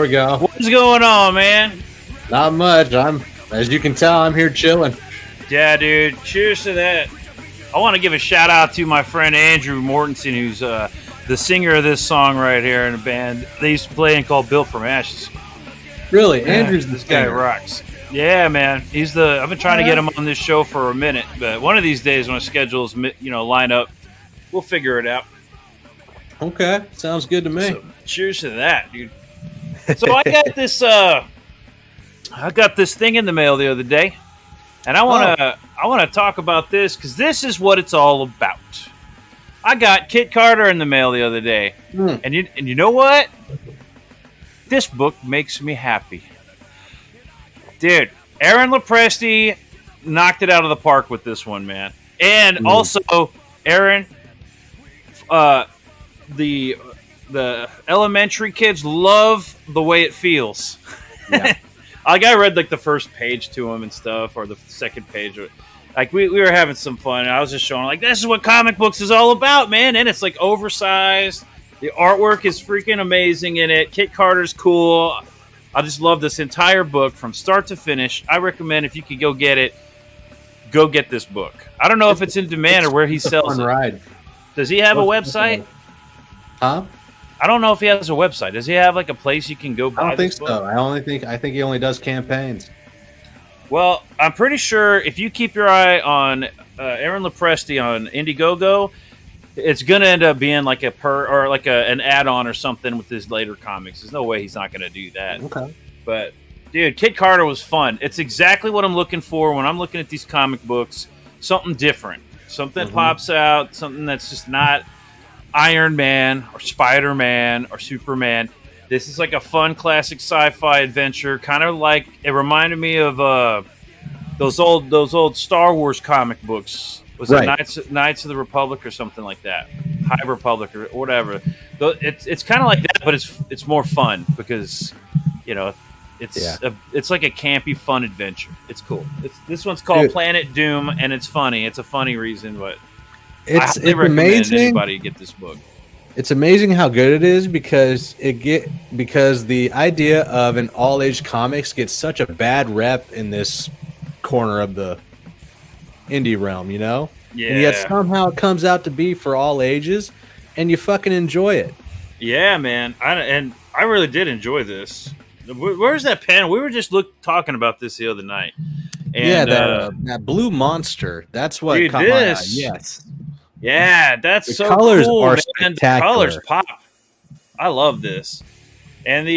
we go. What's going on, man? Not much. As you can tell, I'm here chilling. Yeah, dude. Cheers to that. I want to give a shout out to my friend Andrew Mortensen, who's the singer of this song right here in a band they used to play in called Built from Ashes. Really? Andrew's this guy rocks. Yeah, man. I've been trying to get him on this show for a minute, but one of these days when schedules, line up, we'll figure it out. Okay, sounds good to me. So, cheers to that, dude. So I got this thing in the mail the other day, and I want to talk about this because this is what it's all about. I got Kit Carter in the mail the other day, and you know what? This book makes me happy. Dude, Aaron Lopresti knocked it out of the park with this one, man. And also, Aaron, the elementary kids love the way it feels. Yeah. I read like the first page to him and stuff, or the second page. Like we were having some fun. I was just showing like this is what comic books is all about, man. And it's like oversized. The artwork is freaking amazing in it. Kit Carter's cool. I just love this entire book from start to finish. I recommend if you could go get it, go get this book. I don't know if it's in demand or where he sells it. Ride. Does he have a website? Huh? I don't know if he has a website. Does he have like a place you can go buy? I don't think so. I think he only does campaigns. Well, I'm pretty sure if you keep your eye on Aaron Lopresti on Indiegogo, it's gonna end up being like an add-on or something with his later comics. There's no way he's not gonna do that. Okay. But dude, Kit Carter was fun. It's exactly what I'm looking for when I'm looking at these comic books. Something different, something that pops out, something that's just not Iron Man or Spider-Man or Superman. This is like a fun classic sci-fi adventure, kind of like it reminded me of those old Star Wars comic books. Was it Knights of the Republic or something like that? High Republic or whatever. It's kind of like that, but it's more fun because it's like a campy fun adventure. It's cool. This one's called Planet Doom, and it's funny. It's a funny reason, but it's amazing. Anybody get this book. It's amazing how good it is because the idea of an all-age comics gets such a bad rep in this corner of the indie realm, you know? Yeah. And yet somehow it comes out to be for all ages, and you fucking enjoy it. Yeah, man. I really did enjoy this. Where's that pen? We were just talking about this the other night. And, that blue monster. That's what caught my eye. Yes. Yeah, that's the so colors cool, are man. spectacular. The colors pop. I love this. And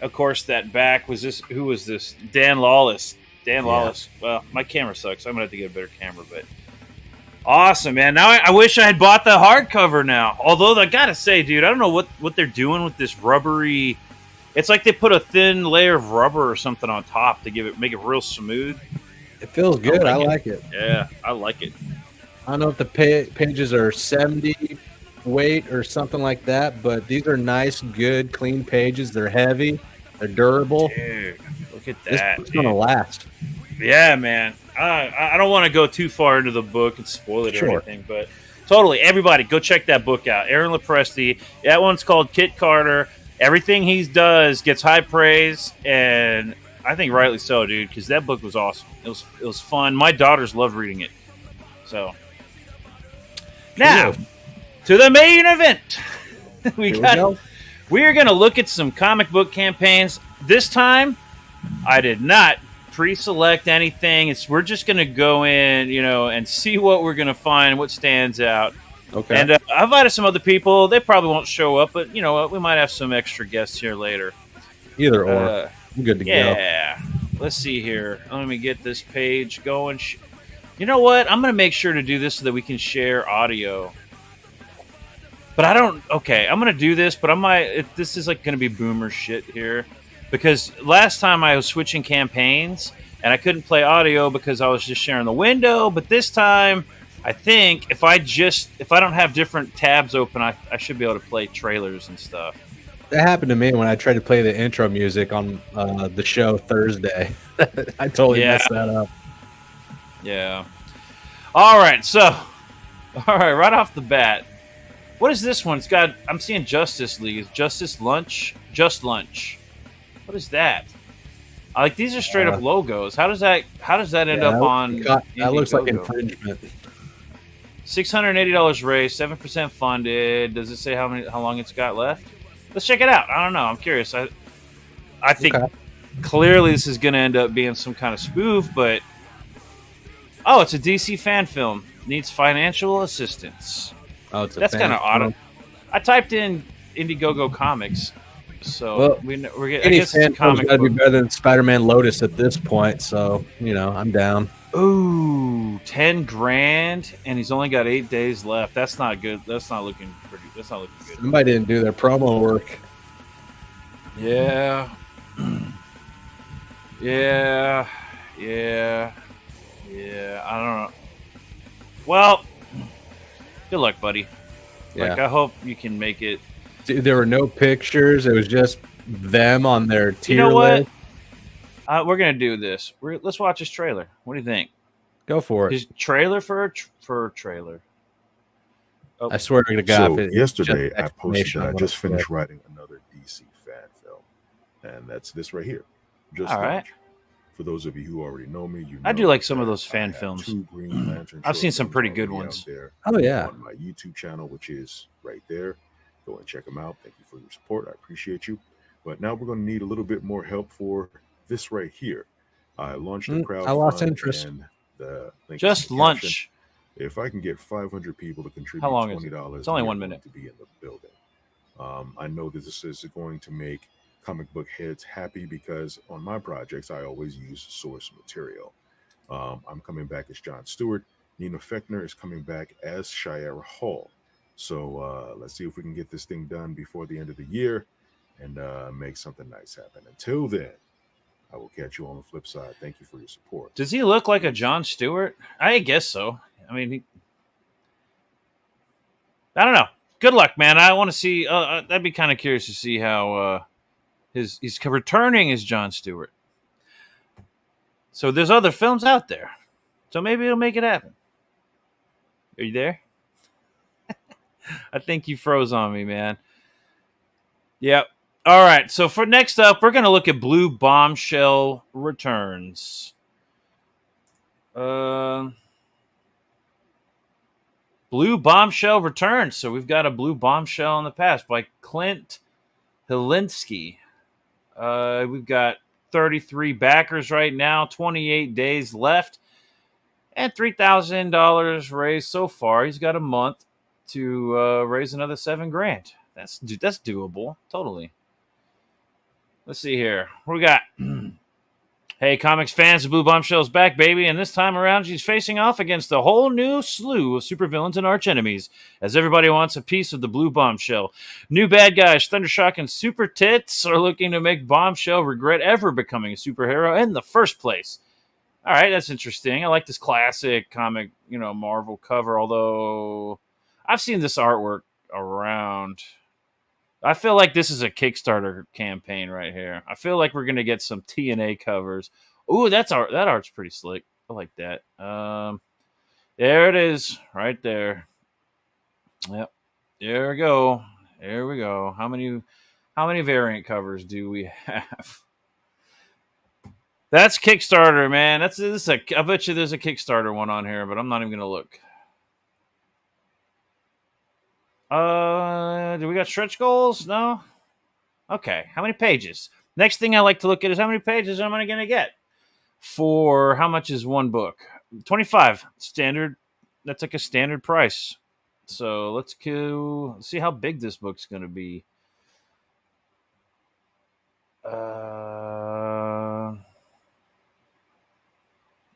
of course, that back was this. Who was this? Dan Lawless. Dan Lawless. Well, my camera sucks. I'm gonna have to get a better camera, but awesome, man. Now I wish I had bought the hardcover now. Although I gotta say, dude, I don't know what they're doing with this rubbery. It's like they put a thin layer of rubber or something on top to make it real smooth. It feels good. I like it. Yeah, I like it. I don't know if the pages are 70 weight or something like that, but these are nice, good, clean pages. They're heavy. They're durable. Dude, look at that. It's going to last. Yeah, man. I don't want to go too far into the book and spoil it or anything, but totally, everybody, go check that book out. Aaron Lopresti. That one's called Kit Carter. Everything he does gets high praise, and I think rightly so, dude, because that book was awesome. It was fun. My daughters love reading it. So now to the main event. We are going to look at some comic book campaigns. This time, I did not pre-select anything. We're just going to go in, and see what we're going to find, what stands out. Okay. And I invited some other people. They probably won't show up, but you know what? We might have some extra guests here later. Either or. I'm good to go. Yeah. Let's see here. Let me get this page going. You know what? I'm going to make sure to do this so that we can share audio. But I don't... Okay, I'm going to do this, but this is like going to be boomer shit here. Because last time I was switching campaigns, and I couldn't play audio because I was just sharing the window. But this time, I think if I don't have different tabs open, I should be able to play trailers and stuff. That happened to me when I tried to play the intro music on the show Thursday. I totally messed that up. Yeah. All right, right off the bat, what is this one? I'm seeing Justice League. Justice Lunch? Just Lunch. What is that? Like these are straight up logos. How does that end up on that looks like Indiegogo? infringement. $680 raised, 7% funded. Does it say how long it's got left? Let's check it out. I don't know. I'm curious. I think clearly this is going to end up being some kind of spoof, but it's a DC fan film. Needs financial assistance. Oh, that's kind of odd. I typed in Indiegogo comics, so we're getting. I guess it's a comic gotta be better than Spider-Man Lotus at this point. So I'm down. Ooh, $10,000, and he's only got 8 days left. That's not good. That's not looking pretty. That's not looking good. Somebody didn't do their promo work. Yeah. Yeah. I don't know. Well, good luck, buddy. Yeah. I hope you can make it. There were no pictures. It was just them on their tier You know what? list. We're gonna do this. Let's watch his trailer. What do you think? Go for it. His trailer for a trailer. Oh. I swear to God. So yesterday I posted that I just finished writing another DC fan film, and that's this right here. Just all right. For those of you who already know me, I do like some of those fan films. I've seen some pretty good ones. Oh yeah, on my YouTube channel, which is right there. Go and check them out. Thank you for your support. I appreciate you. But now we're going to need a little bit more help for this right here. I launched a crowdfund. I lost interest. And the just lunch. If I can get 500 people to contribute how long $20, it's only 1 minute to be in the building. I know that this is going to make comic book heads happy because on my projects I always use source material. I'm coming back as John Stewart. Nina Fechner is coming back as Shira Hall. So let's see if we can get this thing done before the end of the year and make something nice happen. Until then, I will catch you on the flip side. Thank you for your support. Does he look like a John Stewart? I guess so. I mean, I don't know. Good luck, man. I want to see. I'd be kind of curious to see how he's returning as John Stewart. So there's other films out there. So maybe it'll make it happen. Are you there? I think you froze on me, man. Yep. All right. So for next up, we're going to look at Blue Bombshell Returns. Blue Bombshell Returns. So we've got a Blue Bombshell in the past by Clint Helinski. We've got 33 backers right now, 28 days left, and $3,000 raised so far. He's got a month to raise another $7,000. That's doable, totally. Let's see here. What we got? Hey, comics fans, the Blue Bombshell's back, baby, and this time around she's facing off against a whole new slew of supervillains and archenemies, as everybody wants a piece of the Blue Bombshell. New bad guys, Thundershock and Super Tits, are looking to make Bombshell regret ever becoming a superhero in the first place. All right, that's interesting. I like this classic comic, Marvel cover, although I've seen this artwork around. I feel like this is a Kickstarter campaign right here. I feel like we're going to get some TNA covers. Ooh, that art's pretty slick. I like that. There it is, right there. Yep. There we go. There we go. How many variant covers do we have? That's Kickstarter, man. I bet you there's a Kickstarter one on here, but I'm not even going to look. Do we got stretch goals? No? Okay. How many pages? Next thing I like to look at is how many pages am I going to get for how much is one book? 25. Standard. That's like a standard price. So let's see how big this book's going to be.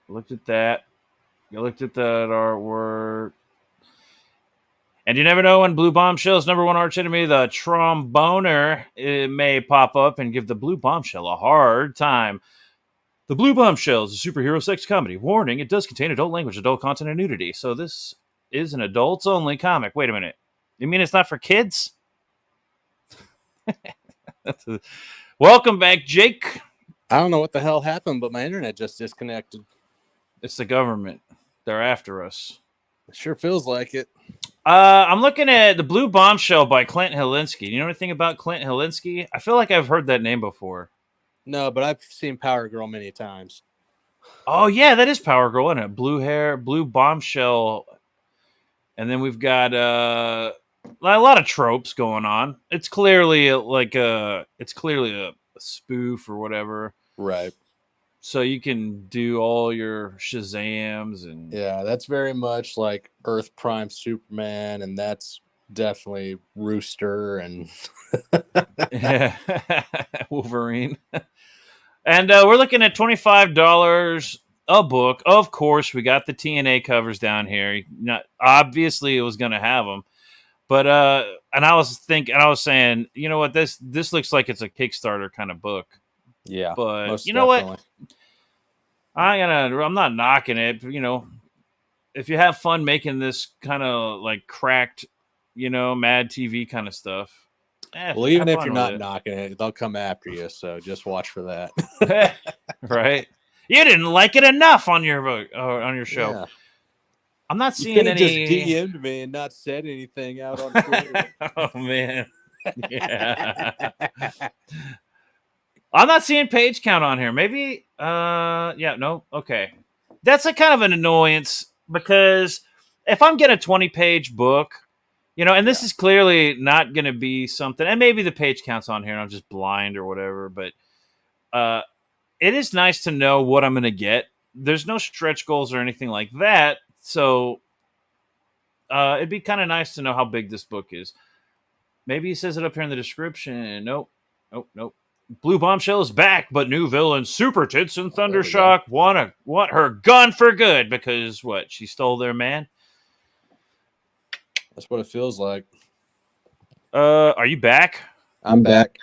Looked at that. You looked at that artwork. And you never know when Blue Bombshell's number one archenemy, the Tromboner, it may pop up and give the Blue Bombshell a hard time. The Blue Bombshell is a superhero sex comedy. Warning, it does contain adult language, adult content, and nudity. So this is an adults-only comic. Wait a minute. You mean it's not for kids? Welcome back, Jake. I don't know what the hell happened, but my internet just disconnected. It's the government. They're after us. It sure feels like it. I'm looking at the Blue Bombshell by Clint Helinski. Do you know anything about Clint Helinski? I feel like I've heard that name before. No, but I've seen Power Girl many times. Oh yeah, that is Power Girl, isn't it? Blue hair, blue bombshell, and then we've got a lot of tropes going on. It's clearly a spoof or whatever. Right. So you can do all your Shazams and Yeah, that's very much like Earth Prime Superman, and that's definitely Rooster and Wolverine. And we're looking at $25 a book. Of course, we got the TNA covers down here. Not obviously, it was going to have them, but and I was saying, you know what, this looks like it's a Kickstarter kind of book. yeah, But you know what, I'm not knocking it. You know, if you have fun making this kind of like cracked, you know, Mad TV kind of stuff. Well, even if you're not knocking it, they'll come after you. So just watch for that. Right? You didn't like it enough on your show. Yeah. I'm not seeing any. Just DM'd me and not said anything out on Twitter. Oh man. Yeah. I'm not seeing page count on here. Maybe. Yeah. No. Okay. That's a kind of an annoyance because if I'm getting a 20-page book. You know, and this is clearly not going to be something, and maybe the page count's on here and I'm just blind or whatever, but it is nice to know what I'm going to get. There's no stretch goals or anything like that, so it'd be kind of nice to know how big this book is. Maybe he says it up here in the description. Nope. Blue Bombshell is back, but new villain Super Tits and Thundershock want her gun for good because, what, she stole their man? That's what it feels like. Are you back? I'm back.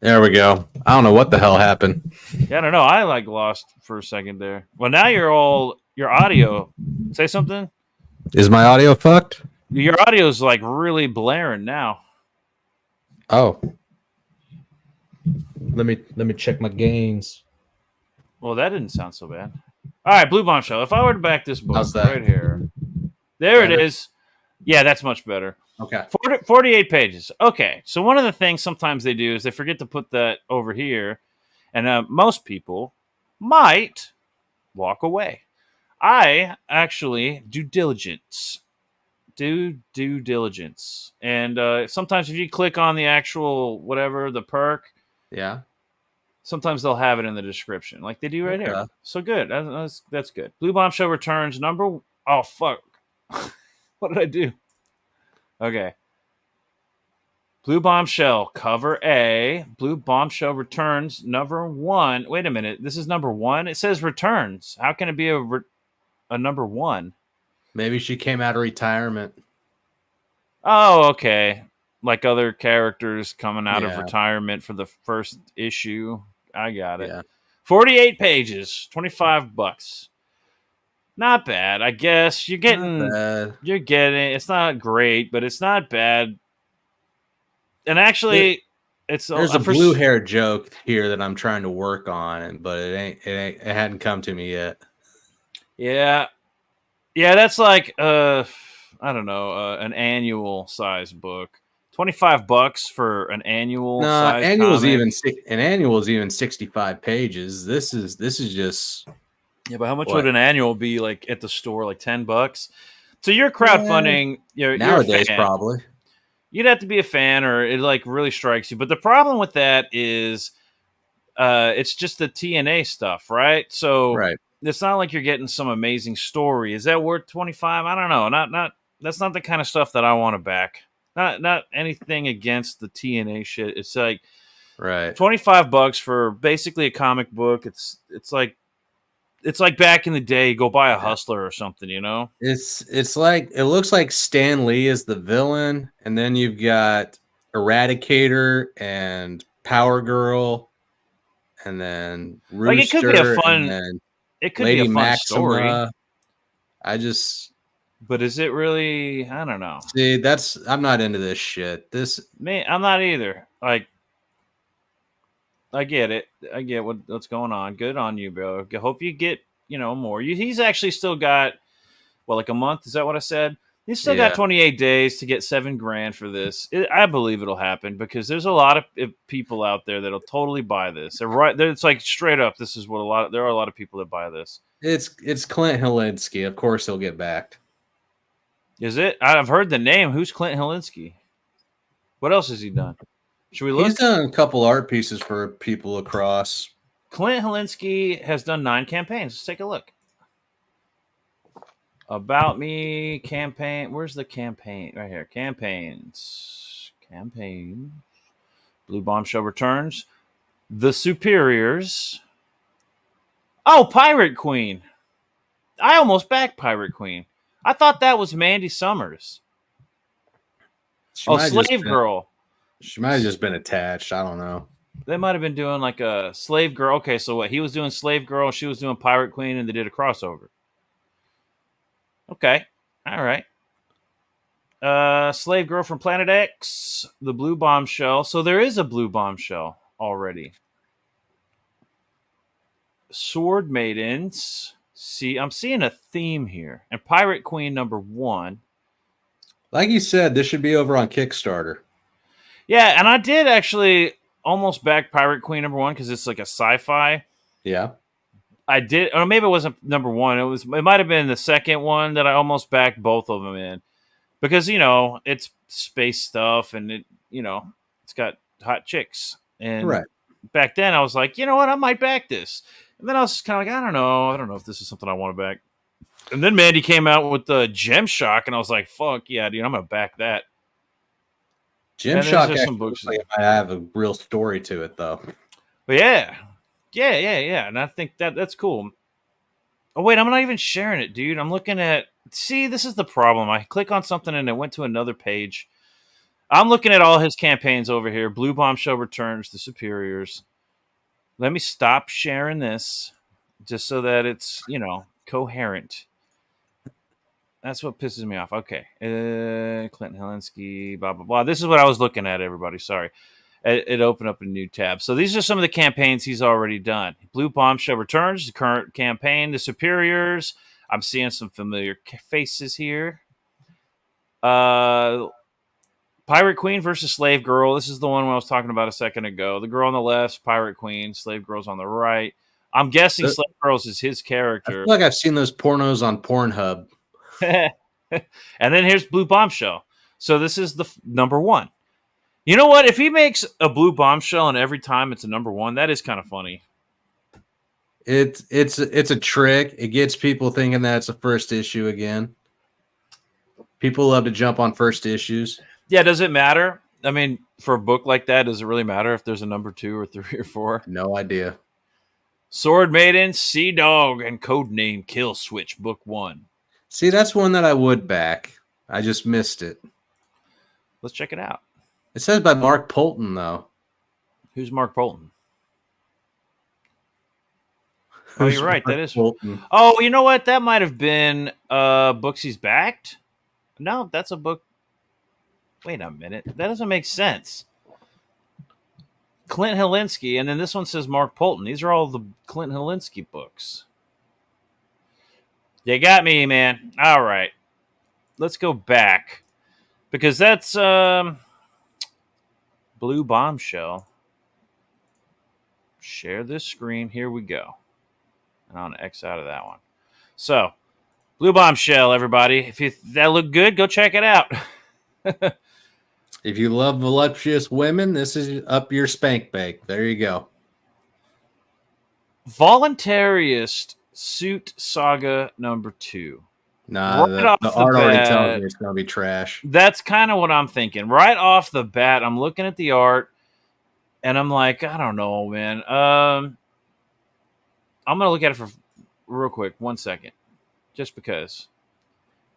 There we go. I don't know what the hell happened. Yeah, I don't know. I lost for a second there. Well, now your audio. Say something. Is my audio fucked? Your audio's really blaring now. Oh. Let me check my gains. Well, that didn't sound so bad. All right, Blue Bombshell. If I were to back this book right here. There it is. Yeah, that's much better. Okay. 48 pages. Okay. So one of the things sometimes they do is they forget to put that over here. And most people might walk away. I actually do diligence. Do due diligence. And sometimes if you click on the actual whatever, the perk. Yeah. Sometimes they'll have it in the description. Like they do right here. So good. That's good. Blue Bombshell returns number... Oh, fuck. What did I do? Okay. Blue Bombshell, cover A. Blue Bombshell returns number 1. Wait a minute. This is number 1? It says returns. How can it be a number 1? Maybe she came out of retirement. Oh, okay. Like other characters coming out of retirement for the first issue. I got it. Yeah. 48 pages, $25. Not bad, I guess. You're getting. It's not great, but it's not bad. And actually, there's a blue hair joke here that I'm trying to work on, but it hadn't come to me yet. Yeah, that's like I don't know, an annual size book. $25 for an annual. No, annual is even 65 pages. This is just. Yeah, but how much would an annual be at the store? Like $10? So you're crowdfunding. Nowadays, probably. You'd have to be a fan, or it really strikes you. But the problem with that is, it's just the TNA stuff, right? So it's not like you're getting some amazing story. Is that worth $25? I don't know. Not. That's not the kind of stuff that I want to back. Not anything against the TNA shit. It's like $25 for basically a comic book. It's like back in the day, go buy a Hustler or something, you know? It's like, it looks like Stan Lee is the villain, and then you've got Eradicator and Power Girl, and then Rooster, it could be a fun, Lady Maxima. Story. But is it really? I don't know. See, I'm not into this shit. I'm not either. I get it. I get what's going on. Good on you, bro. I hope you get, more. He's actually still got, a month. Is that what I said? You still got 28 days to get $7,000 for this. I believe it'll happen because there's a lot of people out there that'll totally buy this. They're right. It's like straight up. This is what there are a lot of people that buy this. It's Clint Hilinski. Of course, he'll get backed. Is it? I've heard the name. Who's Clint Hilinski? What else has he done? Should we look? He's done a couple art pieces for people across. Clint Hilinski has done 9 campaigns. Let's take a look. About Me campaign. Where's the campaign? Right here. Campaigns. Blue Bombshell returns. The Superiors. Oh, Pirate Queen. I almost backed Pirate Queen. I thought that was Mandy Summers. Slave Girl. She might have just been attached. I don't know. They might have been doing like a Slave Girl. Okay, so what? He was doing Slave Girl. She was doing Pirate Queen, and they did a crossover. Okay. All right. Slave Girl from Planet X, the Blue Bombshell. So there is a Blue Bombshell already. Sword Maidens. See, I'm seeing a theme here. And Pirate Queen #1. Like you said, this should be over on Kickstarter. Yeah, and I did actually almost back Pirate Queen #1 because it's like a sci-fi. Yeah. I did, or maybe it wasn't #1. It might have been the second one that I almost backed both of them in, because it's space stuff and it's got hot chicks. And right back then I was like, you know what, I might back this. And then I was kind of like, I don't know if this is something I want to back. And then Mandy came out with the Gem Shock, and I was like, fuck yeah, dude, I'm gonna back that. Gem Shock actually looks like it might have a real story to it, though. But yeah. And I think that's cool. Oh, wait, I'm not even sharing it, dude. I'm looking at... See, this is the problem. I click on something and it went to another page. I'm looking at all his campaigns over here. Blue Bombshell returns, The Superiors. Let me stop sharing this just so that it's, coherent. That's what pisses me off. Okay. Clinton Hilinski, blah, blah, blah. This is what I was looking at, everybody. Sorry. It opened up a new tab. So these are some of the campaigns he's already done. Blue Bombshell returns, the current campaign. The Superiors. I'm seeing some familiar faces here. Pirate Queen versus Slave Girl. This is the one I was talking about a second ago. The girl on the left, Pirate Queen. Slave Girl's on the right. I'm guessing Slave Girls is his character. I feel like I've seen those pornos on Pornhub. And then here's Blue Bombshell. So this is the #1. You know what? If he makes a Blue Bombshell and every time it's a #1, that is kind of funny. It's a trick. It gets people thinking that it's a first issue again. People love to jump on first issues. Yeah, does it matter? I mean, for a book like that, does it really matter if there's a #2 or 3 or 4? No idea. Sword Maiden, Sea Dog, and Codename Kill Switch, Book 1. See, that's one that I would back. I just missed it. Let's check it out. It says by Mark Polton, though. Who's Mark Polton? Oh, you're right. That is Polton. Oh, you know what? That might have been books he's backed. No, that's a book. Wait a minute. That doesn't make sense. Clint Hilinski, and then this one says Mark Polton. These are all the Clint Hilinski books. You got me, man. All right. Let's go back. Because that's Blue Bombshell. Share this screen. Here we go. And I'm going to X out of that one. So, Blue Bombshell, everybody. If that looked good, go check it out. If you love voluptuous women, this is up your spank bank. There you go. Voluntarist Suit Saga #2. Nah, the art already tells me it's going to be trash. That's kind of what I'm thinking. Right off the bat, I'm looking at the art, and I'm like, I don't know, man. I'm going to look at it for real quick, 1 second, just because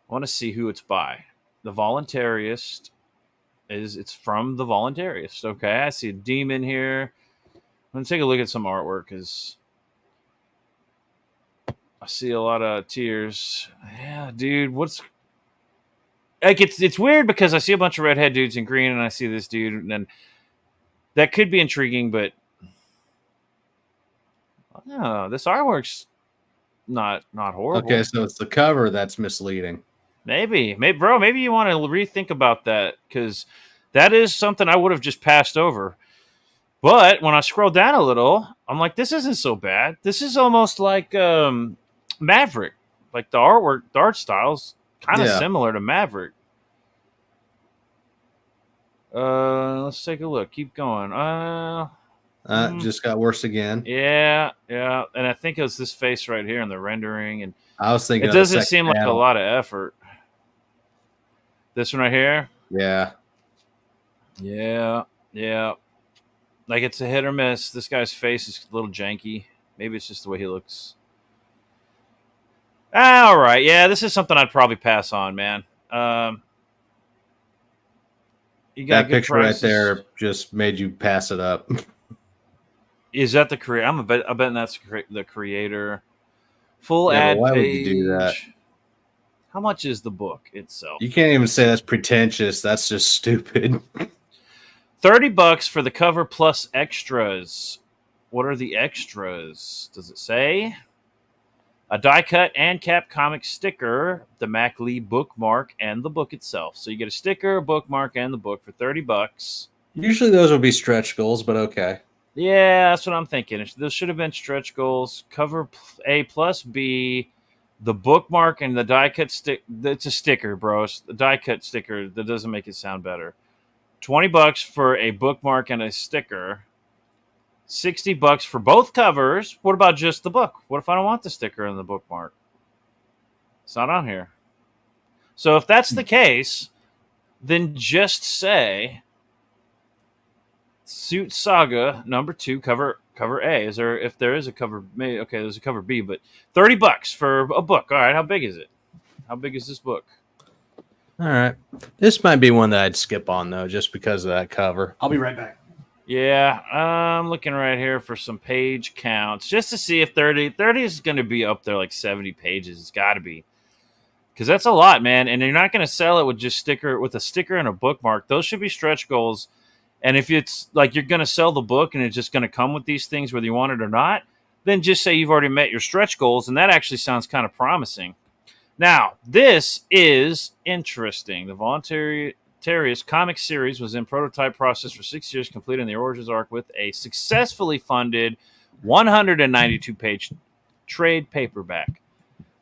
I want to see who it's by. The Voluntarist it's from The Voluntarist. Okay, I see a demon here. I'm going to take a look at some artwork because I see a lot of tears. Yeah, dude, what's... Like, it's weird because I see a bunch of redhead dudes in green, and I see this dude, and then that could be intriguing, but no, this artwork's not horrible. Okay, so it's the cover that's misleading. Maybe, bro. Maybe you want to rethink about that because that is something I would have just passed over. But when I scroll down a little, I'm like, this isn't so bad. This is almost like Maverick. Like the artwork, the art styles, kind of Yeah. similar to Maverick. Let's take a look. Keep going. Just got worse again. Yeah, and I think it was this face right here in the rendering, and I was thinking it doesn't seem like a lot of effort. This one right here. Yeah. Like it's a hit or miss. This guy's face is a little janky. Maybe it's just the way he looks. All right, yeah, this is something I'd probably pass on, man. You got that picture prices. right there just made you pass it up. Is that the creator? I'm betting that's the creator. Full Yeah, ad but why page. would you do that? How much is the book itself? You can't even say that's pretentious. That's just stupid. $30 for the cover plus extras. What are the extras? Does it say? A die cut and cap comic sticker, the Mac Lee bookmark, and the book itself. So you get a sticker, a bookmark, and the book for $30. Usually those would be stretch goals, but okay. Yeah, that's what I'm thinking. Those should have been stretch goals. Cover A plus B, the bookmark, and the die cut stick. It's a sticker, bro. It's the die cut sticker. That doesn't make it sound better. $20 for a bookmark and a sticker. $60 for both covers. What about just the book? What if I don't want the sticker and the bookmark? It's not on here. So if that's the case, then just say Suit Saga #2 cover A. Is there, if there is a cover, maybe, okay, there's a cover B, but $30 for a book. All right, how big is it? How big is this book? All right. This might be one that I'd skip on though, just because of that cover. I'll be right back. Yeah, I'm looking right here for some page counts just to see if 30 is going to be up there like 70 pages. It's got to be. Because that's a lot, man. And you're not going to sell it with just a sticker and a bookmark. Those should be stretch goals. And if it's like you're going to sell the book and it's just going to come with these things whether you want it or not, then just say you've already met your stretch goals. And that actually sounds kind of promising. Now, this is interesting. The Voluntarius comic series was in prototype process for 6 years, completing the Origins arc with a successfully funded 192-page trade paperback.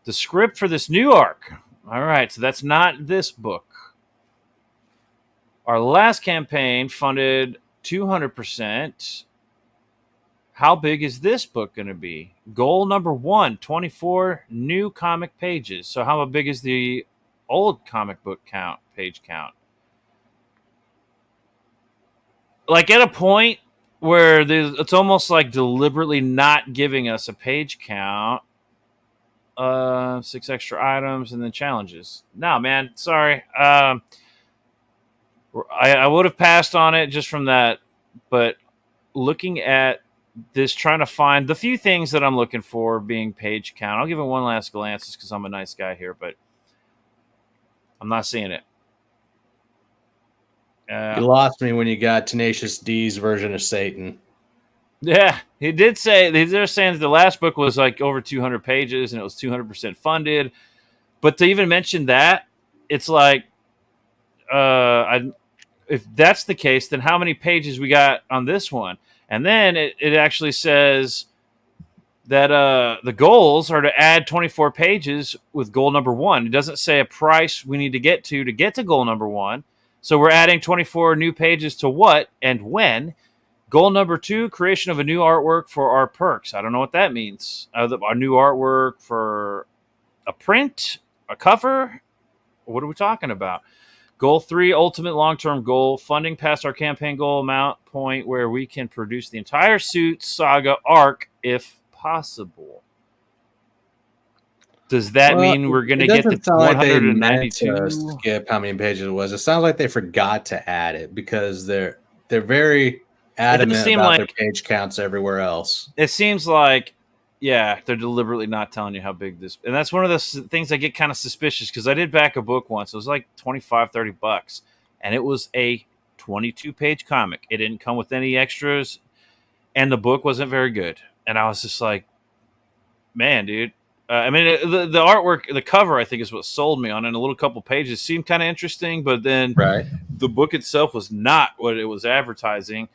The script for this new arc. All right, so that's not this book. Our last campaign funded 200%. How big is this book going to be? Goal number 1, 24 new comic pages. So how big is the old comic book page count? Like at a point where it's almost like deliberately not giving us a page count. 6 extra items and then challenges. No, man, sorry. I would have passed on it just from that, but looking at this, trying to find the few things that I'm looking for being page count. I'll give it one last glance just because I'm a nice guy here, but I'm not seeing it. You lost me when you got Tenacious D's version of Satan. Yeah, he did say they're saying that the last book was like over 200 pages and it was 200% funded. But to even mention that, it's like, if that's the case, then how many pages we got on this one? And then it actually says that the goals are to add 24 pages with goal number 1. It doesn't say a price we need to get to goal number 1. So we're adding 24 new pages to what and when? Goal number 2, creation of a new artwork for our perks. I don't know what that means. Our new artwork for a print, a cover? What are we talking about? Goal 3, ultimate long-term goal, funding past our campaign goal amount point where we can produce the entire Suit Saga arc if possible. Does that mean we're going to get the 192? Like skip how many pages it was. It sounds like they forgot to add it because they're very adamant about their page counts everywhere else. It seems like, yeah, they're deliberately not telling you how big this. And that's one of the things I get kind of suspicious because I did back a book once. It was like $25-$30, and it was a 22-page comic. It didn't come with any extras, and the book wasn't very good. And I was just like, man, dude, I mean, the artwork, the cover, I think, is what sold me on it. And a little couple pages seemed kind of interesting, but then Right. the book itself was not what it was advertising.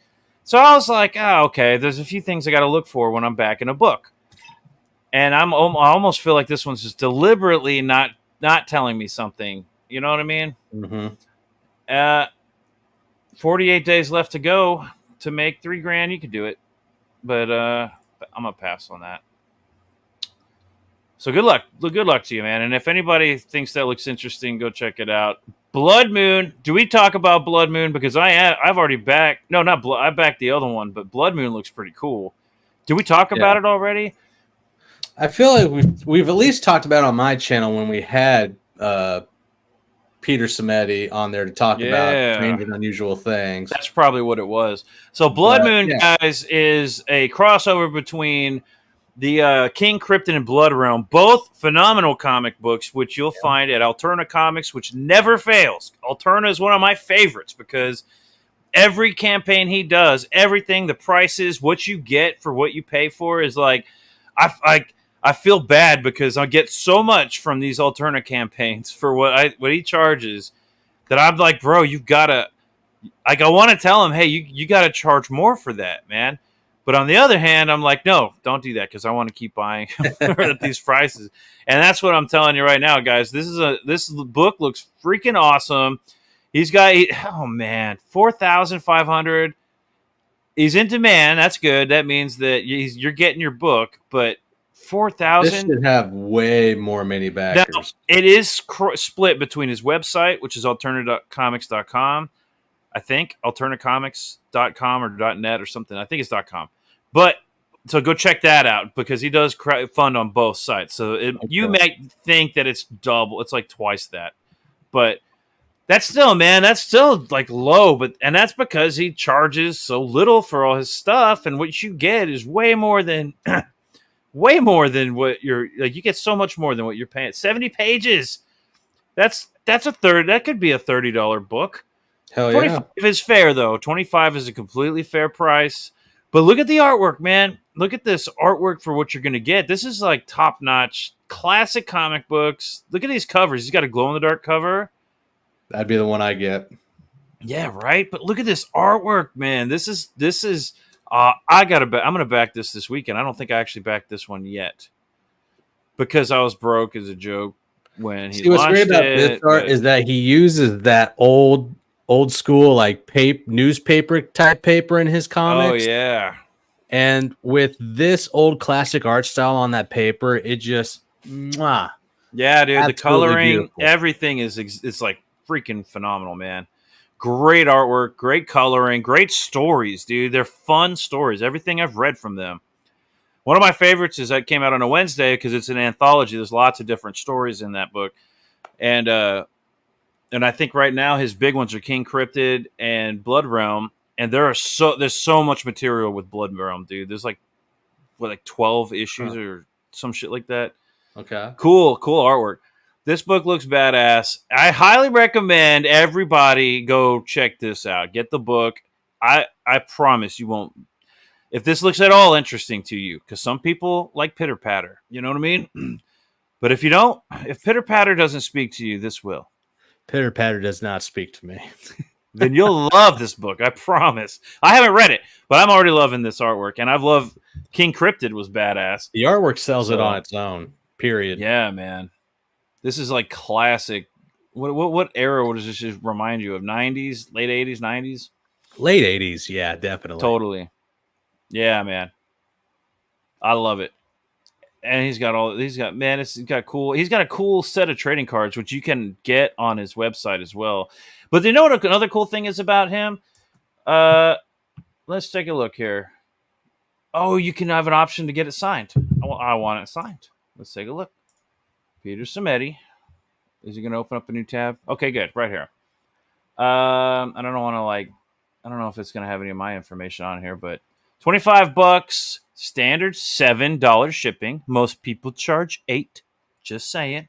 So I was like, oh, okay, there's a few things I got to look for when I'm back in a book. And I almost feel like this one's just deliberately not telling me something. You know what I mean? Mm-hmm. 48 days left to go to make $3,000. You could do it. But I'm going to pass on that. So good luck. Good luck to you, man. And if anybody thinks that looks interesting, go check it out. Blood Moon. Do we talk about Blood Moon? Because I've already backed. No, not Blood. I backed the other one, but Blood Moon looks pretty cool. Did we talk about it already? I feel like we've at least talked about it on my channel when we had Peter Samedi on there to talk about strange and unusual things. That's probably what it was. So Blood Moon, guys, is a crossover between the King Krypton and Blood Realm, both phenomenal comic books, which you'll find at Alterna Comics, which never fails. Alterna is one of my favorites because every campaign he does, everything, the prices, what you get for what you pay for is like, I feel bad because I get so much from these Alterna campaigns for what he charges that I'm like, bro, you've got to, like, I want to tell him, hey, you got to charge more for that, man. But on the other hand, I'm like, no, don't do that because I want to keep buying at these prices. And that's what I'm telling you right now, guys. This book looks freaking awesome. He's got, 4,500. He's in demand. That's good. That means that you're getting your book, but 4,000. This should have way more mini backers. Now, it is split between his website, which is alternacomics.com. I think alternacomics.com or .net or something. I think it's .com. But so go check that out because he does fund on both sites. So you might think that it's double. It's like twice that. But that's still, man, that's still like low. And that's because he charges so little for all his stuff. And what you get is way more than what you're like. You get so much more than what you're paying. 70 pages. That's a third. That could be a $30 book. Hell 25 is fair, though. 25 is a completely fair price. But look at the artwork, man. Look at this artwork for what you're going to get. This is like top-notch, classic comic books. Look at these covers. He's got a glow-in-the-dark cover. That'd be the one I get. Yeah, right? But look at this artwork, man. This is I'm going to back this weekend. I don't think I actually backed this one yet. Because I was broke as a joke when he launched it. What's great about this art is that he uses that old school like newspaper type paper in his comics. Oh yeah. And with this old classic art style on that paper, it just yeah, dude, the coloring, beautiful. Everything is like freaking phenomenal, man. Great artwork, great coloring, great stories, dude. They're fun stories. Everything I've read from them. One of my favorites is that came out on a Wednesday because it's an anthology. There's lots of different stories in that book. And I think right now his big ones are King Cryptid and Blood Realm. And there's so much material with Blood Realm, dude. There's like 12 issues or some shit like that. Okay. Cool artwork. This book looks badass. I highly recommend everybody go check this out. Get the book. I promise you won't. If this looks at all interesting to you, because some people like pitter patter, you know what I mean? But if you don't, if pitter patter doesn't speak to you, this will. Pitter patter does not speak to me. Then you'll love this book. I promise. I haven't read it, but I'm already loving this artwork. And I've loved King Cryptid was badass. The artwork sells it on its own, period. Yeah, man. This is like classic. What era does this just remind you of? 90s, late 80s, 90s? Late 80s, yeah, definitely. Totally. Yeah, man. I love it. And he's got a cool set of trading cards, which you can get on his website as well. But you know what another cool thing is about him? Let's take a look here. Oh, you can have an option to get it signed. I want it signed. Let's take a look. Peter Samedi. Is he going to open up a new tab? Okay, good. Right here. I don't know if it's going to have any of my information on here, but $25, standard $7 shipping. Most people charge $8. Just saying.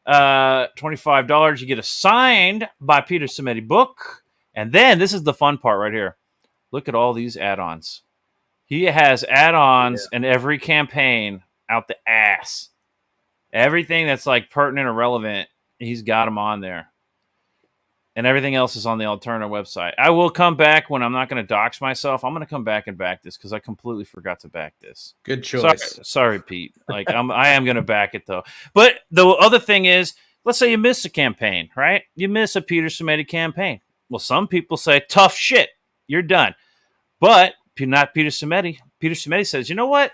$25, you get a signed by Peter Samedi book. And then this is the fun part right here. Look at all these add-ons. He has add-ons in every campaign out the ass. Everything that's like pertinent or relevant, he's got them on there. And everything else is on the Alterna website. I will come back when I'm not going to dox myself. I'm going to come back and back this because I completely forgot to back this. Good choice. Sorry, Pete. Like I am going to back it though. But the other thing is, let's say you miss a campaign, right? You miss a Peter Simeti campaign. Well, some people say tough shit. You're done. But not Peter Simeti. Peter Simeti says, you know what?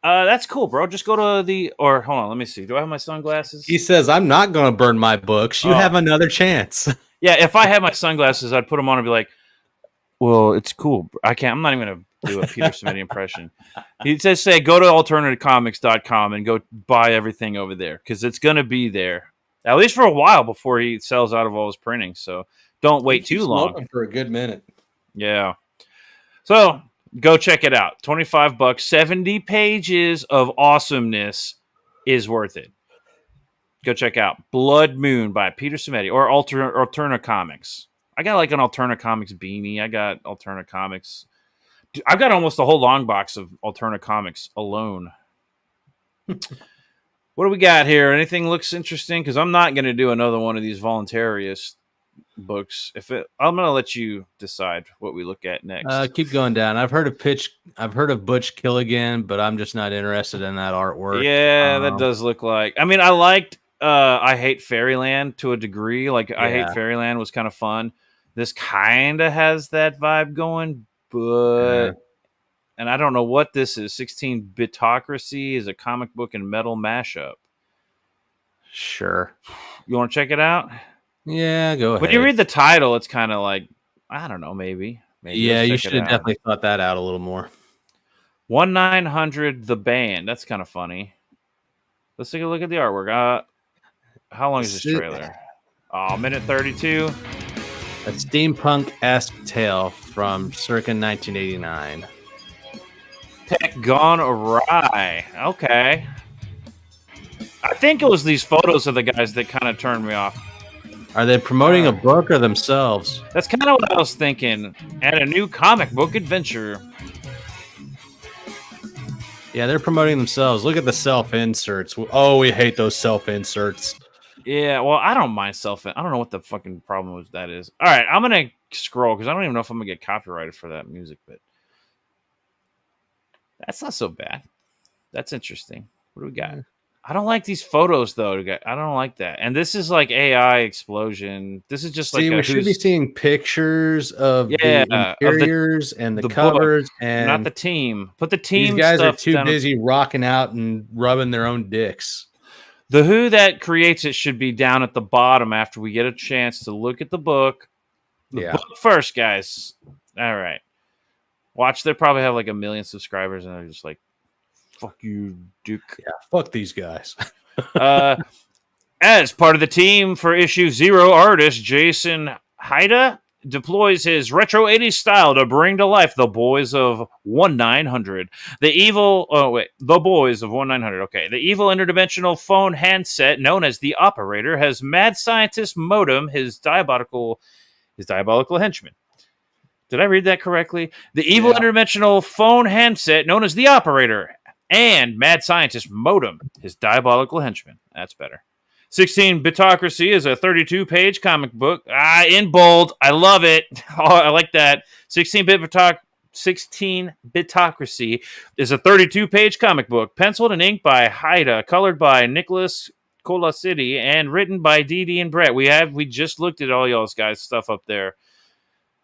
That's cool, bro. Just go to hold on, let me see. Do I have my sunglasses? He says, I'm not going to burn my books. You have another chance. Yeah, if I had my sunglasses, I'd put them on and be like, well, it's cool. I'm not even going to do a Peter Simeti impression. He says, say, go to alternativecomics.com and go buy everything over there because it's going to be there, at least for a while before he sells out of all his printing. So don't wait too long. For a good minute. Yeah. So go check it out. $25, 70 pages of awesomeness is worth it. Go check out Blood Moon by Peter Simeti or Alterna Comics. I got like an Alterna Comics beanie. I got Alterna Comics. I've got almost a whole long box of Alterna Comics alone. What do we got here? Anything looks interesting? Because I'm not going to do another one of these voluntarious books. I'm going to let you decide what we look at next. Keep going down. I've heard of Butch Killigan, but I'm just not interested in that artwork. Yeah, that does look like. I mean, I liked I Hate Fairyland to a degree. Like I Hate Fairyland was kind of fun. This kind of has that vibe going, but and I don't know what this is. 16-Bitocracy is a comic book and metal mashup. Sure. You want to check it out? Yeah, go ahead. When you read the title, it's kind of like, I don't know, maybe. Yeah, you should have definitely thought that out a little more. 1-900 The Band. That's kind of funny. Let's take a look at the artwork. How long is this trailer? Oh, minute 32. A steampunk-esque tale from circa 1989. Tech gone awry. Okay. I think it was these photos of the guys that kind of turned me off. Are they promoting a book or themselves? That's kind of what I was thinking. And a new comic book adventure. Yeah, they're promoting themselves. Look at the self-inserts. Oh, we hate those self-inserts. Yeah, well, I don't mind I don't know what the fucking problem with that is. All right, I'm going to scroll because I don't even know if I'm going to get copyrighted for that music, but that's not so bad. That's interesting. What do we got? I don't like these photos, though. I don't like that. And this is like AI explosion. This is just we should be seeing pictures of the interiors and the covers, book, and not the team. Put the team. These guys are too busy rocking out and rubbing their own dicks. The who that creates it should be down at the bottom after we get a chance to look at the book. The book first, guys. All right. Watch. They probably have like 1 million subscribers, and they're just like, fuck you, Duke. Yeah, fuck these guys. As part of the team for issue 0, artist Jason Haida deploys his retro 80s style to bring to life the boys of 1-900. The boys of 1-900. Okay. The evil interdimensional phone handset known as the Operator has mad scientist Modem, his diabolical henchman. Did I read that correctly? The evil interdimensional phone handset known as the Operator and mad scientist Modem, his diabolical henchman. That's better. 16-Bitocracy is a 32-page comic book. In bold. I love it. Oh, I like that. 16-Bitocracy is a 32-page comic book, penciled and inked by Haida, colored by Nicholas Colasity, and written by Dee and Brett. We just looked at all y'all's guys' stuff up there.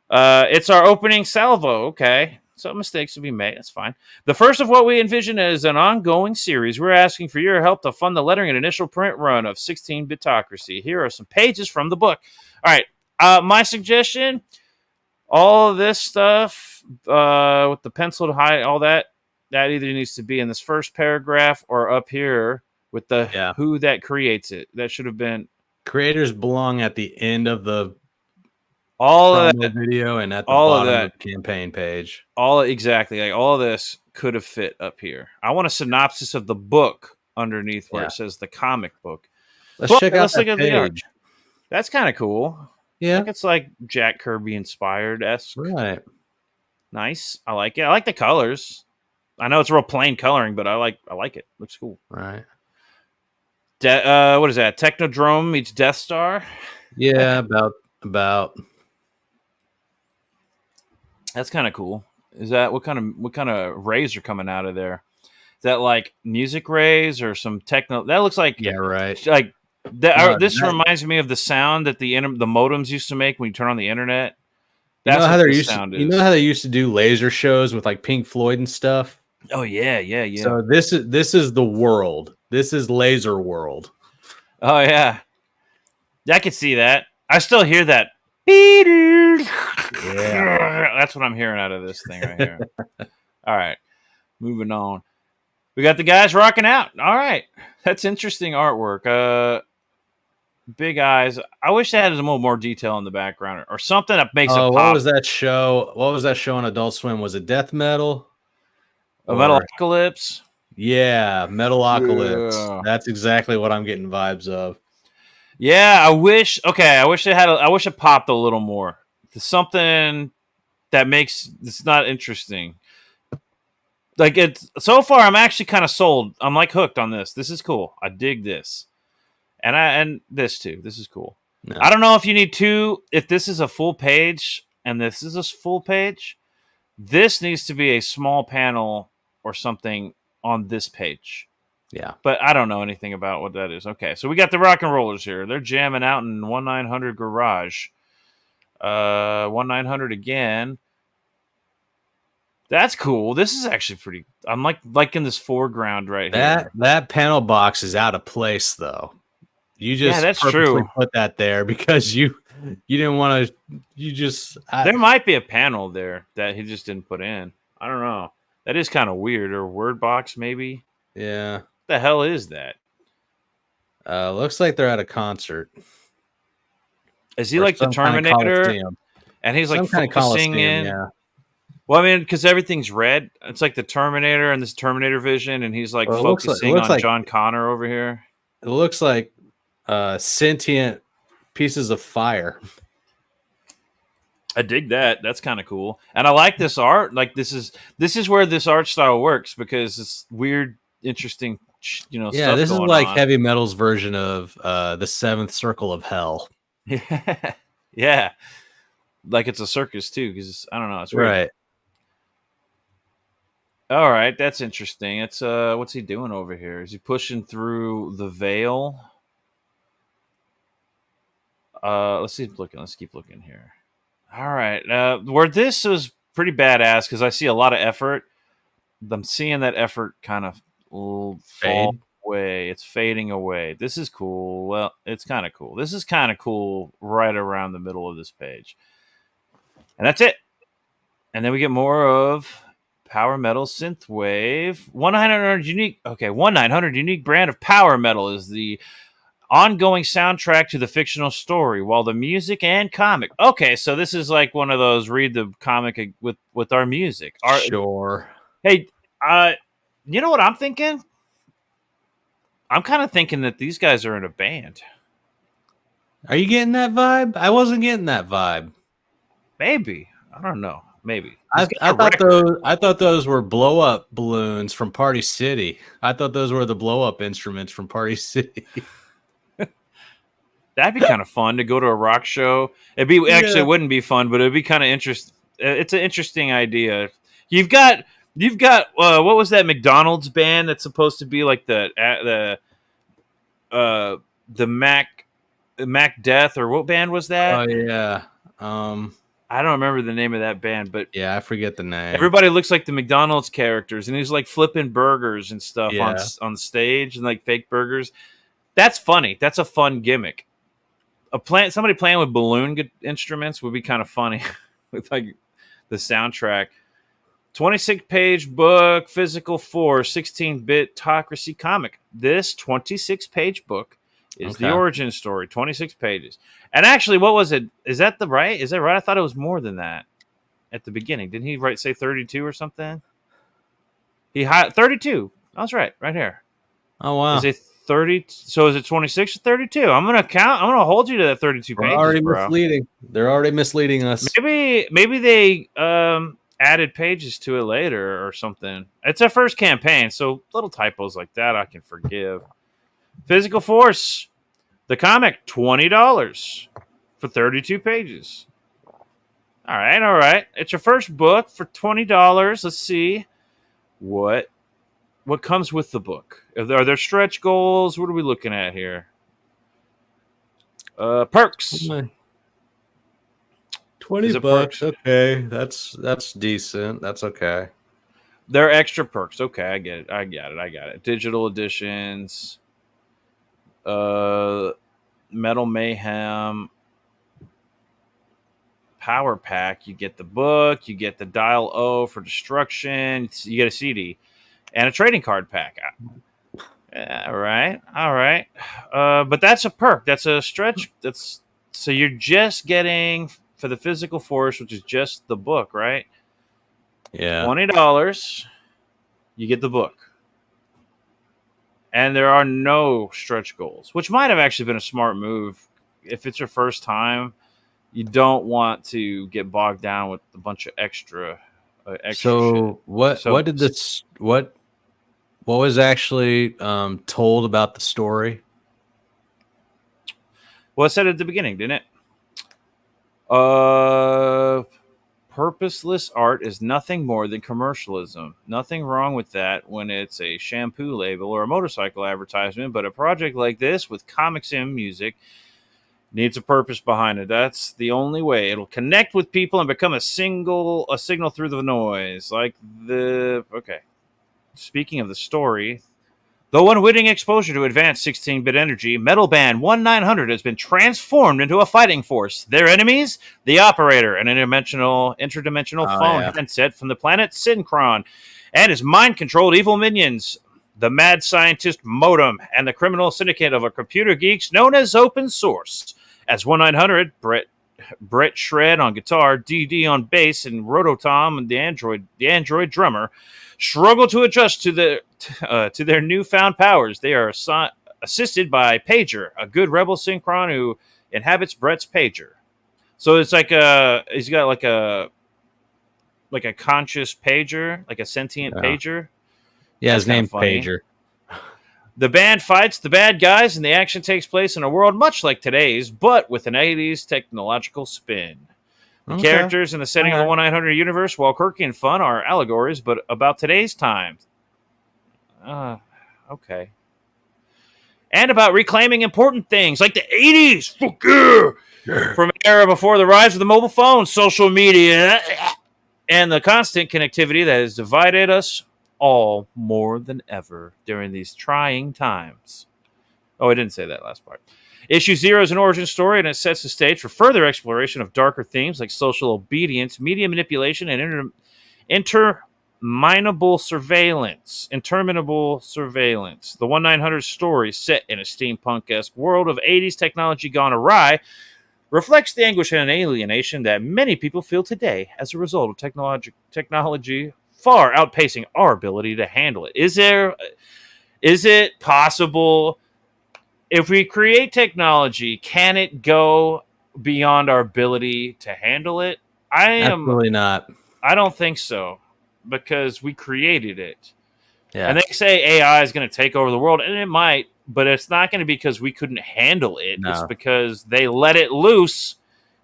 It's our opening salvo. Okay. Some mistakes will be made. That's fine. The first of what we envision as an ongoing series. We're asking for your help to fund the lettering and initial print run of 16-Bitocracy. Here are some pages from the book. All right. My suggestion, all of this stuff with the penciled high, all that either needs to be in this first paragraph or up here with the who that creates it. That should have been. Creators belong at the end of the all of that video and at the bottom of the campaign page. Exactly. Like all of this could have fit up here. I want a synopsis of the book underneath where it says the comic book. Let's look at the art. That's kind of cool. Yeah. I think it's like Jack Kirby inspired-esque. Right. Nice. I like it. I like the colors. I know it's real plain coloring, but I like it. Looks cool. Right. What is that? Technodrome meets Death Star. Yeah, about. That's kind of cool. Is that what kind of rays are coming out of there? Is that like music rays or some techno? That looks like right. Like No, this reminds me of the sound that the modems used to make when you turn on the internet. You know That's how what they this sound is. You know how they used to do laser shows with like Pink Floyd and stuff. Oh yeah. So this is the world. This is Laser World. Oh yeah, I could see that. I still hear that. Yeah, That's what I'm hearing out of this thing right here. All right, moving on. We got the guys rocking out. All right, that's interesting artwork. Big eyes. I wish they had a little more detail in the background or something that makes it pop. What was that show? What was that show on Adult Swim? Was it Death Metal? A Metalocalypse? Yeah, Metalocalypse. Yeah. That's exactly what I'm getting vibes of. Yeah, I wish it popped a little more. Something that makes it's not interesting. Like it's so far, I'm actually kind of sold. I'm like hooked on this. This is cool. I dig this, and this too. This is cool. No. I don't know if you need two. If this is a full page and this is a full page, this needs to be a small panel or something on this page. Yeah, but I don't know anything about what that is. Okay, so we got the rock and rollers here. They're jamming out in 1900 garage. 1900 again. That's cool. This is actually pretty. I'm like in this foreground right here. That panel box is out of place though. You just that's true. Put that there because you didn't want to. You just there might be a panel there that he just didn't put in. I don't know. That is kind of weird. Or word box maybe. Yeah. What the hell is that? Looks like they're at a concert. Is he like the Terminator? And he's like focusing in. Yeah. Well, I mean, because everything's red. It's like the Terminator and this Terminator vision, and he's like focusing on John Connor over here. It looks like sentient pieces of fire. I dig that. That's kind of cool, and I like this art. Like this is where this art style works because it's weird, interesting. Yeah, stuff this is going like on. heavy metal's version of the Seventh Circle of Hell. Yeah, yeah, like it's a circus too. Because I don't know, it's weird. Right. All right, that's interesting. It's what's he doing over here? Is he pushing through the veil? Let's keep looking here. All right, where this is pretty badass because I see a lot of effort. I'm seeing that effort kind of fall away. It's fading away. This is cool. Well, it's kind of cool. This is kind of cool right around the middle of this page. And that's it. And then we get more of power metal synthwave. 1900 unique brand of power metal is the ongoing soundtrack to the fictional story, while the music and comic. Okay, so this is like one of those read the comic with our music. Sure. Hey, you know what I'm thinking? I'm kind of thinking that these guys are in a band. Are you getting that vibe? I wasn't getting that vibe. Maybe. I don't know. Maybe. I thought those were blow up balloons from Party City. I thought those were the blow up instruments from Party City. That'd be kind of fun to go to a rock show. It wouldn't be fun, but it'd be kind of interesting. It's an interesting idea. You've got what was that McDonald's band that's supposed to be like the Mac Death, or what band was that? Oh yeah. I don't remember the name of that band, but yeah, I forget the name. Everybody looks like the McDonald's characters, and he's like flipping burgers and stuff on stage, and like fake burgers. That's funny. That's a fun gimmick. Somebody playing with balloon instruments would be kind of funny with like the soundtrack. 26-page book, physical 4, 16-bit Tocracy comic. This 26-page book is the origin story. 26 pages. And actually, what was it? Is that right? I thought it was more than that at the beginning. Didn't he say 32 or something? 32. I was right here. Oh wow. Is it 30? So is it 26 or 32? I'm gonna count. I'm gonna hold you to that 32 pages. Misleading. They're already misleading us. Maybe they added pages to it later or something. It's our first campaign, so little typos like that I can forgive. Physical Force, the comic, $20 for 32 pages. All right. It's your first book for $20. Let's see what comes with the book. Are there stretch goals? What are we looking at here? Perks. 20 bucks. Perks? Okay, that's decent. That's okay. They're extra perks. Okay, I get it. I got it. Digital editions. Metal Mayhem. Power Pack. You get the book. You get the Dial O for Destruction. You get a CD and a trading card pack. All right. But that's a perk. That's a stretch. So you're just getting for the Physical Force, which is just the book, right? Yeah. $20. You get the book. And there are no stretch goals, which might have actually been a smart move. If it's your first time, you don't want to get bogged down with a bunch of extra so shit. What was actually told about the story? Well, I said at the beginning, didn't it? Purposeless art is nothing more than commercialism. Nothing wrong with that when it's a shampoo label or a motorcycle advertisement, but a project like this with comics and music needs a purpose behind it. That's the only way. It'll connect with people and become a signal through the noise. Okay. Speaking of the story, though unwitting exposure to advanced 16-bit energy, metal band 1900 has been transformed into a fighting force. Their enemies, the Operator, an interdimensional phone handset from the planet Synchron, and his mind-controlled evil minions, the mad scientist Modem, and the criminal syndicate of computer geeks known as Open Source. As 1900, Brett Shred on guitar, DD on bass, and Rototom and the android drummer struggle to adjust to their newfound powers. They are assisted by Pager, a good rebel Synchron who inhabits Brett's pager. So it's like he's got like a conscious pager, like a sentient pager. Yeah, his name's Pager. The band fights the bad guys, and the action takes place in a world much like today's, but with an 80s technological spin. The characters in the setting of the 1900 universe, while quirky and fun, are allegories, but about today's times. Okay. And about reclaiming important things like the 80s. Fuck yeah! From an era before the rise of the mobile phone, social media, and the constant connectivity that has divided us all more than ever during these trying times. Oh, I didn't say that last part. Issue 0 is an origin story, and it sets the stage for further exploration of darker themes like social obedience, media manipulation, and interminable surveillance. The 1900 story, set in a steampunk-esque world of 80s technology gone awry, reflects the anguish and alienation that many people feel today as a result of technology far outpacing our ability to handle it. Is it possible, if we create technology, can it go beyond our ability to handle it? Absolutely not. I don't think so, because we created it. Yeah. And they say AI is going to take over the world, and it might, but it's not going to be because we couldn't handle it. No. It's because they let it loose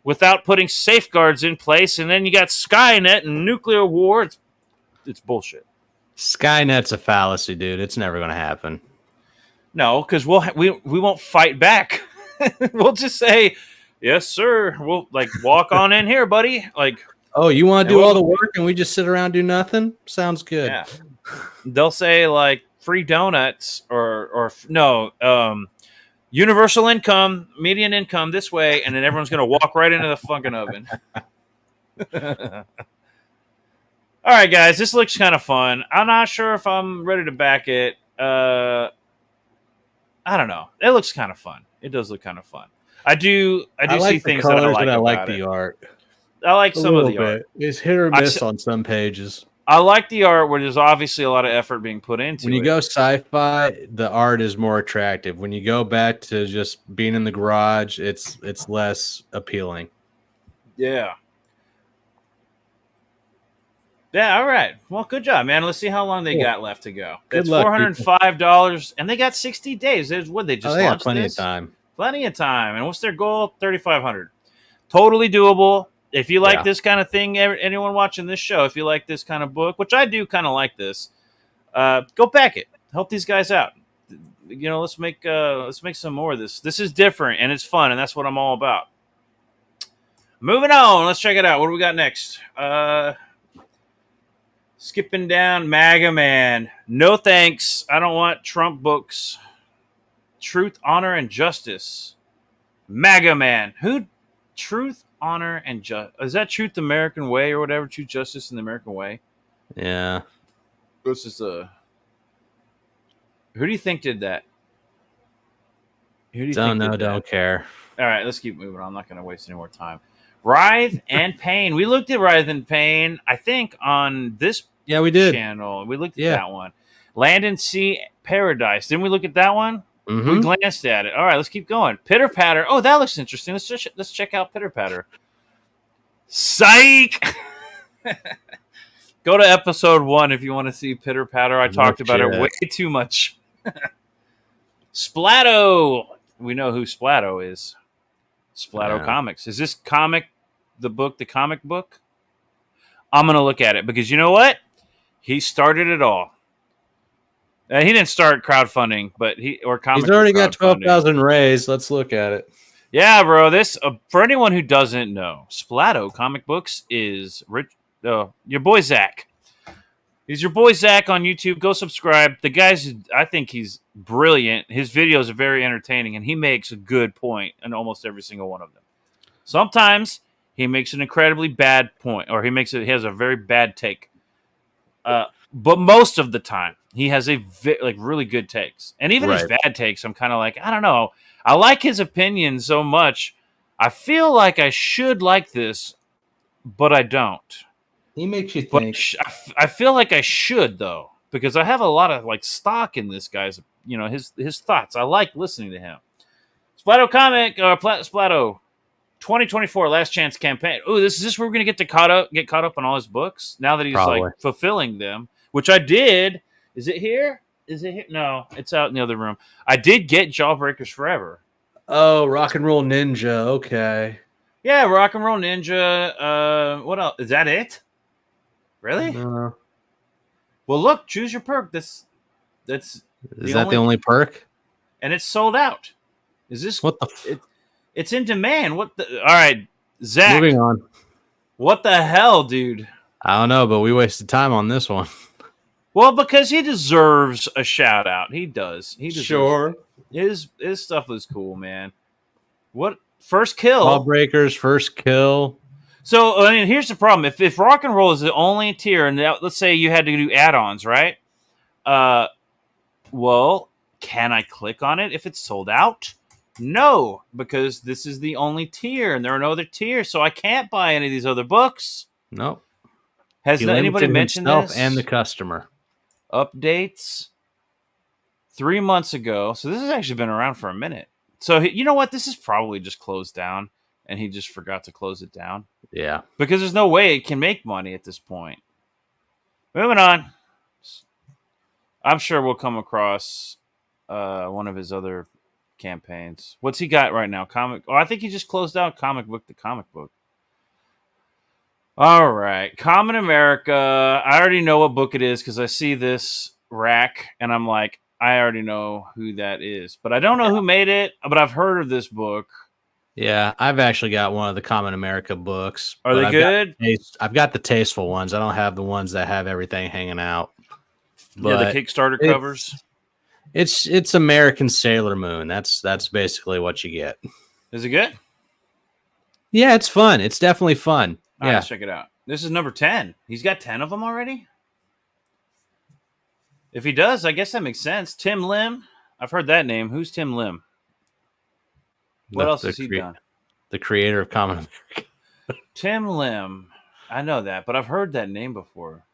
without putting safeguards in place, and then you got Skynet and nuclear war. It's bullshit. Skynet's a fallacy, dude. It's never going to happen. No, because we won't fight back. We'll just say, yes, sir. We'll walk on in here, buddy. Oh, you want to do all the work and we just sit around and do nothing? Sounds good. Yeah. They'll say free donuts or universal income, median income this way, and then everyone's going to walk right into the fucking oven. All right, guys, this looks kind of fun. I'm not sure if I'm ready to back it. I don't know. It looks kind of fun. It does look kind of fun. I do see things that I like. And I like about the art. I like some of the art. It's hit or miss on some pages. I like the art where there's obviously a lot of effort being put into it. When you go sci-fi, the art is more attractive. When you go back to just being in the garage, it's less appealing. Yeah. Yeah, all right. Well, good job, man. Let's see how long they Cool. got left to go. Good That's luck, $405, and they got 60 days. What they Oh, just they got launched plenty this? of time. Plenty of time. And what's their goal? 3,500. Totally doable. If you like Yeah. this kind of thing, anyone watching this show, if you like this kind of book, which I do kind of like this, go back it. Help these guys out. You know, let's make some more of this. This is different and it's fun, and that's what I'm all about. Moving on, let's check it out. What do we got next? Skipping down, MAGA Man. No thanks. I don't want Trump books. Truth, Honor, and Justice. MAGA Man. Who? Truth, Honor, and Justice. Is that Truth the American Way or whatever? Truth, Justice, and the American Way? Yeah. This is a. Who do you think did that? Who do you Don't think know. did that? Don't care. All right, let's keep moving on. I'm not going to waste any more time. Writhe and Pain. We looked at Writhe and Pain, I think, on this Yeah, we did. channel. We looked at that one. Land and Sea Paradise. Didn't we look at that one? Mm-hmm. We glanced at it. All right, let's keep going. Pitter Patter. Oh, that looks interesting. Let's check out Pitter Patter. Psych! Go to episode 1 if you want to see Pitter Patter. I talked about it way too much. Splatto. We know who Splatto is. Splatto Comics. Is this comic the comic book? I'm going to look at it because you know what? He started it all. He didn't start crowdfunding, but he's already got 12,000 raised. Let's look at it. Yeah, bro. This for anyone who doesn't know, Splatto Comic Books is your boy Zach. He's your boy Zach on YouTube. Go subscribe. The guy's, I think he's brilliant. His videos are very entertaining, and he makes a good point in almost every single one of them. Sometimes he makes an incredibly bad point, or he has a very bad take. But most of the time, he has really good takes. And even his bad takes, I'm kind of like, I don't know. I like his opinion so much. I feel like I should like this, but I don't. He makes you think. But I feel like I should, though, because I have a lot of stock in this guy's, his thoughts. I like listening to him. Splatto Comic, Splatto 2024 Last Chance Campaign. Oh, is this where we're going to get caught up on all his books now that he's fulfilling them, which I did. Is it here? No, it's out in the other room. I did get Jawbreakers Forever. Oh, Rock and Roll Ninja. Okay. Yeah, Rock and Roll Ninja. What else? Is that it? Really? No. Well, look, choose your perk. Is that the only perk? And it's sold out. Is this what the? It's in demand. What the? All right, Zach. Moving on. What the hell, dude? I don't know, but we wasted time on this one. Well, because he deserves a shout out. He does. He deserves sure. His stuff was cool, man. What first kill? Lawbreakers, first kill. So I mean, here's the problem: if rock and roll is the only tier, and let's say you had to do add-ons, right? Well, can I click on it if it's sold out? No, because this is the only tier, and there are no other tiers, so I can't buy any of these other books. Nope. Has anybody mentioned this? And the customer updates 3 months ago. So this has actually been around for a minute. So you know what? This is probably just closed down, and he just forgot to close it down. Yeah, because there's no way it can make money at this point. Moving on. I'm sure we'll come across one of his other campaigns. What's he got right now? I think he just closed out Comic Book the Comic Book. All right. Common America. I already know what book it is because I see this rack and I'm like, I already know who that is. But I don't know who made it, but I've heard of this book. Yeah, I've actually got one of the Common America books. Are they good? I've got the tasteful ones. I don't have the ones that have everything hanging out. But the Kickstarter covers. It's American Sailor Moon. That's basically what you get. Is it good? Yeah, it's fun. It's definitely fun. All right, let's check it out. This is number 10. He's got 10 of them already? If he does, I guess that makes sense. Tim Lim. I've heard that name. Who's Tim Lim? What else has he done? The creator of Common America. Tim Lim. I know that, but I've heard that name before.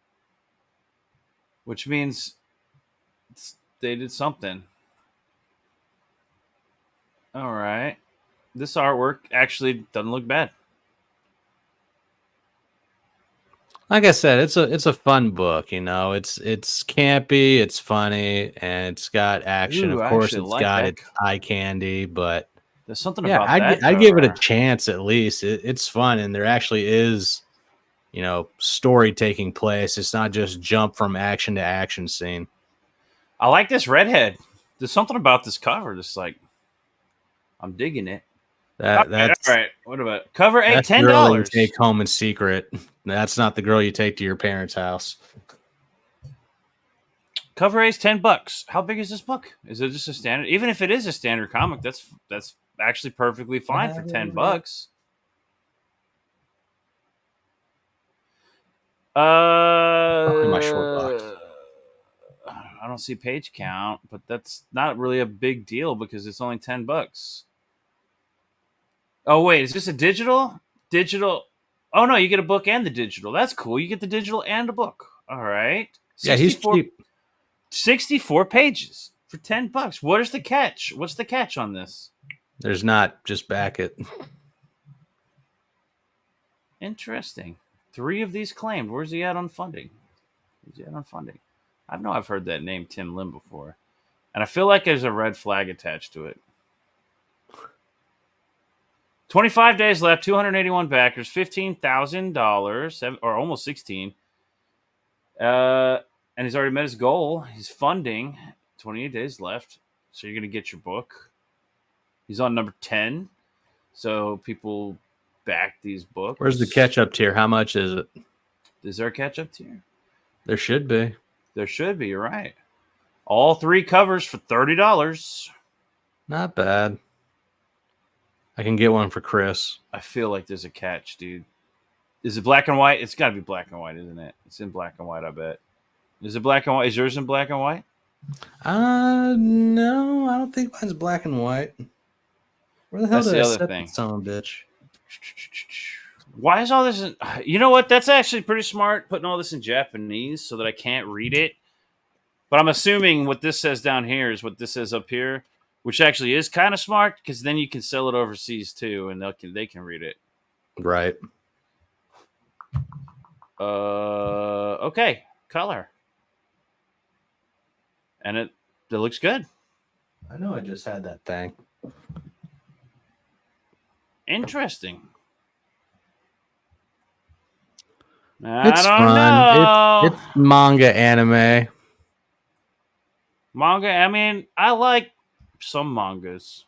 Which means they did something. All right. This artwork actually doesn't look bad. Like I said, it's a fun book. You know, it's campy, it's funny, and it's got action. Ooh, Of I course, actually it's like got that. its eye candy, but There's something yeah, about that I'd give it a cover. chance at least. It's fun, and there actually is, you know, story taking place. It's not just jump from action to action scene. I like this redhead. There's something about this cover that's like, I'm digging it. All right, all That's right. What about cover A? that's the $10. girl you take home in secret. That's not the girl you take to your parents' house. Cover A is $10. How big is this book? Is it just a standard? Even if it is a standard comic, that's actually perfectly fine for $10. Probably my short box. I don't see page count, but that's not really a big deal because it's only $10. Oh wait, is this a digital? Digital. Oh no, you get a book and the digital. That's cool. You get the digital and a book. All right. Yeah, he's 64, cheap. 64 pages for $10. What is the catch? What's the catch on this? There's not. Just back it. Interesting. 3 of these claimed. Where's he at on funding? I know I've heard that name Tim Lim before. And I feel like there's a red flag attached to it. 25 days left, 281 backers, $15,000, or almost 16. And he's already met his goal. He's funding. 28 days left. So you're going to get your book. He's on number 10. So people back these books. Where's the catch-up tier? How much is it? Is there a catch-up tier? There should be. There should be. You're right. All 3 covers for $30. Not bad. I can get one for Chris. I feel like there's a catch, dude. Is it black and white? It's got to be black and white, isn't it? It's in black and white, I bet. Is it black and white? Is yours in black and white? No, I don't think mine's black and white. Where the hell That's did the I other set thing. that son of a bitch? Why is all this in... You know what? That's actually pretty smart, putting all this in Japanese so that I can't read it. But I'm assuming what this says down here is what this says up here, which actually is kind of smart because then you can sell it overseas too, and they can read it. Right. Okay, color, and it looks good. I know I just had that thing. Interesting. It's I don't fun. know. It's manga anime. Manga. I mean, I like some mangas.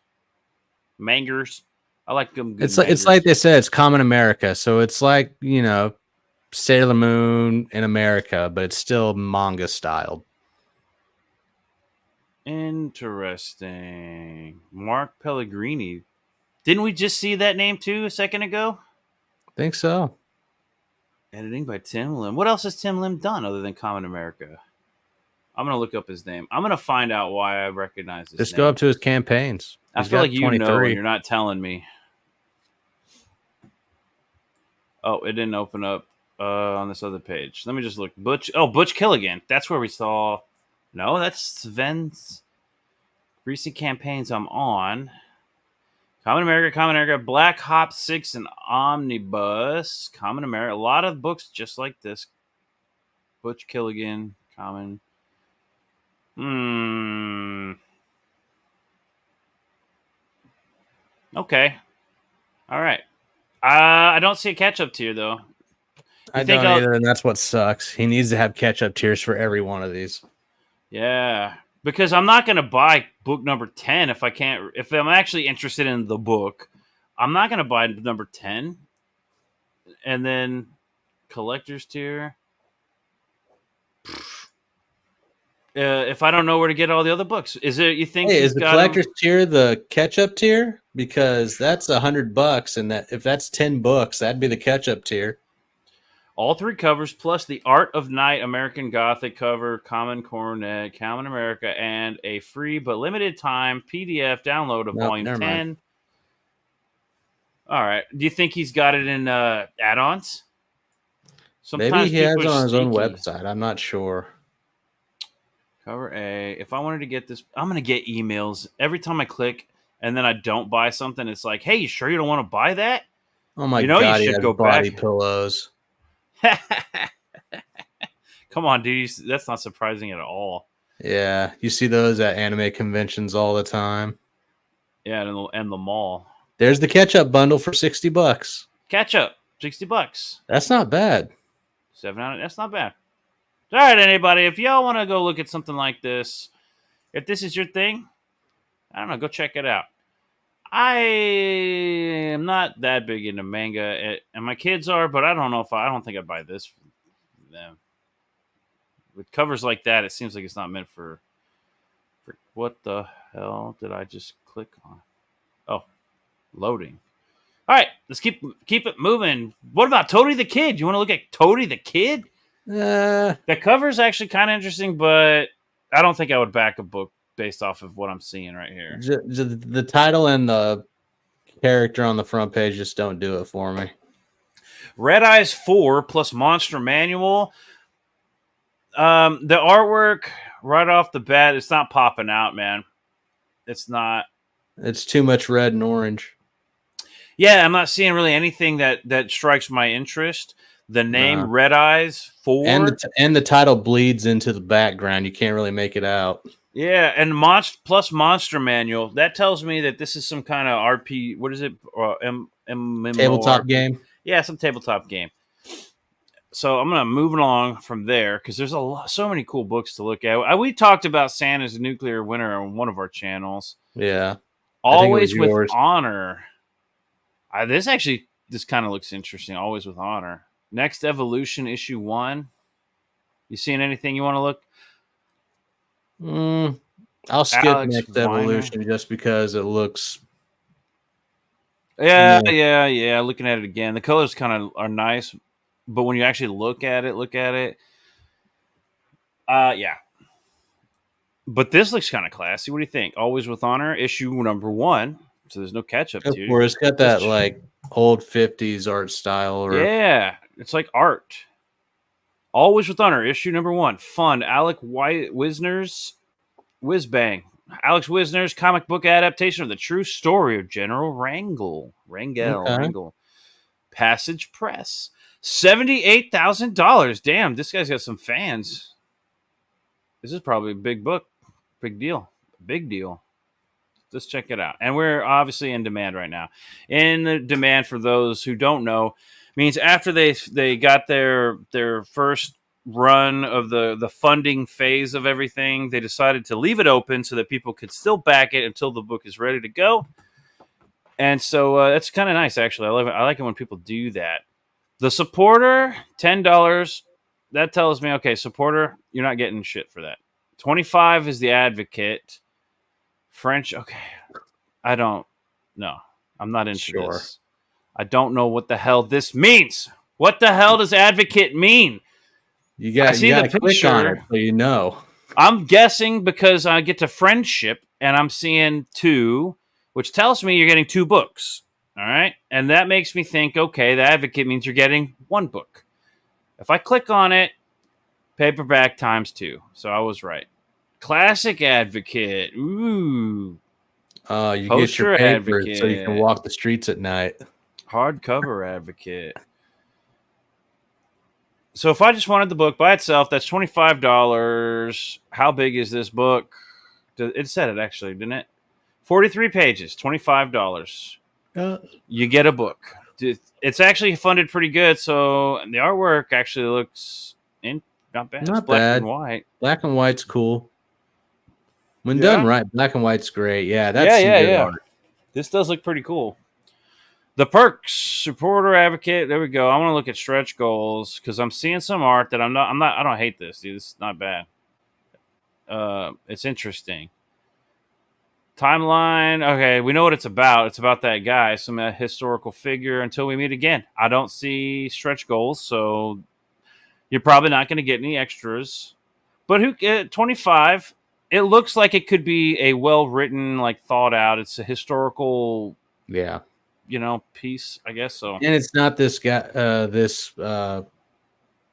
Mangers. I like them. It's like they said, it's common America. So it's like, you know, Sailor Moon in America, but it's still manga styled. Interesting. Mark Pellegrini. Didn't we just see that name too a second ago? I think so. Editing by Tim Lim. What else has Tim Lim done other than Common America? I'm going to look up his name. I'm going to find out why I recognize this Just name. go up to his campaigns. I He's feel got like you 23. know and you're not telling me. Oh, it didn't open up on this other page. Let me just look. Butch Killigan. That's where we saw... No, that's Sven's recent campaigns I'm on. Common America, Black Hop 6 and Omnibus. Common America. A lot of books just like this. Butch Killigan. Common. Okay. All right. I don't see a catch-up tier, though. I don't either, and that's what sucks. He needs to have catch-up tiers for every one of these. Yeah. Because I'm not going to buy book number 10 if I'm actually interested in the book. I'm not going to buy number 10. And then collector's tier. If I don't know where to get all the other books, is the collector's tier the catch-up tier? Because that's $100, and that if that's 10 books, that'd be the catch-up tier. All 3 covers plus the Art of Night American Gothic cover, Common Coronet, Common America, and a free but limited time PDF download of Volume 10. Mind. All right. Do you think he's got it in add-ons? Maybe he has it on his own website. I'm not sure. Cover A. If I wanted to get this, I'm going to get emails every time I click, and then I don't buy something. It's like, hey, you sure you don't want to buy that? Oh my God, you should go body pillows. Come on, dude. That's not surprising at all. Yeah, you see those at anime conventions all the time. Yeah, and the mall. There's the catch-up bundle for $60. Catch up, $60. That's not bad. 7 out. That's not bad. All right, anybody. If y'all want to go look at something like this, if this is your thing, I don't know. Go check it out. I am not that big into manga, and my kids are, but I don't know if I don't think I'd buy this for them. With covers like that, it seems like it's not meant for what the hell did I just click on? Oh, loading. All right, let's keep it moving. What about Toady the Kid? You want to look at Toady the Kid? The cover is actually kind of interesting, but I don't think I would back a book based off of what I'm seeing right here. The title and the character on the front page just don't do it for me. Red Eyes 4 plus Monster Manual. The artwork right off the bat, it's not popping out, man. It's not. It's too much red and orange. Yeah, I'm not seeing really anything that strikes my interest. The name Red Eyes 4 and the title bleeds into the background. You can't really make it out. Yeah, and plus Monster Manual. That tells me that this is some kind of RP. What is it? Tabletop game. Yeah, some tabletop game. So I'm gonna move along from there because there's so many cool books to look at. We talked about Santa's Nuclear Winter on one of our channels. Yeah, Always with Honor. This kind of looks interesting. Always with Honor. Next Evolution issue 1. You seeing anything you want to look? I'll skip Next Evolution just because it looks. Yeah. Looking at it again, the colors kind of are nice. But when you actually look at it, yeah. But this looks kind of classy. What do you think? Always with Honor, issue number 1. So there's no catch up to it. Where it's got that like old 50s art style. Yeah, it's like art. Always with Honor, issue number 1. Fun. Alex Wisner's Whizbang. Alex Wisner's comic book adaptation of the true story of General Rangel. Passage Press. $78,000. Damn, this guy's got some fans. This is probably a big book. Big deal. Let's check it out. And we're obviously in demand right now. In the demand, for those who don't know, means after they got their first run of the funding phase of everything, they decided to leave it open so that people could still back it until the book is ready to go. And so that's kind of nice, actually. I love it. I like it when people do that. The supporter, $10. That tells me, okay, supporter, you're not getting shit for that. $25 is the advocate. French, okay. I don't know. I'm not into this. I don't know what the hell this means. What the hell does advocate mean? You got to click on it so you know. I'm guessing because I get to friendship and I'm seeing 2, which tells me you're getting 2 books. All right. And that makes me think, okay, the advocate means you're getting 1 book. If I click on it, paperback times 2. So I was right. Classic advocate. Ooh. You get your paper so you can walk the streets at night. Hardcover advocate. So if I just wanted the book by itself, that's $25. How big is this book? It said it actually, didn't it? 43 pages, $25. You get a book. It's actually funded pretty good, so the artwork actually looks not bad. Not it's black bad. And white. Black and white's cool. When done right, black and white's great. Yeah, that's good art. This does look pretty cool. The perks, supporter advocate. There we go. I want to look at stretch goals because I'm seeing some art that I don't hate this, dude. This is not bad. It's interesting. Timeline. Okay, we know what it's about. It's about that guy, some historical figure. Until we meet again. I don't see stretch goals, so you're probably not going to get any extras. But 25. It looks like it could be a well-written, like thought out. It's a historical, piece, I guess so. And it's not this guy,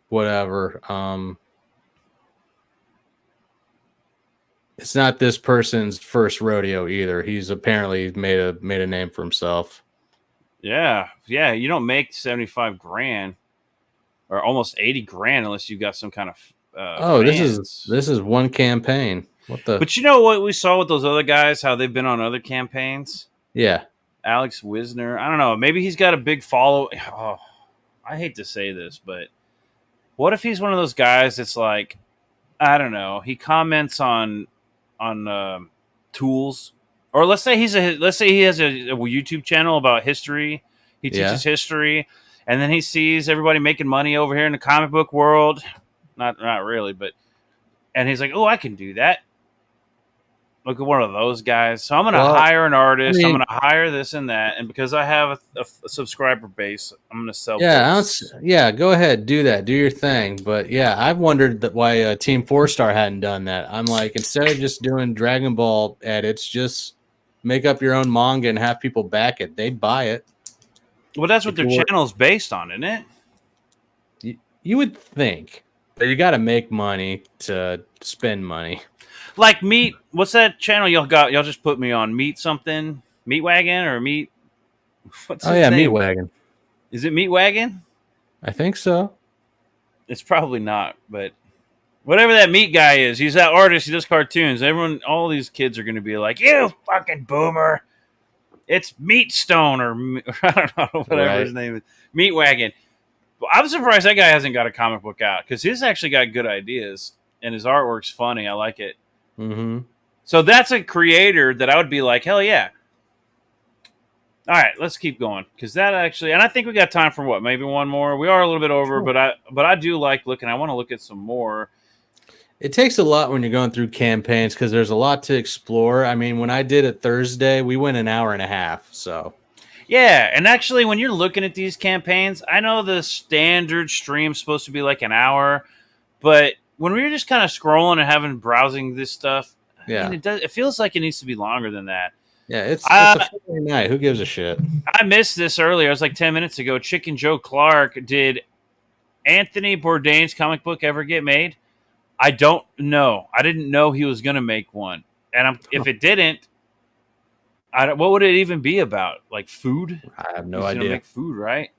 whatever. It's not this person's first rodeo either. He's apparently made a name for himself. Yeah. You don't make $75,000. or almost 80 grand unless you got some kind of this is one campaign. What the? But you know what we saw with those other guys, how they've been on other campaigns? Yeah. Alex Wisner. I don't know. Maybe he's got a big follow. Oh, I hate to say this, but what if he's one of those guys that's like, I don't know, he comments on tools, or let's say he has a YouTube channel about history. He teaches history, and then he sees everybody making money over here in the comic book world. Not really, but and he's like, oh, I can do that. Look at one of those guys. So I'm going to hire an artist. I'm going to hire this and that. And because I have a subscriber base, I'm going to sell. Yeah, go ahead. Do that. Do your thing. But yeah, I've wondered why Team 4-Star hadn't done that. I'm like, instead of just doing Dragon Ball edits, just make up your own manga and have people back it. They'd buy it. Well, that's what their channel is based on, isn't it? You would think. But you got to make money to spend money. Like Meat, what's that channel y'all got? Y'all just put me on Meat something, Meat Wagon or Meat? What's his name? Meat Wagon. Is it Meat Wagon? I think so. It's probably not, but whatever that Meat guy is, he's that artist. He does cartoons. All these kids are going to be like, "You fucking boomer!" It's Meat Stone or I don't know whatever his name is, Meat Wagon. I'm surprised that guy hasn't got a comic book out because he's actually got good ideas and his artwork's funny. I like it. Mm-hmm. So that's a creator that I would be like, hell yeah. All right, let's keep going because that actually, and I think we got time for what, maybe one more. We are a little bit over, sure. but I do like looking. I want to look at some more. It takes a lot when you're going through campaigns because there's a lot to explore. I mean, when I did it Thursday, we went an hour and a half. So yeah, and actually, when you're looking at these campaigns, I know the standard stream's supposed to be like an hour, but when we were just kind of scrolling and browsing this stuff, I mean, it feels like it needs to be longer than that. Yeah, it's a Friday night. Who gives a shit? I missed this earlier. It was like 10 minutes ago. Chicken Joe Clark, did Anthony Bourdain's comic book ever get made? I don't know. I didn't know he was going to make one. And if it didn't, what would it even be about? Like food? I have no He's idea. gonna make food, right?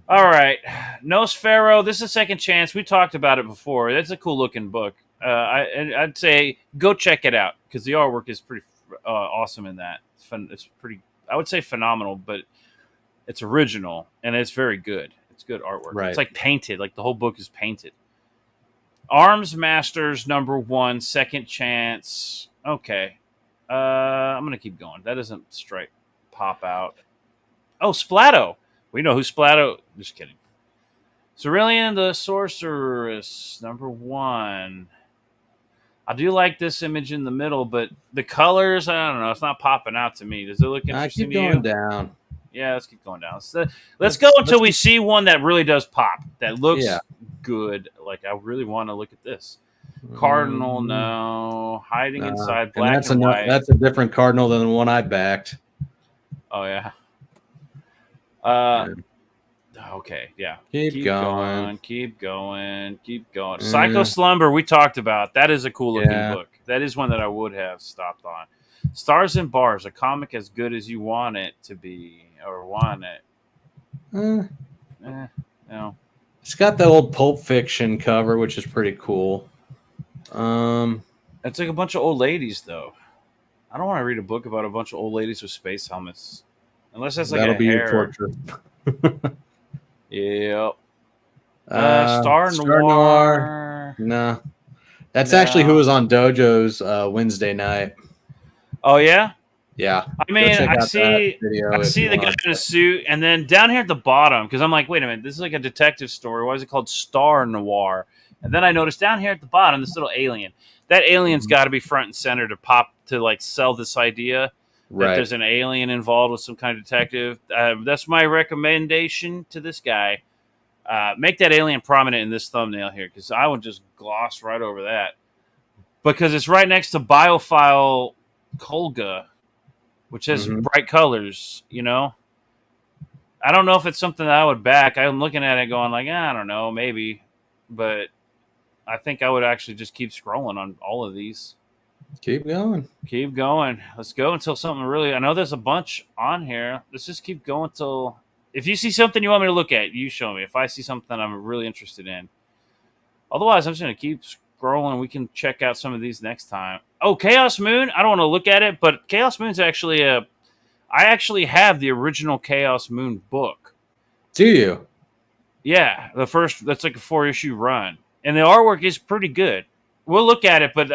All right, Nosfero. This is a second chance. We talked about it before. That's a cool looking book. I'd say go check it out because the artwork is pretty awesome in that. It's pretty. I would say phenomenal, but it's original and it's very good. It's good artwork. Right. It's like painted. Like the whole book is painted. Arms Masters #1, second chance. Okay, I'm gonna keep going. That doesn't straight pop out. Oh, Splatto. We know who Splatto. Just kidding. Cerulean the Sorceress, #1. I do like this image in the middle, but the colors, I don't know. It's not popping out to me. Does it look interesting to you? Keep going down. Yeah, let's keep going down. Let's go until we see one that really does pop. That looks good. Like, I really want to look at this. Cardinal, no. Hiding inside black and white. That's a different Cardinal than the one I backed. Oh, yeah. Okay, yeah. Keep going. Keep going. Psycho Slumber, we talked about. That is a cool looking book. That is one that I would have stopped on. Stars and Bars, a comic as good as you want it to be, or want it. No. It's got the old Pulp Fiction cover, which is pretty cool. It's like a bunch of old ladies, though. I don't want to read a book about a bunch of old ladies with space helmets. Unless that's like that'll be hair. your torture. Yep. Star Noir. No. That's actually who was on Dojo's Wednesday night. Oh, yeah? Yeah. I mean, I see the guy in a suit, and then down here at the bottom, because I'm like, wait a minute, this is like a detective story. Why is it called Star Noir? And then I noticed down here at the bottom, this little alien. That alien's got to be front and center to like sell this idea that there's an alien involved with some kind of detective. That's my recommendation to this guy. Make that alien prominent in this thumbnail here, because I would just gloss right over that. Because it's right next to Biophile Kolga, which has bright colors, you know? I don't know if it's something that I would back. I'm looking at it going like, I don't know, maybe. But I think I would actually just keep scrolling on all of these. Keep going. Keep going. Let's go until something really... I know there's a bunch on here. Let's just keep going until If you see something you want me to look at, you show me. If I see something I'm really interested in. Otherwise, I'm just going to keep scrolling. We can check out some of these next time. Oh, Chaos Moon. I don't want to look at it, but Chaos Moon's actually I actually have the original Chaos Moon book. Do you? Yeah, the first. That's like a 4-issue run, and the artwork is pretty good. We'll look at it, but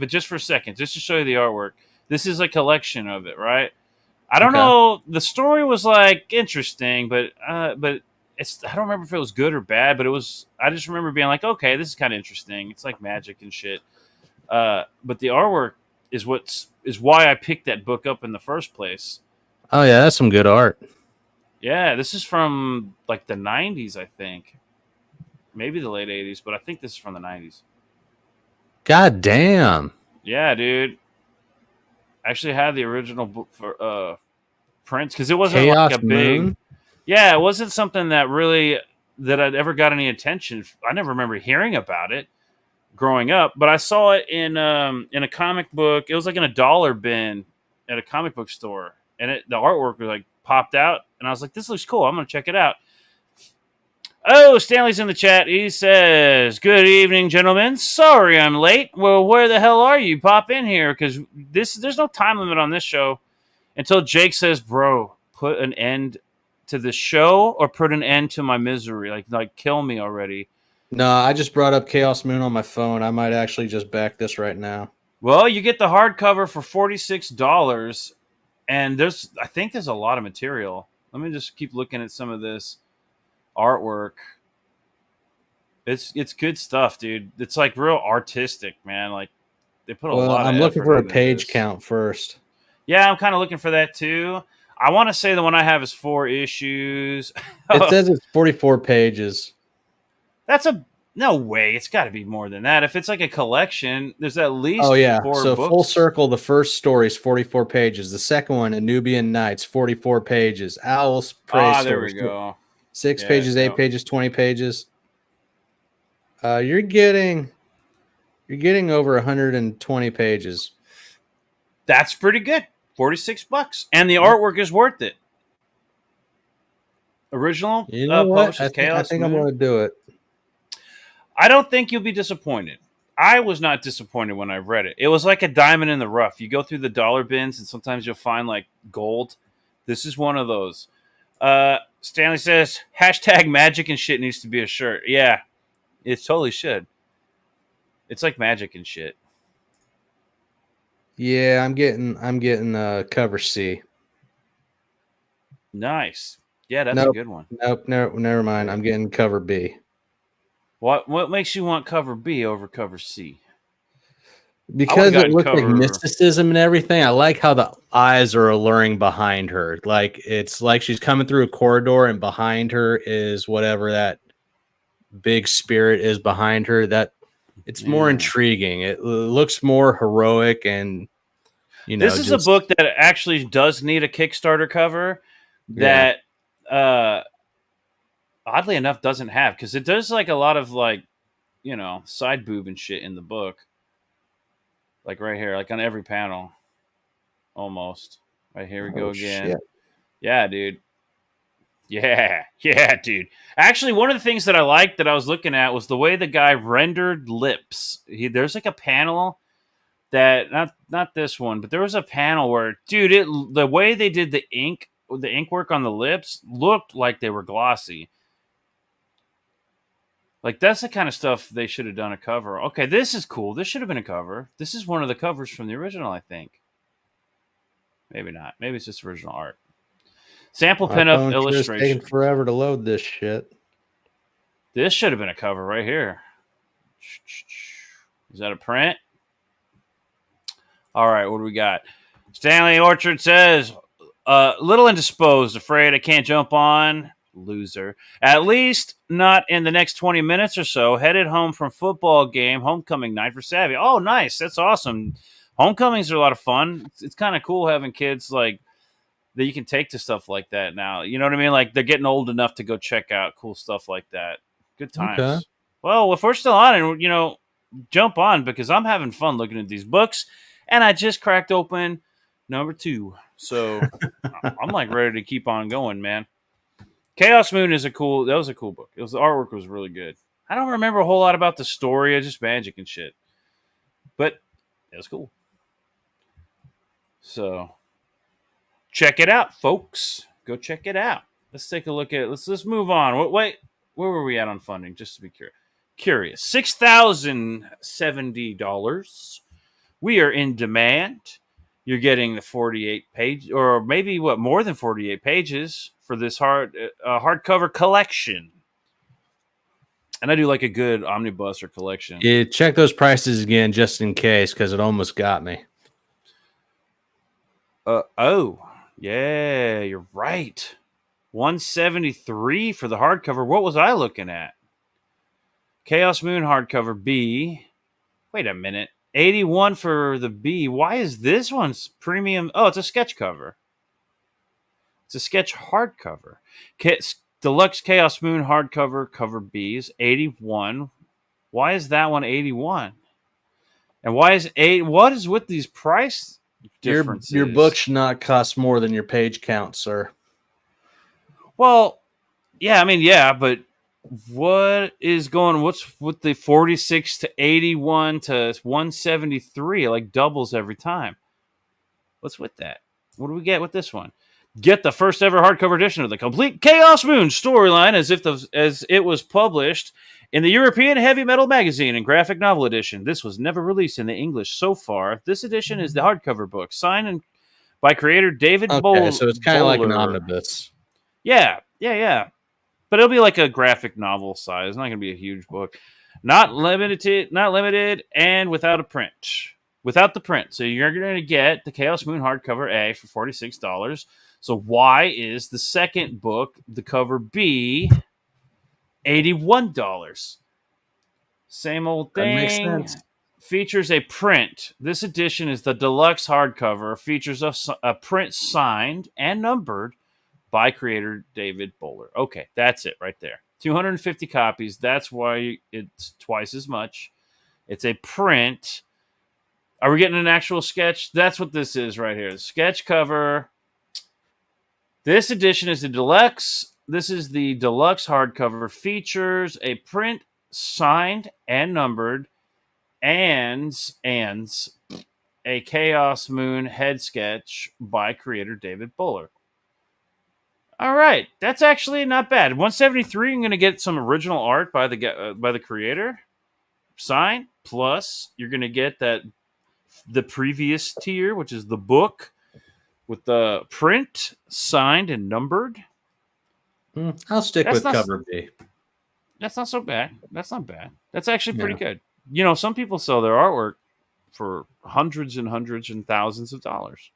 just for a second, just to show you the artwork. This is a collection of it, right? I don't know. The story was like interesting, but it's I don't remember if it was good or bad, but it was. I just remember being like, okay, this is kind of interesting. It's like magic and shit. But the artwork is why I picked that book up in the first place. Oh yeah, that's some good art. Yeah, this is from like the 90s, I think. Maybe the late 80s, but I think this is from the 90s. God damn. Yeah, dude. I actually had the original book for prints because it wasn't Chaos like a big. Moon? Yeah, it wasn't something that I'd ever got any attention. I never remember hearing about it growing up, but I saw it in a comic book. It was like in a dollar bin at a comic book store, and the artwork was like popped out, and I was like, "This looks cool. I'm gonna check it out." Oh, Stanley's in the chat. He says, "Good evening, gentlemen. Sorry I'm late. Well, where the hell are you? Pop in here because there's no time limit on this show until Jake says, bro, put an end to the show or put an end to my misery. Like kill me already." No, I just brought up Chaos Moon on my phone. I might actually just back this right now. Well, you get the hardcover for $46, and I think there's a lot of material. Let me just keep looking at some of this artwork. It's good stuff, dude. It's like real artistic, man. Like they put a lot. I'm looking for a page count first. Yeah, I'm kind of looking for that too. I want to say the one I have is 4 issues. It says it's 44 pages. No way. It's got to be more than that. If it's like a collection, there's at least 4 so books. Full Circle, the first story is 44 pages. The second one, Anubian Nights, 44 pages. Owl's Praise. There we go. 6 pages, 8 pages, 20 pages. You're getting over 120 pages. That's pretty good. $46, and the artwork is worth it. Original. You know what? I think I'm going to do it. I don't think you'll be disappointed. I was not disappointed when I read it. It was like a diamond in the rough. You go through the dollar bins, and sometimes you'll find like gold. This is one of those. Stanley says, hashtag magic and shit needs to be a shirt. Yeah, it totally should. It's like magic and shit. Yeah, I'm getting cover C. Nice. Yeah, that's a good one. Nope, never mind. I'm getting cover B. What makes you want cover B over cover C? Because it looks like mysticism and everything. I like how the eyes are alluring behind her. Like it's like she's coming through a corridor, and behind her is whatever that big spirit is behind her. That it's more intriguing. It looks more heroic, and this is a book that actually does need a Kickstarter cover that oddly enough doesn't have, because it does like a lot of like side boob and shit in the book, like right here, like on every panel almost. Right here we go again. Shit. Yeah, dude. Yeah, dude. Actually, one of the things that I liked that I was looking at was the way the guy rendered lips. There's like a panel that not this one, but there was a panel where, dude, the way they did the ink work on the lips looked like they were glossy. Like that's the kind of stuff they should have done a cover. Okay, this is cool. This should have been a cover. This is one of the covers from the original, I think. Maybe not. Maybe it's just original art. Sample pinup illustration. It's taking forever to load this shit. This should have been a cover right here. Is that a print? All right, what do we got? Stanley Orchard says, little indisposed, afraid I can't jump on. Loser. At least not in the next 20 minutes or so. Headed home from football game, homecoming night for Savvy. Oh, nice. That's awesome. Homecomings are a lot of fun. It's kind of cool having kids like that you can take to stuff like that now. You know what I mean? Like they're getting old enough to go check out cool stuff like that. Good times. Okay. Well, if we're still on and, jump on, because I'm having fun looking at these books, and I just cracked open number 2. So I'm like ready to keep on going, man. Chaos Moon is that was a cool book. The artwork was really good. I don't remember a whole lot about the story. It's just magic and shit. But it was cool. So check it out, folks. Go check it out. Let's take a look at it. Let's move on. Wait, where were we at on funding? Just to be curious. $6,070. We are in demand. You're getting the 48 page, or maybe more than 48 pages for this hardcover collection. And I do like a good omnibus or collection. Yeah, check those prices again just in case, because it almost got me. Oh, yeah, you're right. $173 for the hardcover. What was I looking at? Chaos Moon hardcover B. Wait a minute. $81 for the B. Why is this one's premium? Oh, it's a sketch cover. It's a sketch hardcover. Deluxe Chaos Moon hardcover, cover B is $81. Why is that one $81? And why is what is with these price differences? Your book should not cost more than your page count, sir. Well, yeah, I mean, yeah, but what's with the 46 to 81 to 173? It like doubles every time. What's with that? What do we get with this one? Get the first ever hardcover edition of the complete Chaos Moon storyline as it was published in the European Heavy Metal Magazine and Graphic Novel Edition. This was never released in the English so far. This edition is the hardcover book, signed by creator David Bowler. So it's kind of like an omnibus. Yeah. But it'll be like a graphic novel size. It's not going to be a huge book. Not limited, and without a print. Without the print. So you're going to get the Chaos Moon hardcover A for $46. So why is the second book, the cover B, $81? Same old thing. That makes sense. Features a print. This edition is the deluxe hardcover. Features a print signed and numbered by creator David Bowler. Okay, that's it right there. 250 copies. That's why it's twice as much. It's a print. Are we getting an actual sketch? That's what this is right here. The sketch cover. This edition is the deluxe. This is the deluxe hardcover. Features a print signed and numbered and a Chaos Moon head sketch by creator David Bowler. All right, that's actually not bad. 173. I'm going to get some original art by the creator, sign. Plus, you're going to get the previous tier, which is the book with the print signed and numbered. I'll stick with cover B. That's not so bad. That's not bad. That's actually pretty good. You know, some people sell their artwork for hundreds and hundreds and thousands of dollars.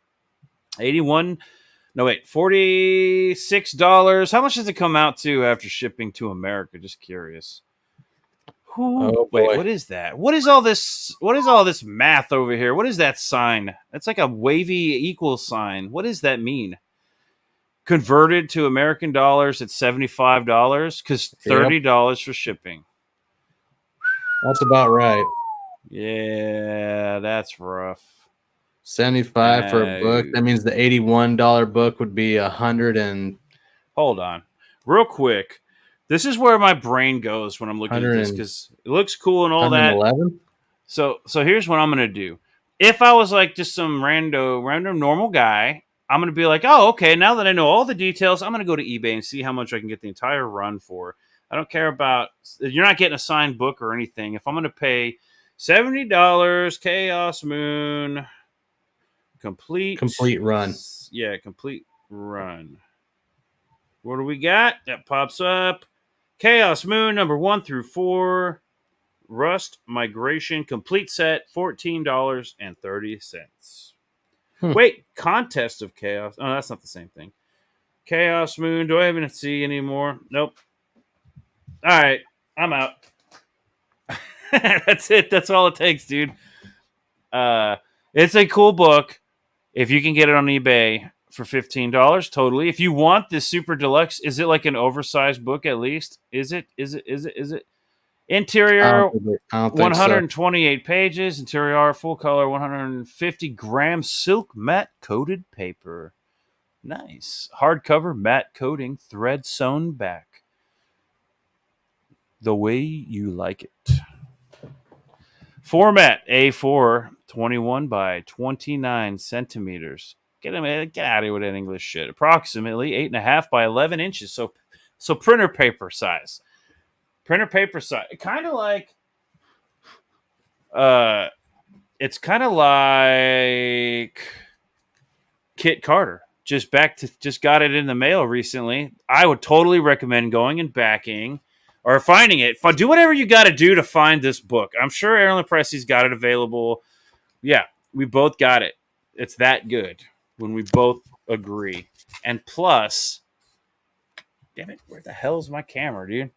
$46. How much does it come out to after shipping to America? Just curious. Wait, what is that? What is all this? What is all this math over here? What is that sign? It's like a wavy equal sign. What does that mean? Converted to American dollars at $75 because $30 for shipping. That's about right. Yeah, that's rough. 75 for a book. That means the $81 book would be 100 and. Hold on, real quick. This is where my brain goes when I'm looking at this because it looks cool and all that. So here's what I'm gonna do. If I was like just some random normal guy, I'm gonna be like, oh, okay. Now that I know all the details, I'm gonna go to eBay and see how much I can get the entire run for. I don't care about. You're not getting a signed book or anything. If I'm gonna pay $70, Chaos Moon, complete run. Yeah, complete run. What do we got? That pops up. Chaos Moon number 1 through 4. Rust Migration complete set, $14.30. Wait, Contest of Chaos. Oh, that's not the same thing. Chaos Moon. Do I even see anymore? Nope. All right, I'm out. That's it. That's all it takes, dude. It's a cool book. If you can get it on eBay for $15, totally. If you want this super deluxe, is it like an oversized book at least? Is it? Interior, 128 pages. Interior, full color, 150 gram silk matte coated paper. Nice. Hardcover, matte coating, thread sewn back. The way you like it. Format A4, 21 by 29 centimeters. Get out of here with that English shit. Approximately 8.5 by 11 inches. So printer paper size. Printer paper size. Kind of like, it's kind of like Kit Carter. Just got it in the mail recently. I would totally recommend going and backing or finding it. Do whatever you got to do to find this book. I'm sure Aaron Lepresti's got it available. Yeah, we both got it. It's that good when we both agree. And plus, damn it, where the hell is my camera, dude?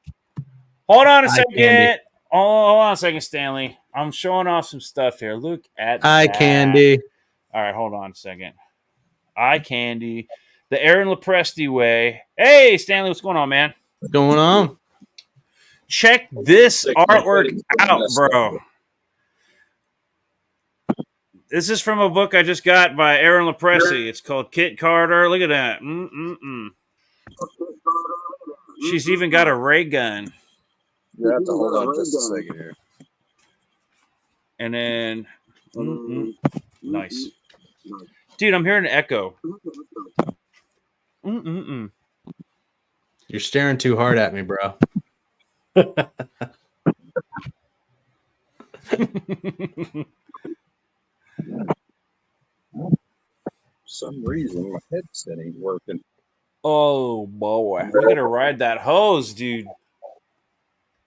Hold on a second. Hold on a second, Stanley. I'm showing off some stuff here. Look at Eye that. candy. All right, hold on a second. Eye candy. The Aaron Lepresti way. Hey, Stanley, what's going on, man? What's going on? Check this artwork out, bro. This is from a book I just got by Aaron Lepresti. It's called Kit Carter. Look at that. She's even got a ray gun. You have to hold on just a second here. And then, nice. Dude, I'm hearing an echo. You're staring too hard at me, bro. For some reason, my headset ain't working. Oh, boy. Look at her ride that hose, dude.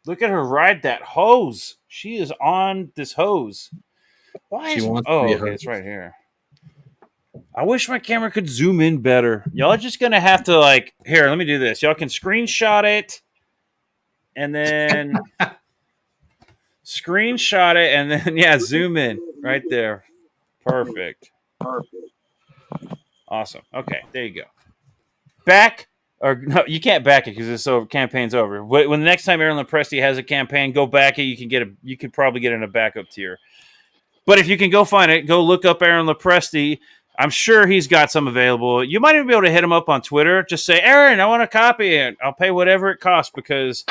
Look at her ride that hose. She is on this hose. Why is okay, it's right here. I wish my camera could zoom in better. Y'all are just gonna have to here, let me do this. Y'all can screenshot it and then zoom in right there. Perfect. Awesome. Okay, there you go. Back or no, you can't back it because it's over. Campaign's over. When the next time Aaron Lepresti has a campaign, go back it. You could probably get in a backup tier. But if you can go find it, go look up Aaron Lepresti. I'm sure he's got some available. You might even be able to hit him up on Twitter. Just say, Aaron, I want a copy. And I'll pay whatever it costs because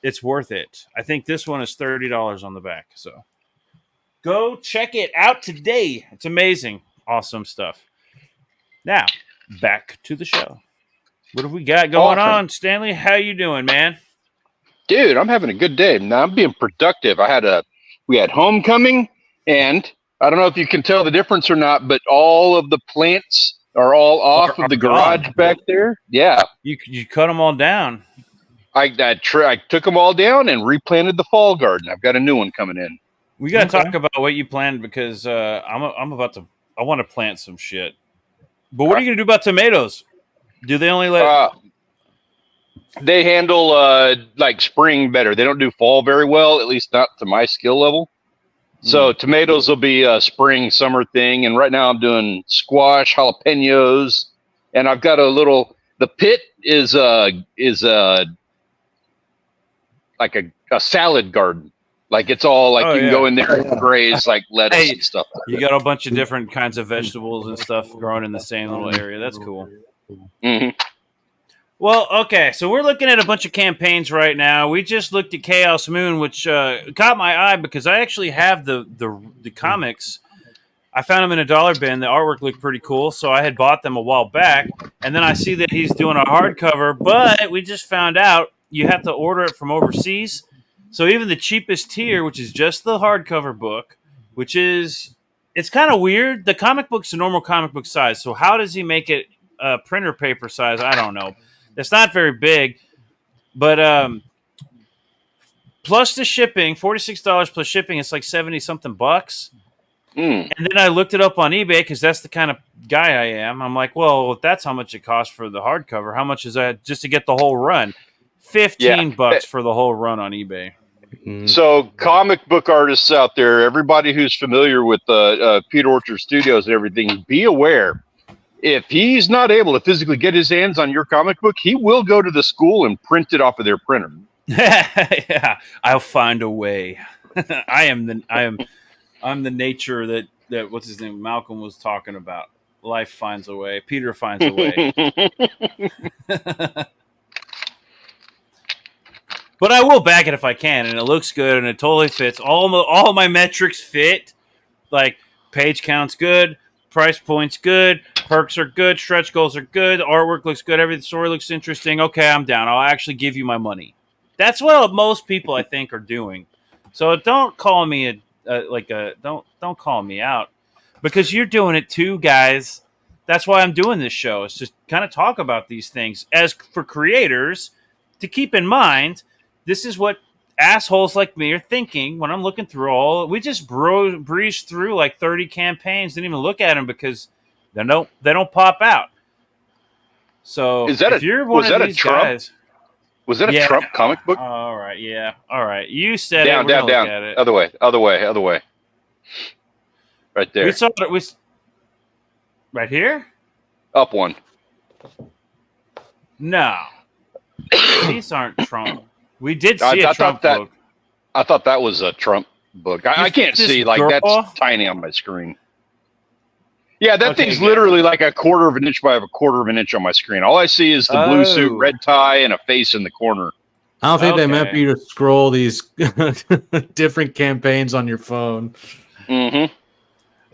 it's worth it. I think this one is $30 on the back. So go check it out today. It's amazing. Awesome stuff. Now, back to the show. What have we got going on? Stanley, how you doing, man? Dude, I'm having a good day. Now I'm being productive. We had homecoming, and I don't know if you can tell the difference or not, but all of the plants are all off of the garage back there. Yeah. You cut them all down. I took them all down and replanted the fall garden. I've got a new one coming in. We got to talk about what you planted because I want to plant some shit. But what are you going to do about tomatoes? Do they only let... they handle spring better. They don't do fall very well, at least not to my skill level. So tomatoes will be a spring, summer thing. And right now I'm doing squash, jalapenos, and I've got the pit is like a salad garden. Like it's all you can go in there and graze like lettuce and stuff. You got a bunch of different kinds of vegetables and stuff growing in the same little area. That's cool. Mm-hmm. Well, okay, so we're looking at a bunch of campaigns right now. We just looked at Chaos Moon, which caught my eye because I actually have the comics. I found them in a dollar bin. The artwork looked pretty cool, so I had bought them a while back. And then I see that he's doing a hardcover, but we just found out you have to order it from overseas. So even the cheapest tier, which is just the hardcover book, it's kind of weird. The comic book's a normal comic book size, so how does he make it printer paper size? I don't know. It's not very big, but plus the shipping, $46 plus shipping, it's like 70-something bucks. And then I looked it up on eBay because that's the kind of guy I am. I'm like, well, if that's how much it costs for the hardcover, how much is that just to get the whole run? $15 for the whole run on eBay. So comic book artists out there, everybody who's familiar with Peter Orchard Studios and everything, be aware. If he's not able to physically get his hands on your comic book, he will go to the school and print it off of their printer. Yeah, I'll find a way. I'm the nature that what's his name, Malcolm was talking about. life finds a way. Peter finds a way. But I will back it if I can, and it looks good, and it totally fits. All my metrics fit. Like, page count's good, price point's good, perks are good, stretch goals are good, artwork looks good, every story looks interesting. Okay, I'm down. I'll actually give you my money. That's what most people, I think, are doing. So don't call me don't call me out, because you're doing it too, guys. That's why I'm doing this show. It's just kind of talk about these things as for creators to keep in mind. This is what assholes like me are thinking when I'm looking through we just breezed through like 30 campaigns, didn't even look at them because they don't pop out. So if you're one of these guys, was that a Trump comic book? All right, yeah, all right. You said down, it. We're down, down. look at it. Other way. Right there. We saw it. Right here. Up one. No, these aren't Trump. We did see a Trump book. I thought that was a Trump book. I can't see, like, that's tiny on my screen. Yeah, that thing's literally like a quarter of an inch by a quarter of an inch on my screen. All I see is the blue suit, red tie, and a face in the corner. I don't think they meant for you to scroll these different campaigns on your phone. Mm-hmm.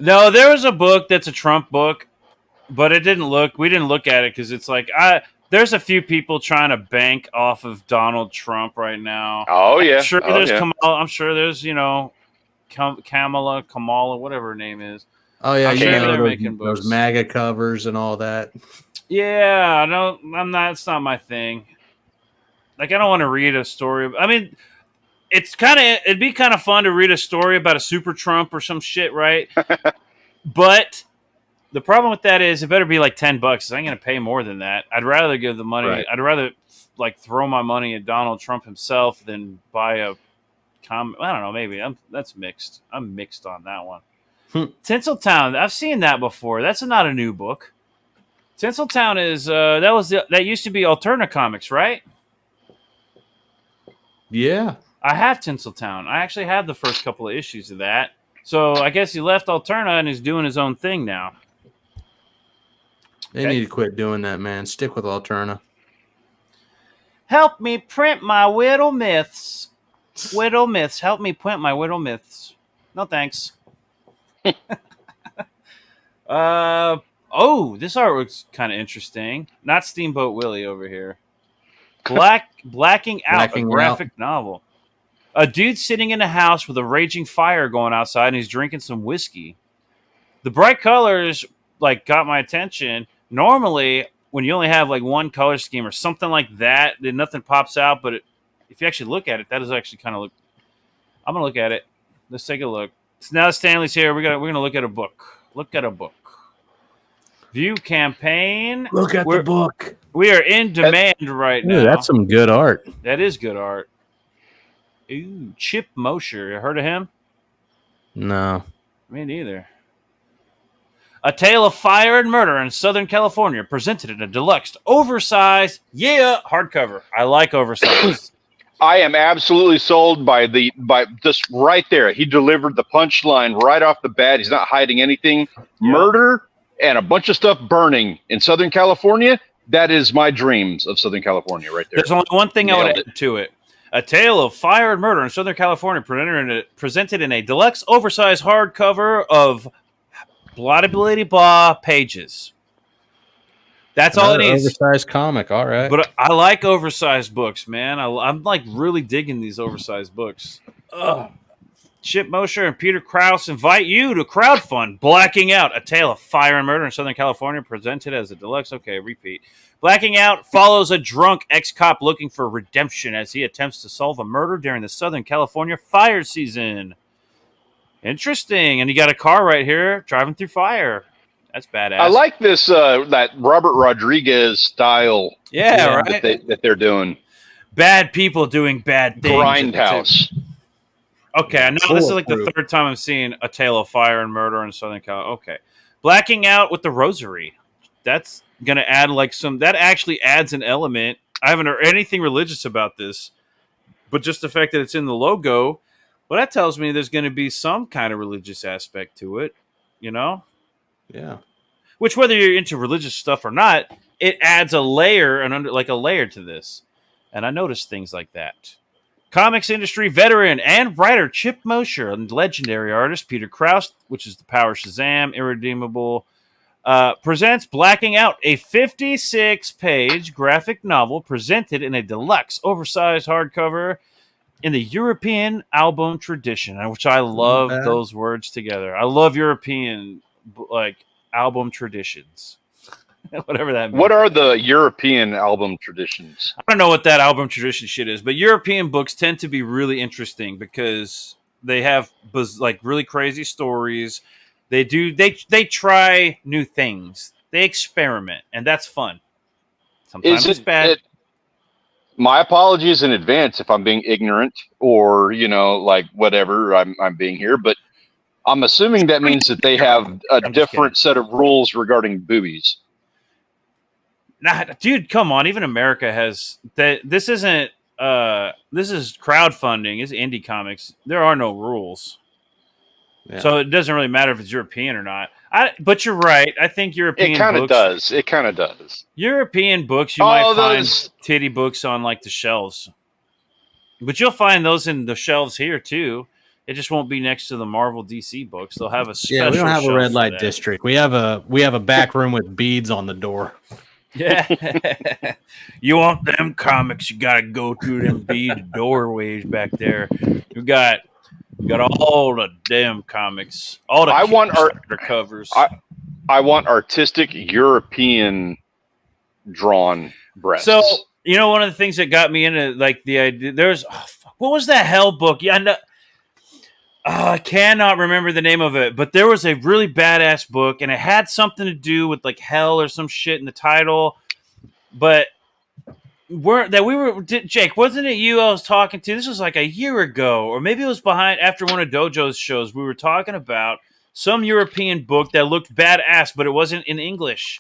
No, there was a book that's a Trump book, but we didn't look at it because it's like, there's a few people trying to bank off of Donald Trump right now. Oh yeah, I'm sure Kamala. I'm sure there's Kamala, whatever her name is. Oh yeah, I'm sure they're making those books. MAGA covers and all that. Yeah, no, I'm not. It's not my thing. Like, I don't want to read a story. I mean, it'd be kind of fun to read a story about a super Trump or some shit, right? But the problem with that is it better be like $10. I'm going to pay more than that. I'd rather give the money. Right. I'd rather like throw my money at Donald Trump himself than buy a I don't know. Maybe that's mixed. I'm mixed on that one. Tinseltown. I've seen that before. That's not a new book. Tinseltown is that used to be Alterna Comics, right? Yeah. I have Tinseltown. I actually have the first couple of issues of that. So I guess he left Alterna and is doing his own thing now. They need to quit doing that, man. Stick with Alterna. Help me print my Whittle Myths. Whittle Myths. Help me print my Whittle Myths. No thanks. This artwork's kind of interesting. Not Steamboat Willie over here. Blacking Out, a graphic novel. A dude sitting in a house with a raging fire going outside, and he's drinking some whiskey. The bright colors like got my attention. Normally, when you only have like one color scheme or something like that, then nothing pops out. But if you actually look at it, that is actually kind of look. I'm gonna look at it. Let's take a look. So now Stanley's here. We're gonna look at a book. Look at a book. View campaign. Look at the book. We are in demand right now. That's some good art. That is good art. Ooh, Chip Mosher. You heard of him? No. Me neither. A Tale of Fire and Murder in Southern California, presented in a deluxe, oversized, hardcover. I like oversized. I am absolutely sold by just right there. He delivered the punchline right off the bat. He's not hiding anything. Yeah. Murder and a bunch of stuff burning in Southern California. That is my dreams of Southern California right there. There's only one thing I would add to it. A Tale of Fire and Murder in Southern California, presented in a deluxe, oversized hardcover of blah pages. That's all it needs. Oversized comic, all right. But I like oversized books, man. I'm like really digging these oversized books. Chip Mosher and Peter Krause invite you to crowdfund Blacking Out, A Tale of Fire and Murder in Southern California, presented as a deluxe. Okay, repeat. Blacking Out follows a drunk ex-cop looking for redemption as he attempts to solve a murder during the Southern California fire season. Interesting. And you got a car right here driving through fire. That's badass. I like this that Robert Rodriguez style. Yeah, right. That they're doing. Bad people doing bad things. Grindhouse. Okay, I know this is like the third time I'm seeing A Tale of Fire and Murder in Southern California. Okay. Blacking Out with the Rosary. That's going to add like that actually adds an element. I haven't heard anything religious about this, but just the fact that it's in the logo, well, that tells me there's going to be some kind of religious aspect to it, you know? Yeah. which whether you're into religious stuff or not, it adds a layer like a layer to this. And I noticed things like that. Comics industry veteran and writer Chip Mosher and legendary artist Peter Krause, which is the Power Shazam, Irredeemable, presents Blacking Out, a 56-page graphic novel presented in a deluxe, oversized hardcover in the European album tradition, which I love those words together. I love European album traditions. Whatever that means. What are the European album traditions? I don't know what that album tradition shit is, but European books tend to be really interesting because they have really crazy stories. They try new things. They experiment, and that's fun. Sometimes it's bad. My apologies in advance if I'm being ignorant or, whatever I'm being here, but I'm assuming that means that they have a different set of rules regarding boobies. Nah, dude, come on. Even America has that. This isn't. This is crowdfunding. It's indie comics. There are no rules, so it doesn't really matter if it's European or not. But you're right. I think European. It kind of does. It kind of does. European books, you might find titty books on like the shelves, but you'll find those in the shelves here too. It just won't be next to the Marvel DC books. They'll have a special. Yeah, we don't have a red light district. We have a back room with beads on the door. Yeah. You want them comics, you gotta go through them beaded doorways back there. We got all the damn comics. All the covers. I want artistic European drawn breasts. So one of the things that got me into the idea what was that hell book? Yeah, I cannot remember the name of it, but there was a really badass book, and it had something to do with hell or some shit in the title. But Jake, wasn't it you I was talking to? This was like a year ago, or maybe it was after one of Dojo's shows. We were talking about some European book that looked badass, but it wasn't in English.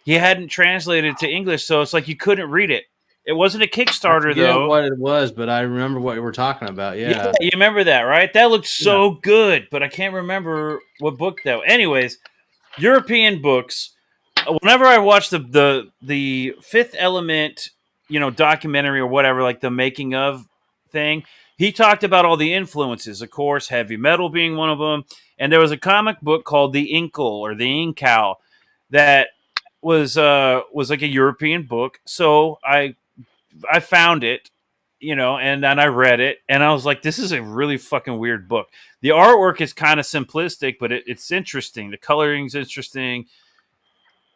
He hadn't translated it to English, so it's like you couldn't read it. It wasn't a Kickstarter, though. What it was, but I remember what we were talking about. Yeah, you remember that, right? That looked so good, but I can't remember what book that was. Anyways, European books. Whenever I watch the Fifth Element, documentary or whatever, like the making of thing, he talked about all the influences. Of course, heavy metal being one of them, and there was a comic book called The Inkle or The Incal that was like a European book. So I found it, and then I read it, and I was like, this is a really fucking weird book. The artwork is kind of simplistic, but it's interesting. The coloring's interesting.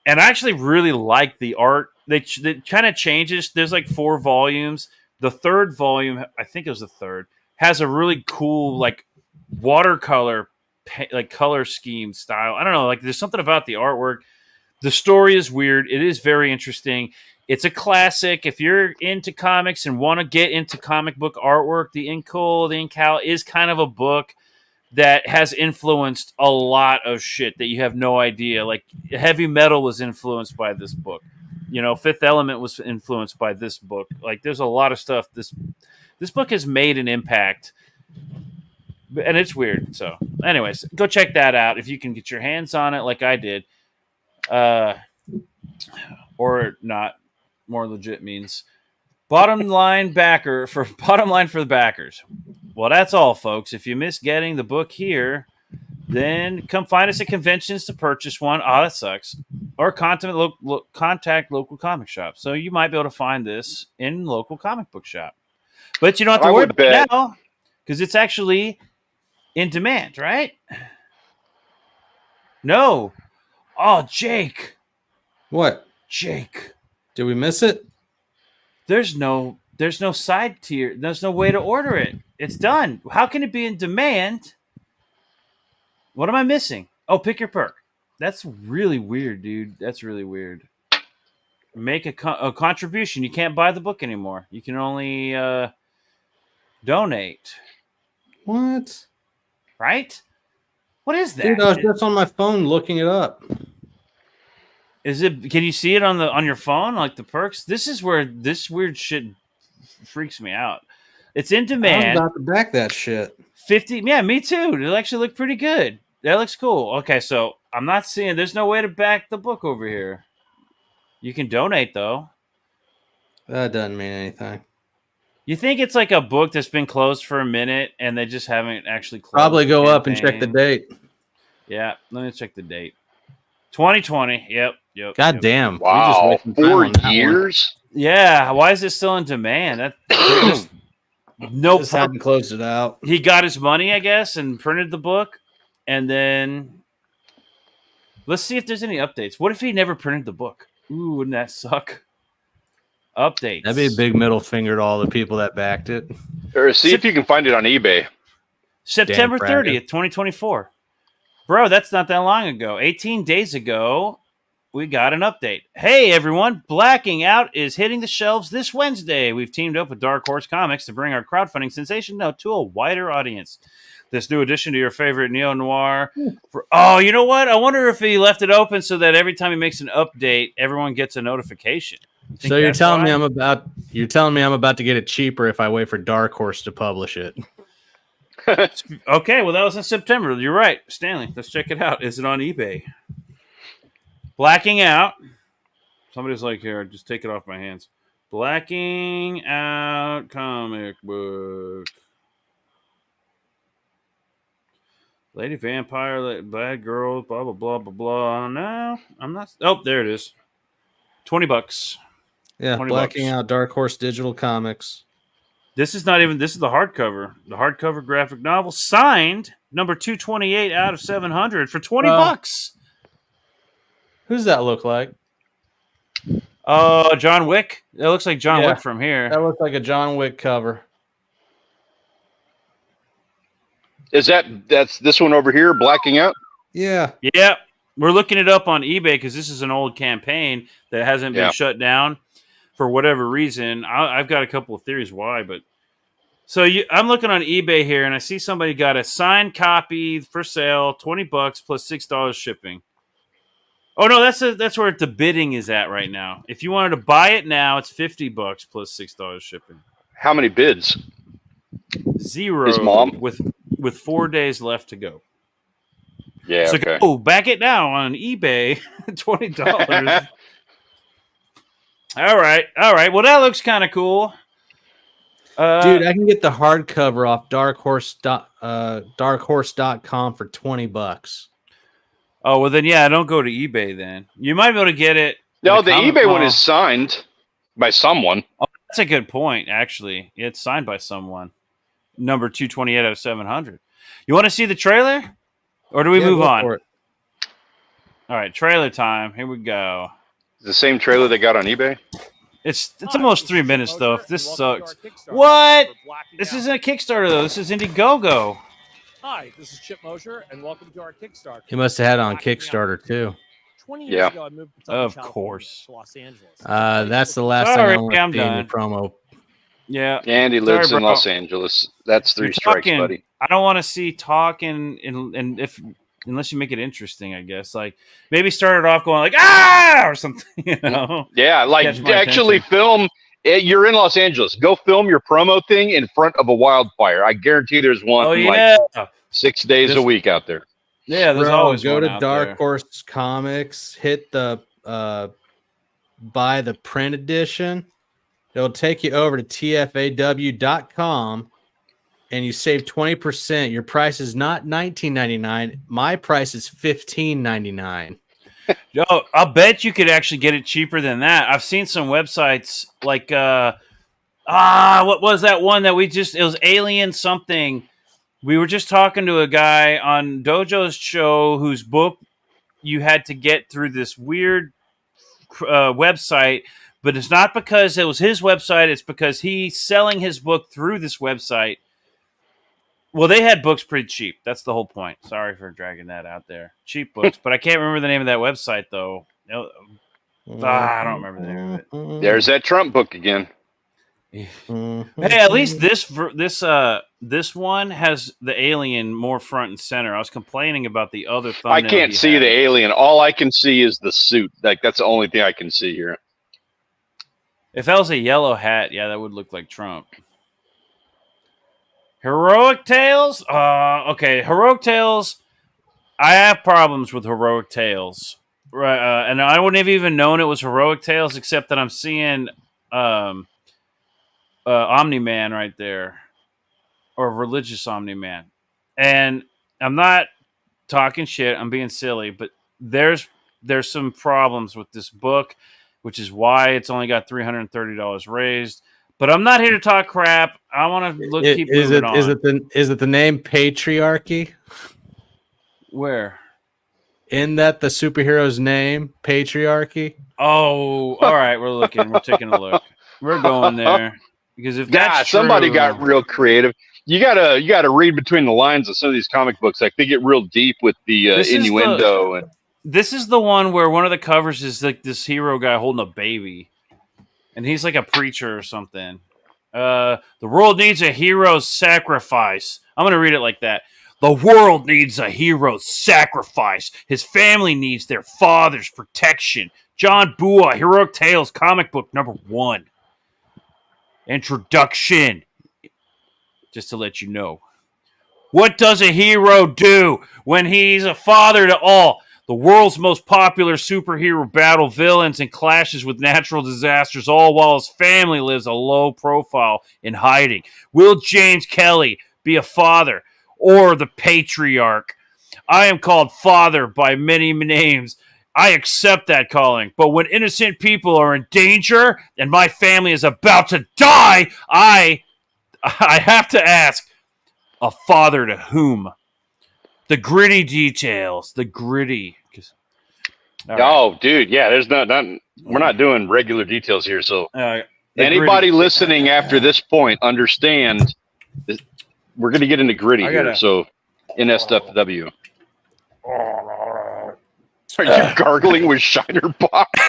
And I actually really like the art. They kind of changes. There's 4 volumes. The third volume, I think it was the third, has a really cool, watercolor, color scheme style. I don't know. There's something about the artwork. The story is weird. It is very interesting. It's a classic. If you're into comics and want to get into comic book artwork, The Incal is kind of a book that has influenced a lot of shit that you have no idea. Heavy metal was influenced by this book. Fifth Element was influenced by this book. There's a lot of stuff. This book has made an impact, and it's weird. So, anyways, go check that out if you can get your hands on it, like I did. Or not. More legit means bottom line for the backers. Well, that's all, folks. If you miss getting the book here, then come find us at conventions to purchase one. Oh, that sucks. Or contact local comic shops. So you might be able to find this in local comic book shop. But you don't have to worry about it now because it's actually in demand, right? No. Oh, Jake. What? Jake. Did we miss it? There's no side tier. There's no way to order it. It's done. How can it be in demand? What am I missing? Oh, pick your perk. That's really weird, dude. That's really weird. Make a contribution. You can't buy the book anymore. You can only donate. What? Right? What is that? Dude, I was just on my phone looking it up. Is it? Can you see it on your phone, like the perks? This is where this weird shit freaks me out. It's in demand. I'm about to back that shit. 50. Yeah, me too. It actually looked pretty good. That looks cool. Okay, so I'm not seeing. There's no way to back the book over here. You can donate though. That doesn't mean anything. You think it's like a book that's been closed for a minute and they just haven't actually closed? Probably the go up and check the campaign? date. Yeah, let me check the date. 2020. Yep. God damn. We just Wow, wasted time 4 on that one. years. Yeah, why is it still in demand? That no Just hadn't closed it out. He got his money, I guess, and printed the book, and then let's see if there's any updates. What if he never printed the book? Ooh, wouldn't that suck? Updates. That'd be a big middle finger to all the people that backed it. Or see if you can find it on eBay. September Dan Fraga. 30th, 2024. Bro, that's not that long ago. 18 days ago, we got an update. Hey, everyone. Blacking Out is hitting the shelves this Wednesday. We've teamed up with Dark Horse Comics to bring our crowdfunding sensation now to a wider audience. This new addition to your favorite neo-noir. Oh, you know what? I wonder if he left it open so that every time he makes an update, everyone gets a notification. So you're telling me I'm about to get it cheaper if I wait for Dark Horse to publish it. Okay, well, that was in September. You're right, Stanley. Let's check it out. Is it on eBay? Blacking Out. Somebody's like, here, just take it off my hands. Blacking Out comic book. Lady Vampire, Bad Girl, blah, blah, blah, blah, blah. No, I'm not. Oh, there it is. $20. Yeah, $20. Blacking Out, Dark Horse Digital Comics. This is not even, this is the hardcover. The hardcover graphic novel signed number 228 out of 700 for $20. Who's that look like? John Wick. It looks like John Yeah. Wick from here. That looks like a John Wick cover. That's this one over here, Blacking Out? Yeah. Yeah, we're looking it up on eBay because this is an old campaign that hasn't been Yeah. shut down for whatever reason. I've got a couple of theories why, but so I'm looking on eBay here and I see somebody got a signed copy for sale, $20 plus $6 shipping. Oh no, that's where the bidding is at right now. If you wanted to buy it now, it's $50 plus $6 shipping. How many bids? 0 His mom? with 4 days left to go. Yeah, So okay. go back it now on eBay, $20. All right. Well, that looks kind of cool. Dude, I can get the hardcover off darkhorse.com for $20. Oh, well then, yeah, don't go to eBay then. You might be able to get it. No, at the Comic eBay Con. one is signed by someone. Oh, that's a good point, actually. It's signed by someone. Number 228 out of 700. You want to see the trailer? Or do we move on? For it. All right, trailer time. Here we go. The same trailer they got on eBay. It's almost 3 minutes, though. If this sucks. What? This isn't a Kickstarter, though. This is Indiegogo. Hi, this is Chip Mosher, and welcome to our Kickstarter. He must have had it on Kickstarter too. 20 Yeah. years ago, I moved from Of California course. to Los Angeles. That's the last Sorry, thing I want I'm to see in done. your promo. Yeah. And he lives Sorry, in bro. Los Angeles. That's 3 You're strikes, talking- buddy. I don't want to see talking and if unless you make it interesting, I guess. Like maybe start it off going like or something, you know. Yeah, like Catch my actually attention. film. You're in Los Angeles. Go film your promo thing in front of a wildfire. I guarantee there's one Oh like yeah. 6 days a week out there. Yeah, there's Bro, always go one to out Dark there. Horse Comics, hit the buy the print edition. It'll take you over to tfaw.com and you save 20%. Your price is not $19.99. My price is $15.99. Yo, I'll bet you could actually get it cheaper than that. I've seen some websites like what was that one that it was Alien something. We were just talking to a guy on Dojo's show whose book you had to get through this weird website, but it's not because it was his website, it's because he's selling his book through this website. Well, they had books pretty cheap. That's the whole point. Sorry for dragging that out there. Cheap books, but I can't remember the name of that website though. I don't remember the name of it. There's that Trump book again. Hey, at least this one has the alien more front and center. I was complaining about the other thumbnail. I can't he see had. the alien. All I can see is the suit. Like that's the only thing I can see here. If that was a yellow hat, yeah, that would look like Trump. Heroic Tales? Okay. Heroic Tales I have problems with Heroic Tales, right? And I wouldn't have even known it was Heroic Tales, except that I'm seeing Omni-Man right there, or Religious Omni-Man, and I'm not talking shit. I'm being silly, but there's some problems with this book, which is why it's only got $330 raised. But I'm not here to talk crap. I want to keep moving on. Is it the name Patriarchy? Where? Isn't that the superhero's name, Patriarchy? Oh, all right. We're looking. We're taking a look. We're going there because if that's somebody true, got real creative. You gotta read between the lines of some of these comic books. Like they get real deep with the innuendo. And this is the one where one of the covers is like this hero guy holding a baby, and he's like a preacher or something. The world needs a hero's sacrifice. I'm gonna read it like that. The world needs a hero's sacrifice. His family needs their father's protection. John Bua, Heroic Tales, comic book number 1. Introduction. Just to let you know. What does a hero do when he's a father to all? The world's most popular superhero battle villains and clashes with natural disasters, all while his family lives a low profile in hiding. Will James Kelly be a father or the patriarch? I am called father by many names. I accept that calling. But when innocent people are in danger and my family is about to die, I have to ask, a father to whom? The gritty details. The gritty. Oh, dude, yeah. There's we're not doing regular details here. So anybody listening after this point, understand that we're going to get into gritty here. So NSFW. Are you gargling with Shiner Box?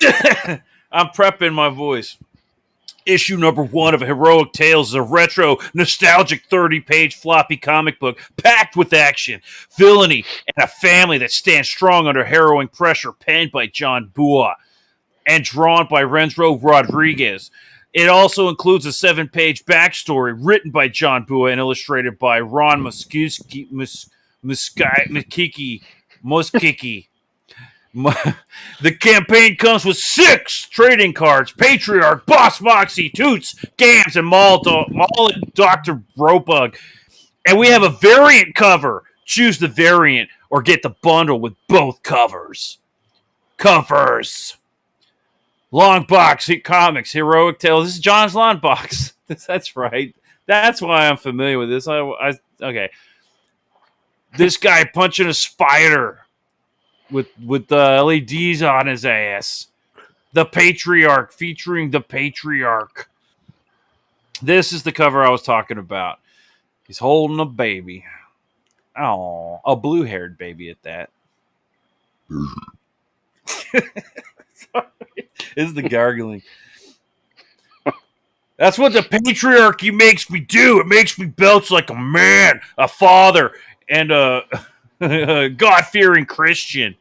I'm prepping my voice. Issue number 1 of Heroic Tales is a retro, nostalgic 30-page floppy comic book packed with action, villainy, and a family that stands strong under harrowing pressure, penned by John Bua and drawn by Renzo Rodriguez. It also includes a 7-page backstory written by John Bua and illustrated by Ron Muskiki. The campaign comes with 6 trading cards: Patriarch, Boss Moxie, Toots, Gams, and Maul and Dr. Robug. And we have a variant cover. Choose the variant or get the bundle with both covers. Long box, comics, Heroic Tales. This is John's long box. That's right. That's why I'm familiar with this. Okay. This guy punching a spider with the LEDs on his ass. The Patriarch, featuring the Patriarch. This is the cover I was talking about. He's holding a baby. Oh, a blue-haired baby at that. Sorry. This is the gargling. That's what the patriarchy makes me do. It makes me belch like a man, a father, and a God-fearing Christian.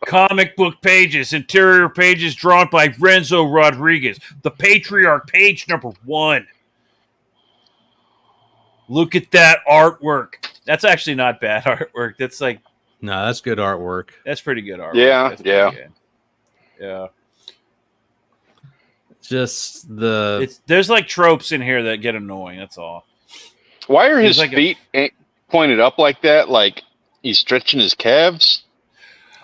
Comic book pages, interior pages drawn by Renzo Rodriguez. The Patriarch, page number 1. Look at that artwork. That's actually not bad artwork. That's like... No, that's good artwork. That's pretty good artwork. Yeah. Just there's like tropes in here that get annoying. That's all. Why are his feet pointed up like that? Like he's stretching his calves?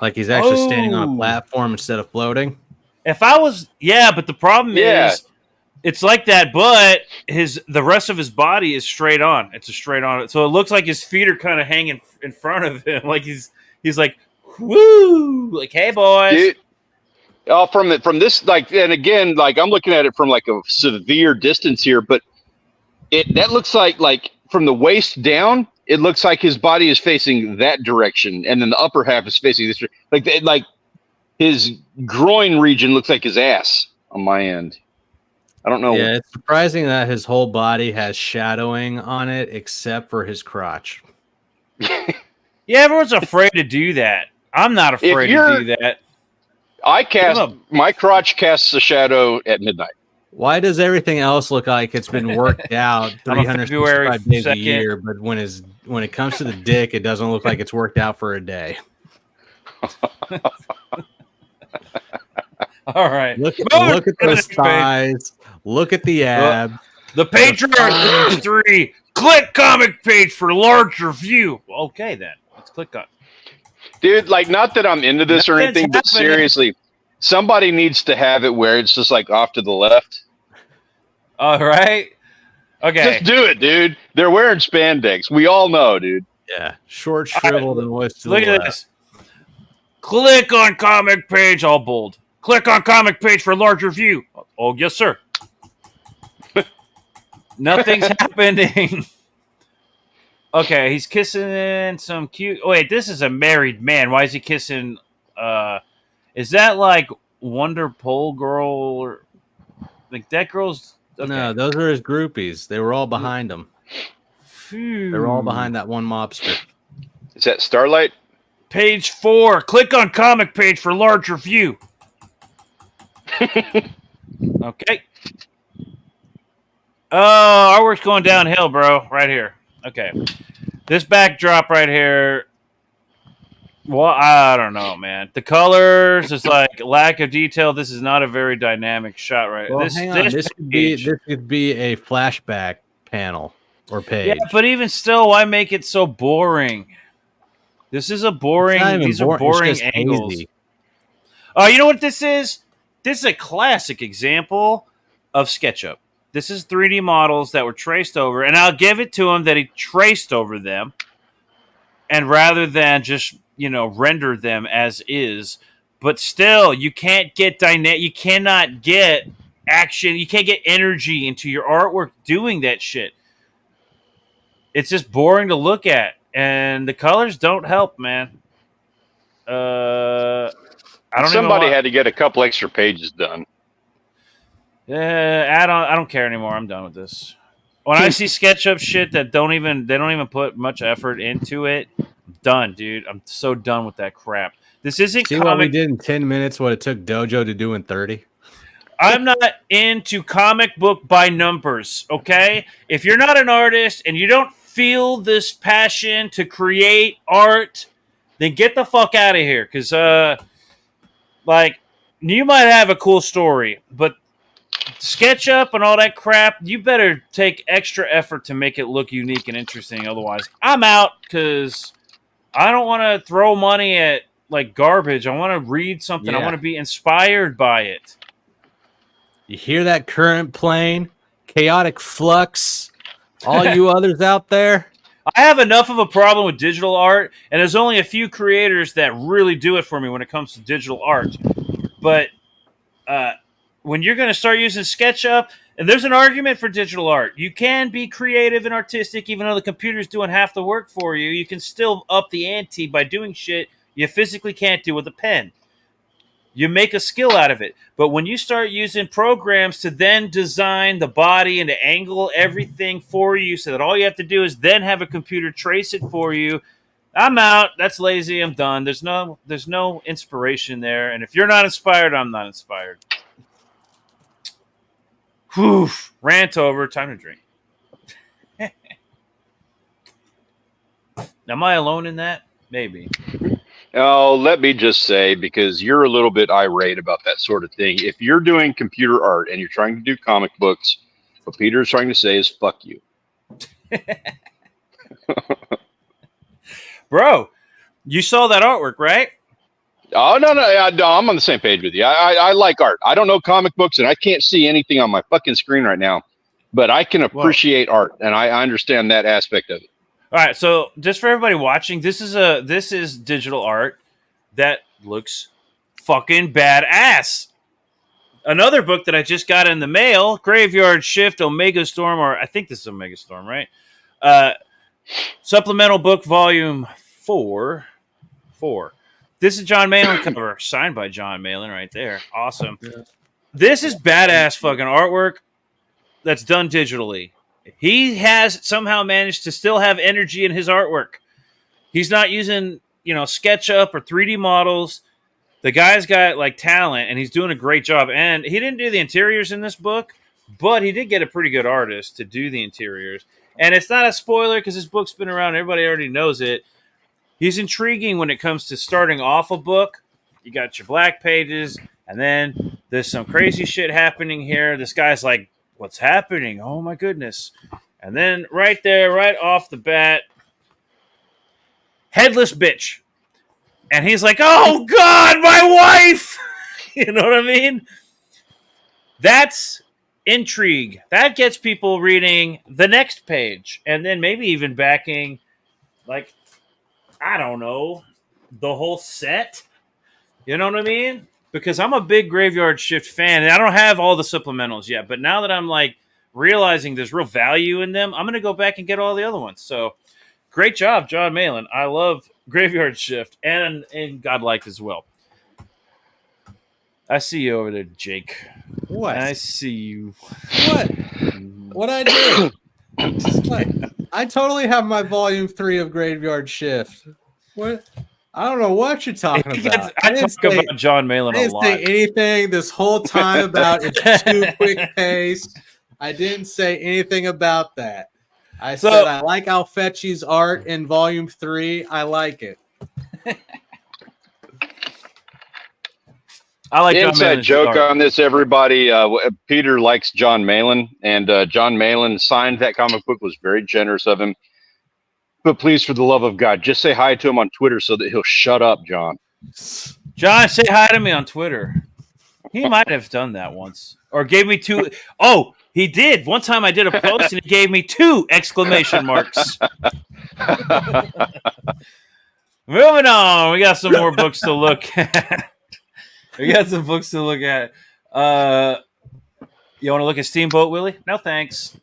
Like he's actually standing on a platform instead of floating? If I was... Yeah, but the problem is... It's like that, but the rest of his body is straight on. It's a straight on. So it looks like his feet are kind of hanging in front of him. Like he's like, woo! Like, hey, boys. Dude. From this, like, and again, like I'm looking at it from like a severe distance here, but that looks like from the waist down, it looks like his body is facing that direction, and then the upper half is facing this. Like his groin region looks like his ass on my end. I don't know. Yeah, it's surprising that his whole body has shadowing on it, except for his crotch. Yeah, everyone's afraid to do that. I'm not afraid to do that. My crotch casts a shadow at midnight. Why does everything else look like it's been worked out 365 days a year, but when when it comes to the dick, it doesn't look like it's worked out for a day. All right. Look at those thighs. Look at the abs. The Patreon page 3. Click comic page for larger view. Okay, then. Let's click on. Dude, like, not that I'm into this or anything, but seriously, somebody needs to have it where it's just like off to the left. All right. Okay. Just do it, dude. They're wearing spandex. We all know, dude. Yeah. Short, shriveled, and voice to the Look at left. this. Click on comic page, all bold. Click on comic page for larger view. Oh, yes, sir. Nothing's happening. Okay, he's kissing some cute... Oh, wait, this is a married man. Why is he kissing... is that like Wonder Pole Girl? Or like that girl's... Okay. No, those are his groupies. They were all behind him. They were all behind that one mobster. Is that Starlight? Page 4. Click on comic page for larger view. Okay. Oh, our work's going downhill, bro. Right here. Okay. This backdrop right here. Well, I don't know, man. The colors is like lack of detail. This is not a very dynamic shot, right? Well, hang on. This could be a flashback panel or page. Yeah, but even still, why make it so boring? This is a boring. These are boring angles. Oh, you know what this is? This is a classic example of SketchUp. This is 3D models that were traced over, and I'll give it to him that he traced over them, and rather than just render them as is. But still, you can't get you cannot get action. You can't get energy into your artwork doing that shit. It's just boring to look at, and the colors don't help, man. I don't. Somebody had to get a couple extra pages done. I don't care anymore. I'm done with this. When I see SketchUp shit that they don't even put much effort into it, I'm done, dude. I'm so done with that crap. This isn't See what we did in 10 minutes, what it took Dojo to do in 30? I'm not into comic book by numbers, okay? If you're not an artist and you don't feel this passion to create art, then get the fuck out of here. Because, you might have a cool story, but SketchUp and all that crap, you better take extra effort to make it look unique and interesting. Otherwise, I'm out because I don't want to throw money at garbage. I want to read something. I want to be inspired by it. You hear that current playing? Chaotic Flux? All you others out there? I have enough of a problem with digital art, and there's only a few creators that really do it for me when it comes to digital art. But when you're going to start using SketchUp, and there's an argument for digital art. You can be creative and artistic even though the computer's doing half the work for you. You can still up the ante by doing shit you physically can't do with a pen. You make a skill out of it. But when you start using programs to then design the body and to angle everything for you so that all you have to do is then have a computer trace it for you, I'm out. That's lazy. I'm done. There's no inspiration there. And if you're not inspired, I'm not inspired. Whew. Rant over. Time to drink. Am I alone in that? Maybe. Oh, let me just say, because you're a little bit irate about that sort of thing. If you're doing computer art and you're trying to do comic books, what Peter's trying to say is fuck you. Bro, you saw that artwork, right? Oh, no, I'm on the same page with you. I like art. I don't know comic books, and I can't see anything on my fucking screen right now, but I can appreciate art, and I understand that aspect of it. All right, so just for everybody watching, this is digital art that looks fucking badass. Another book that I just got in the mail, Graveyard Shift Omega Storm, or I think this is Omega Storm, right? Supplemental book volume 4. This is John Malin cover, signed by John Malin right there. Awesome. Yeah. This is badass fucking artwork that's done digitally. He has somehow managed to still have energy in his artwork. He's not using, SketchUp or 3D models. The guy's got talent, and he's doing a great job. And he didn't do the interiors in this book, but he did get a pretty good artist to do the interiors. And it's not a spoiler because this book's been around. Everybody already knows it. He's intriguing when it comes to starting off a book. You got your black pages, and then there's some crazy shit happening here. This guy's like, what's happening? Oh, my goodness. And then right there, right off the bat, headless bitch. And he's like, oh, God, my wife! You know what I mean? That's intrigue. That gets people reading the next page. And then maybe even backing, like, I don't know, the whole set. You know what I mean? Because I'm a big Graveyard Shift fan, and I don't have all the supplementals yet. But now that I'm, like, realizing there's real value in them, I'm going to go back and get all the other ones. So, great job, John Malin. I love Graveyard Shift and Godlike as well. I see you over there, Jake. What? I see you. What? What I do? What? I totally have my volume 3 of Graveyard Shift. What? I don't know what you're talking about. I talk about John Malin a lot. I didn't say anything this whole time about it's too quick pace. I didn't say anything about that. I said I like Alfecci's art in volume 3. I like it. I like inside joke on this, everybody. Peter likes John Malin, and John Malin signed that comic book, was very generous of him. But please, for the love of God, just say hi to him on Twitter so that he'll shut up, John. John, say hi to me on Twitter. He might have done that once. Or gave me 2. Oh, he did. One time I did a post and he gave me 2 exclamation marks. Moving on. We got some more books to look at. You want to look at Steamboat Willie? No, thanks.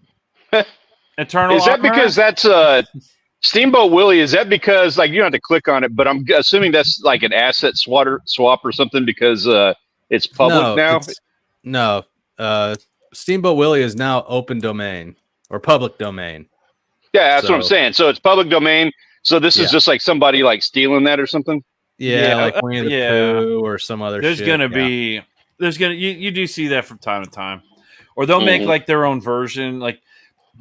Eternal. Is that because that's Steamboat Willie? Is that because, like, you don't have to click on it, but I'm assuming that's like an asset swap or something because it's public now? No. Steamboat Willie is now open domain or public domain. Yeah, that's what I'm saying. So it's public domain. So this is just like somebody like stealing that or something? Yeah, like Winnie the Pooh or some other There's shit. You do see that from time to time. Or they'll make like their own version, like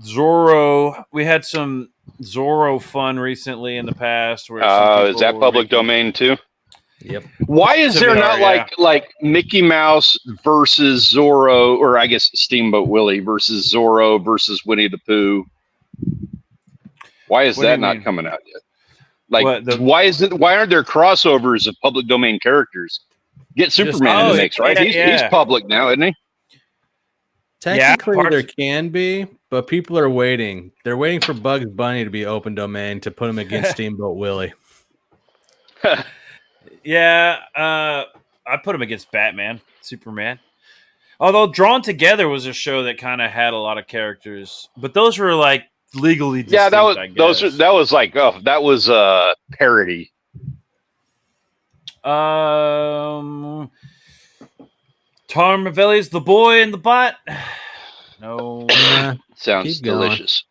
Zorro. We had some Zorro fun recently in the past. Where is that public domain too? Yep. Why is there not like Mickey Mouse versus Zorro, or I guess Steamboat Willie versus Zorro versus Winnie the Pooh? Why is that not coming out yet? Like, why aren't there crossovers of public domain characters? Get Superman in the mix, right? He's public now, isn't he? Technically, there can be, but people are waiting. They're waiting for Bugs Bunny to be open domain to put him against Steamboat Willie. I put him against Batman, Superman. Although Drawn Together was a show that kind of had a lot of characters, but those were like legally distinct, that was parody. Tarmavelli's The Boy in the Bot. No. Sounds delicious.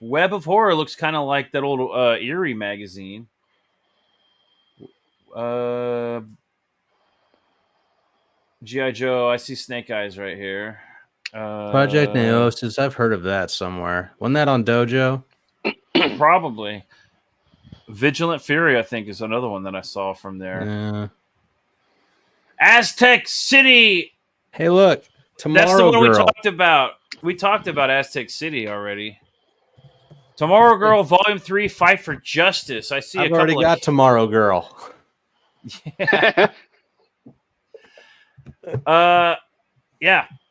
Web of Horror looks kind of like that old Eerie magazine. G.I. Joe, I see Snake Eyes right here. Project Neosis, I've heard of that somewhere. Wasn't that on Dojo? Probably. Vigilant Fury, I think, is another one that I saw from there. Yeah. Aztec City. Hey, look. Tomorrow That's the one Girl. we talked about. We talked about Aztec City already. Tomorrow Girl, Volume 3, Fight for Justice. I see I've already got Tomorrow Girl. Yeah.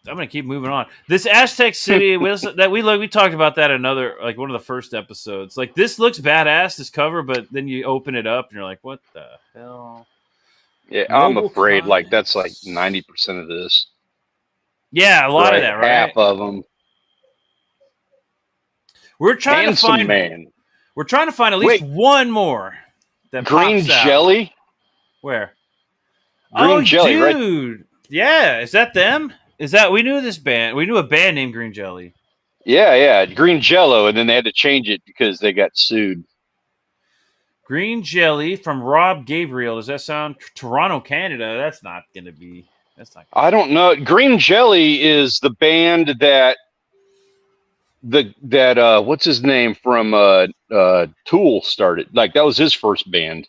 I'm gonna keep moving on. This Aztec City we talked about that in another, like, one of the first episodes. Like, this looks badass, this cover, but then you open it up and you're like, what the hell? Yeah, I'm afraid like that's like 90% of this. Yeah, a lot of that, right? Half of them. We're trying to find at least one more. That Green pops out. Jelly. Where? Green Jelly, dude. Right? Yeah, is that them? We knew this band. We knew a band named Green Jelly. Yeah, Green Jello, and then they had to change it because they got sued. Green Jelly from Rob Gabriel. Does that sound Toronto, Canada? That's not going to be. I don't know. Green Jelly is the band that what's his name from Tool started. Like that was his first band,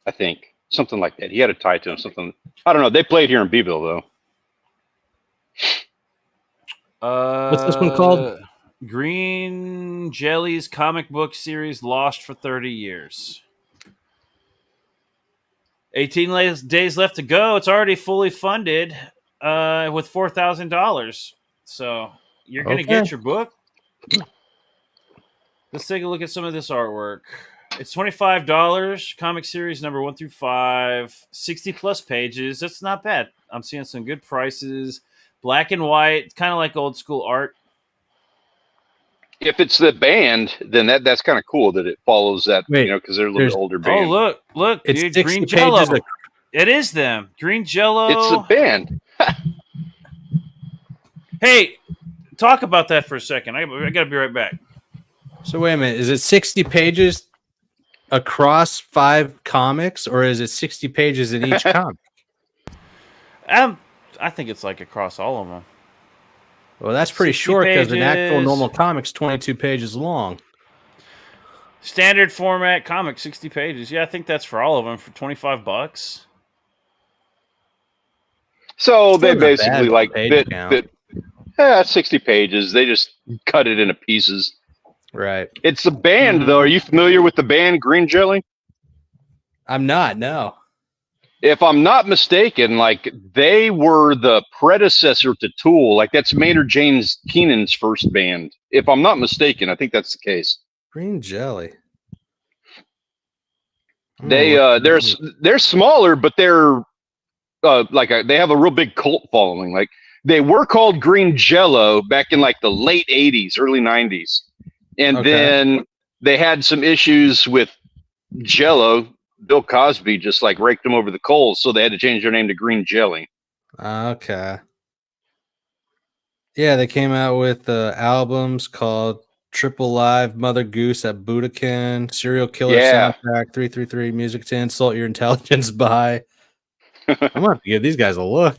I think, something like that. He had a tie to him, something. I don't know. They played here in Beeville though. What's this one called? Green Jelly's comic book series Lost for 30 years. 18 days left to go. It's already fully funded with $4,000. So you're going to get your book. Let's take a look at some of this artwork. It's $25. Comic series number 1 through 5. 60 plus pages. That's not bad. I'm seeing some good prices. Black and white. Kind of like old school art. If it's the band, then that's kind of cool that it follows that, because they're a little bit older band. Oh, look, it's dude, Green Jello. It is them. Green Jello. It's a band. Hey, talk about that for a second. I got to be right back. So wait a minute. Is it 60 pages across 5 comics, or is it 60 pages in each comic? I think it's like across all of them. Well, that's pretty short because an actual normal comic's 22 pages long. Standard format comic, 60 pages. Yeah, I think that's for all of them for $25. So they basically like 60 pages. They just cut it into pieces. Right. It's a band, though. Are you familiar with the band Green Jelly? I'm not. No. If I'm not mistaken, like they were the predecessor to Tool. Like that's Maynard James Keenan's first band. If I'm not mistaken, I think that's the case. Green Jelly. They're smaller, but they're they have a real big cult following. Like they were called Green Jello back in like the late 80s, early 90s. And then they had some issues with Jello. Bill Cosby just like raked them over the coals, so they had to change their name to Green Jelly. Okay. Yeah, they came out with albums called Triple Live, Mother Goose at Budokan, Serial Killer Soundtrack, 333, Music to Insult Your Intelligence by. I'm gonna have to give these guys a look.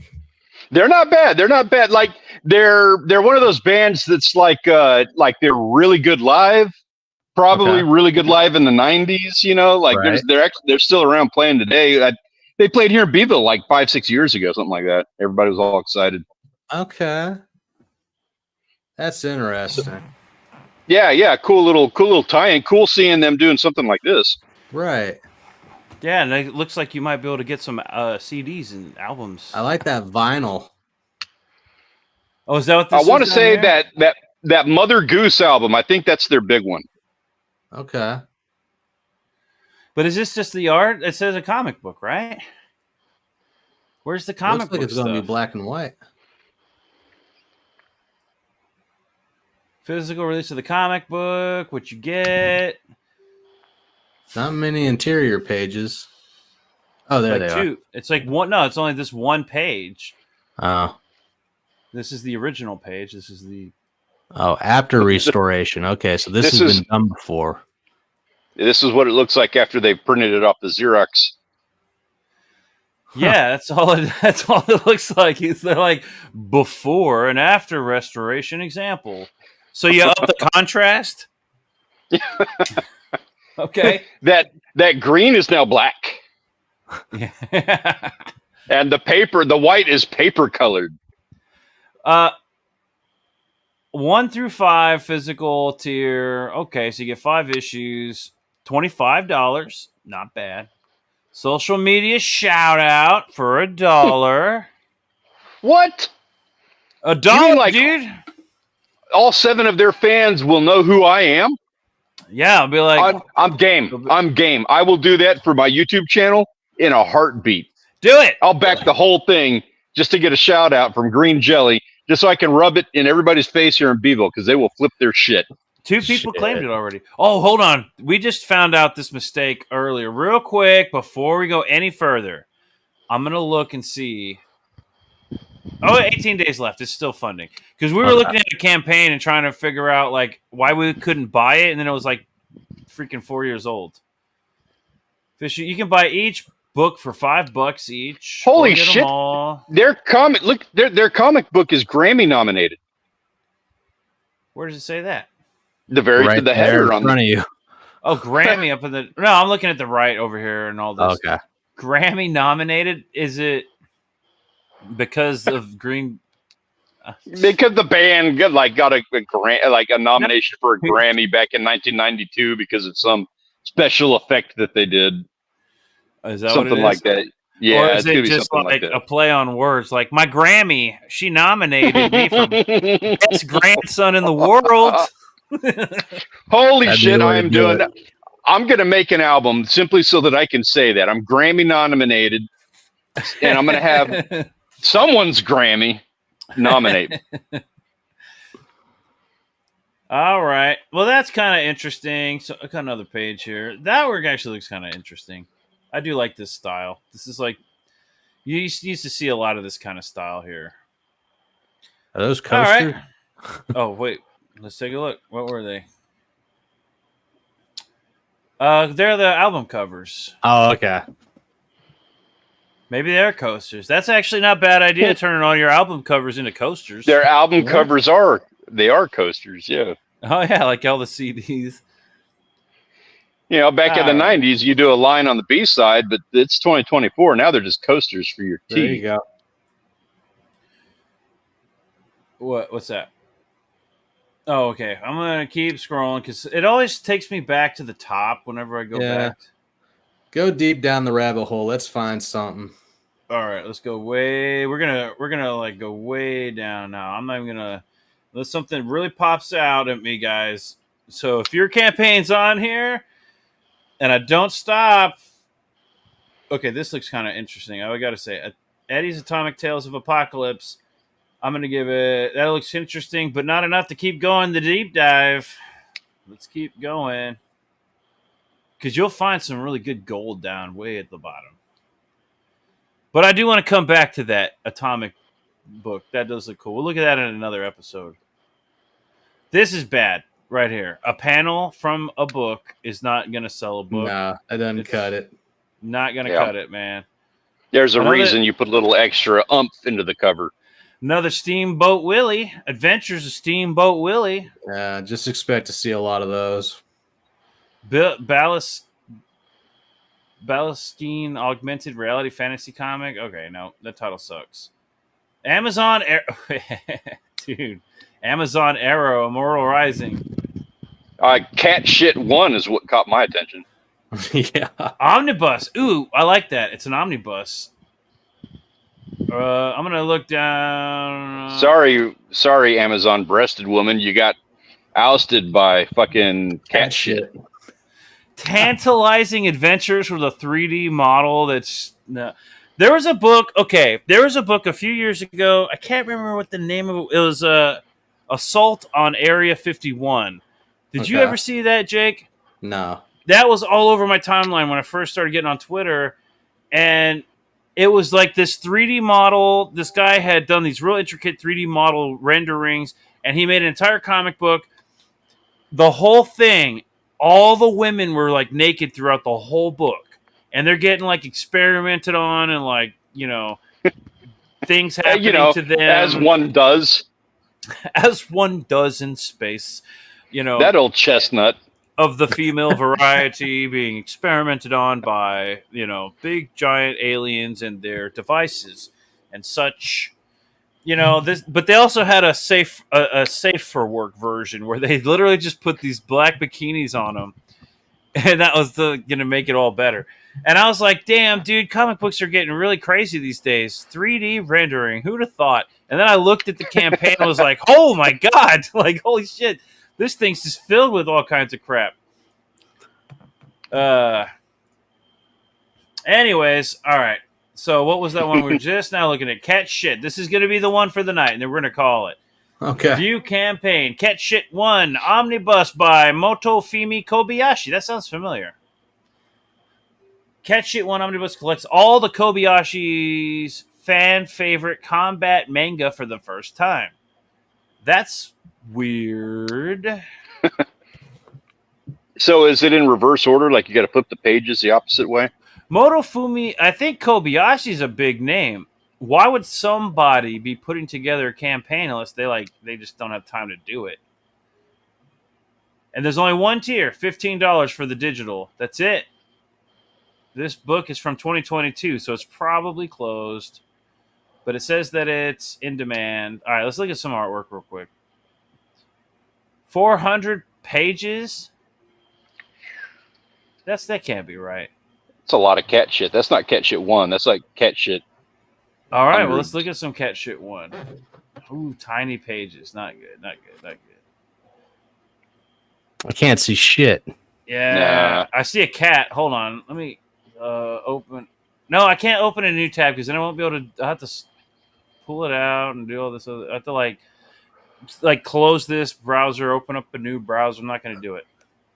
They're not bad. They're not bad. Like they're one of those bands that's like they're really good live. Probably really good live in the 90s, they're still around playing today. They played here in Beeville like 5-6 years ago, something like that. Everybody was all excited. Okay. That's interesting. Yeah, cool little tie-in. Cool seeing them doing something like this. Right. Yeah, and it looks like you might be able to get some CDs and albums. I like that vinyl. Oh, is that what this I want to say here? that Mother Goose album, I think that's their big one. Okay. But is this just the art? It says a comic book, right? Where's the comic book? Looks like it's going to be black and white. Physical release of the comic book. What you get? Not many interior pages. Oh, there they are. It's like one. No, it's only this one page. Oh. This is the original page. This is the. Oh, after restoration. Okay, so this has been done before. This is what it looks like after they printed it off the Xerox. Yeah, that's all it looks like. They're like before and after restoration example. So you up the contrast? Okay. That green is now black. Yeah. And the white is paper colored. 1 through 5 physical tier. Okay, so you get 5 issues, $25. Not bad. Social media shout out for $1. What? $1, dude. All 7 of their fans will know who I am. Yeah, I'll be like, I'm game. I'm game. I will do that for my YouTube channel in a heartbeat. Do it. I'll back the whole thing just to get a shout out from Green Jelly, just so I can rub it in everybody's face here in Beeville because they will flip their shit. 2 people claimed it already. Oh, hold on. We just found out this mistake earlier. Real quick, before we go any further, I'm going to look and see. Oh, 18 days left. It's still funding. Because we were looking at a campaign and trying to figure out like why we couldn't buy it, and then it was like freaking 4 years old. Fishy, you can buy each book for $5 each. Holy shit! Their comic book is Grammy nominated. Where does it say that? The very Right the there header in on front the of you. Oh, Grammy up in the. No, I'm looking at the right over here and all this. Okay. Grammy nominated? Is it because of Green? because the band got a grant, like a nomination for a Grammy back in 1992 because of some special effect that they did. Is that Something what it like is? that. Yeah, Or is it's gonna it be just something like like a play on words? Like my Grammy, she nominated me for that. best grandson in the world. Holy That'd be shit! the way I to am do doing. it. I'm gonna make an album simply so that I can say that I'm Grammy nominated, and I'm gonna have someone's Grammy nominate. All right. Well, that's kind of interesting. So I got another page here. That work actually looks kind of interesting. I do like this style. This is like you used to see a lot of this kind of style here. Are those All right. coasters? Oh wait, let's take a look. What were they? They're the album covers. Oh, okay. Maybe they're coasters. That's actually not a bad idea. Turning all your album covers into coasters. Their album Yeah. covers they are coasters. Yeah. Oh yeah, like all the CDs. You know, back in the All right. 90s, you do a line on the B side, but it's 2024. Now they're just coasters for your There you tea. go. What's that? Oh, okay. I'm gonna keep scrolling because it always takes me back to the top whenever I go Yeah. back. Go deep down the rabbit hole. Let's find something. All right, let's go way. We're gonna like go way down now. I'm not even gonna. Unless something really pops out at me, guys. So if your campaign's on here, and I don't stop. Okay, this looks kind of interesting. I got to say, Eddie's Atomic Tales of Apocalypse. I'm gonna give it. That looks interesting, but not enough to keep going the deep dive. Let's keep going. Because you'll find some really good gold down way at the bottom. But I do want to come back to that Atomic book. That does look cool. We'll look at that in another episode. This is bad right here. A panel from a book is not going to sell a book. Nah, that doesn't cut it. Not going to cut it, man. There's a Another- reason you put a little extra oomph into the cover. Another Steamboat Willie. Adventures of Steamboat Willie. Yeah, just expect to see a lot of those. Ballastine Augmented Reality Fantasy Comic. Okay, no, that title sucks. Amazon dude. Amazon Arrow Immortal Rising. Cat shit 1 is what caught my attention. Yeah. Omnibus. Ooh, I like that. It's an omnibus. I'm gonna look down. Sorry, Amazon breasted woman. You got ousted by fucking cat shit. Tantalizing Adventures with a 3D model. That's no. There was a book. Okay, there was a book a few years ago. I can't remember what the name of it. It was Assault on Area 51. Did you Okay. ever see that, Jake? No. That was all over my timeline when I first started getting on Twitter, and it was like this 3D model. This guy had done these real intricate 3D model renderings, and he made an entire comic book. The whole thing, all the women were like naked throughout the whole book, and they're getting like experimented on, and like things happening to them as one does. as one does in space. That old chestnut. Of the female variety being experimented on by, big giant aliens and their devices and such. But they also had a safe for work version where they literally just put these black bikinis on them, and that was going to make it all better. And I was like, damn, dude, comic books are getting really crazy these days. 3D rendering, who'd have thought? And then I looked at the campaign and was like, oh my God, like, holy shit. This thing's just filled with all kinds of crap. Anyways, all right. So what was that one? We're just now looking at Cat Shit. This is going to be the one for the night, and then we're going to call it. Okay. View campaign. Cat Shit 1. Omnibus by Motofumi Kobayashi. That sounds familiar. Cat Shit 1 Omnibus collects all the Kobayashi's fan favorite combat manga for the first time. That's weird. So is it in reverse order? Like you got to flip the pages the opposite way? Motofumi, I think Kobayashi's a big name. Why would somebody be putting together a campaign unless they just don't have time to do it? And there's only one tier, $15 for the digital. That's it. This book is from 2022, so it's probably closed. But it says that it's in demand. All right, let's look at some artwork real quick. 400 pages? That can't be right. It's a lot of cat shit. That's not cat shit 1. That's like cat shit. All right, well, Hundreds. let's look at some cat shit 1. Ooh, tiny pages. Not good. I can't see shit. Yeah, I see a cat. Hold on. Let me open. No, I can't open a new tab because then I won't be able to. I have to pull it out and do all this. I have to like close this browser, open up a new browser. I'm not going to do it.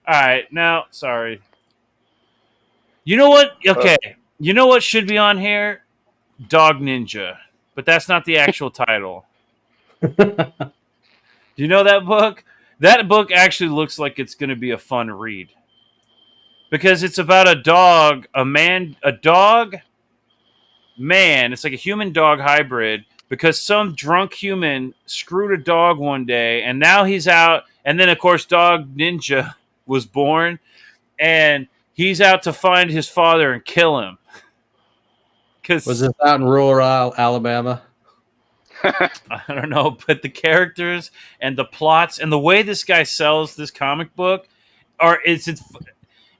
All right, now, sorry. You know what? Okay, you know what should be on here? Dog Ninja, but that's not the actual title. Do you know that book? That book actually looks like it's going to be a fun read because it's about a dog, a dog man. It's like a human dog hybrid because some drunk human screwed a dog one day and now he's out. And then, of course, Dog Ninja was born and he's out to find his father and kill him. Was this out in rural Alabama? I don't know, but the characters and the plots and the way this guy sells this comic book it's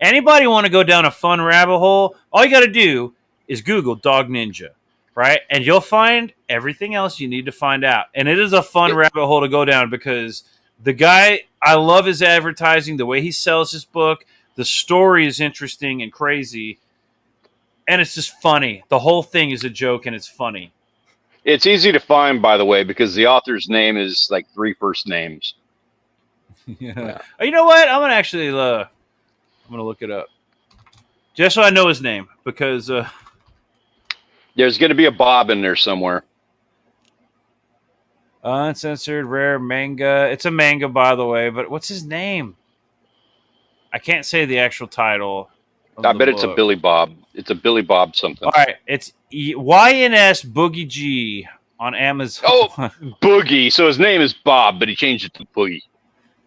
anybody want to go down a fun rabbit hole, all you got to do is Google Dog Ninja, right? And you'll find everything else you need to find out. And it is a fun rabbit hole to go down because the guy, I love his advertising, the way he sells his book, the story is interesting and crazy, and it's just funny. The whole thing is a joke and it's funny. It's easy to find, by the way, because the author's name is like 3 first names. Yeah. You know what? I'm gonna actually, I'm gonna look it up just so I know his name because There's going to be a Bob in there somewhere. uncensored rare manga. It's a manga, by the way. But what's his name? I can't say the actual title. I bet it's a Billy Bob. It's a Billy Bob something. All right, it's YNS Boogie G on Amazon. Oh, Boogie. So his name is Bob, but he changed it to Boogie.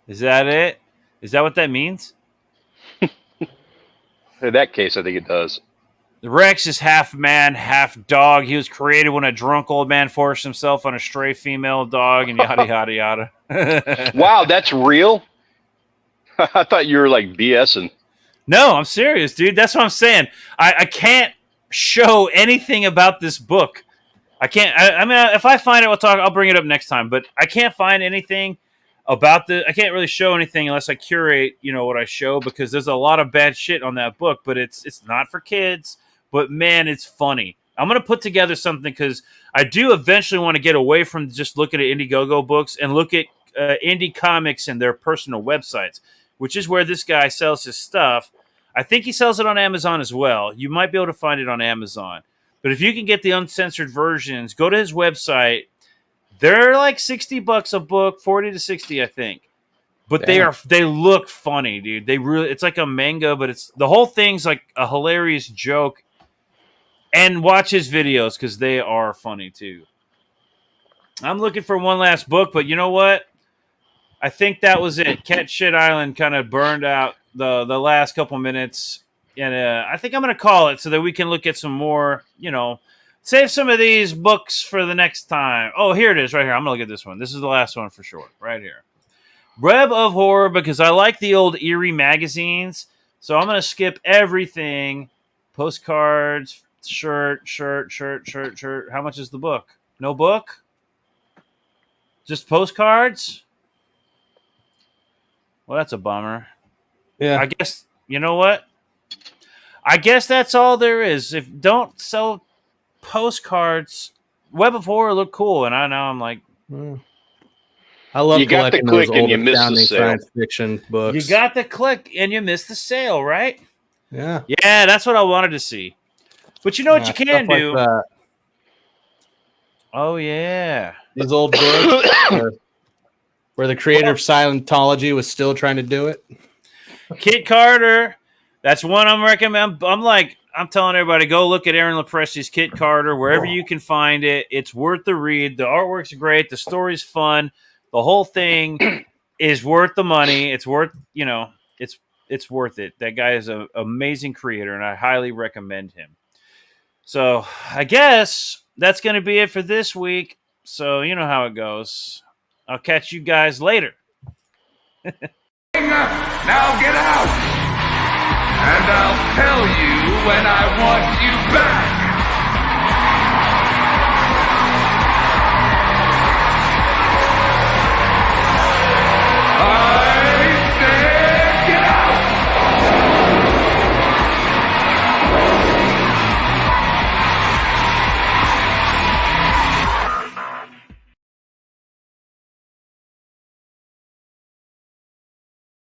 Is that it? Is that what that means? In that case, I think it does. The Rex is half man, half dog. He was created when a drunk old man forced himself on a stray female dog, and yada yada yada. Wow, that's real? I thought you were like BSing. No, I'm serious, dude. That's what I'm saying. I can't show anything about this book. I can't. I mean, if I find it, I'll bring it up next time. But I can't find anything about I can't really show anything unless I curate, what I show because there's a lot of bad shit on that book. But it's not for kids. But man, it's funny. I'm gonna put together something because I do eventually want to get away from just looking at Indiegogo books and look at indie comics and their personal websites, which is where this guy sells his stuff. I think he sells it on Amazon as well. You might be able to find it on Amazon. But if you can get the uncensored versions, go to his website. They're like $60 a book, 40 to 60, I think. But they look funny, dude. It's like a manga, but the whole thing's like a hilarious joke. And watch his videos because they are funny too. I'm looking for one last book, but you know what? I think that was it. Cat Shit Island kind of burned out the last couple minutes. And I think I'm going to call it so that we can look at some more, save some of these books for the next time. Oh, here it is right here. I'm going to look at this one. This is the last one for sure. Right here. Web of Horror, because I like the old eerie magazines. So I'm going to skip everything. Postcards, shirt. How much is the book? No book? Just postcards? Well, that's a bummer. Yeah. I guess, you know what? I guess that's all there is. If don't sell postcards, Web of Horror look cool, and I'm like, I love you got the collecting click those and you old missed the astounding sale. science fiction books. you got the click and you missed the sale, right? Yeah. Yeah, that's what I wanted to see. But you know what you can stuff do? like that. Oh yeah, These old books where the creator of Scientology was still trying to do it. Kit Carter. That's one I'm recommending. I'm telling everybody, go look at Aaron Lepresti's Kit Carter wherever you can find it. It's worth the read. The artwork's great. The story's fun. The whole thing. is worth the money. It's worth, it's worth it. That guy is an amazing creator, and I highly recommend him. So I guess that's going to be it for this week. So you know how it goes. I'll catch you guys later. Now get out, and I'll tell you when I want you back.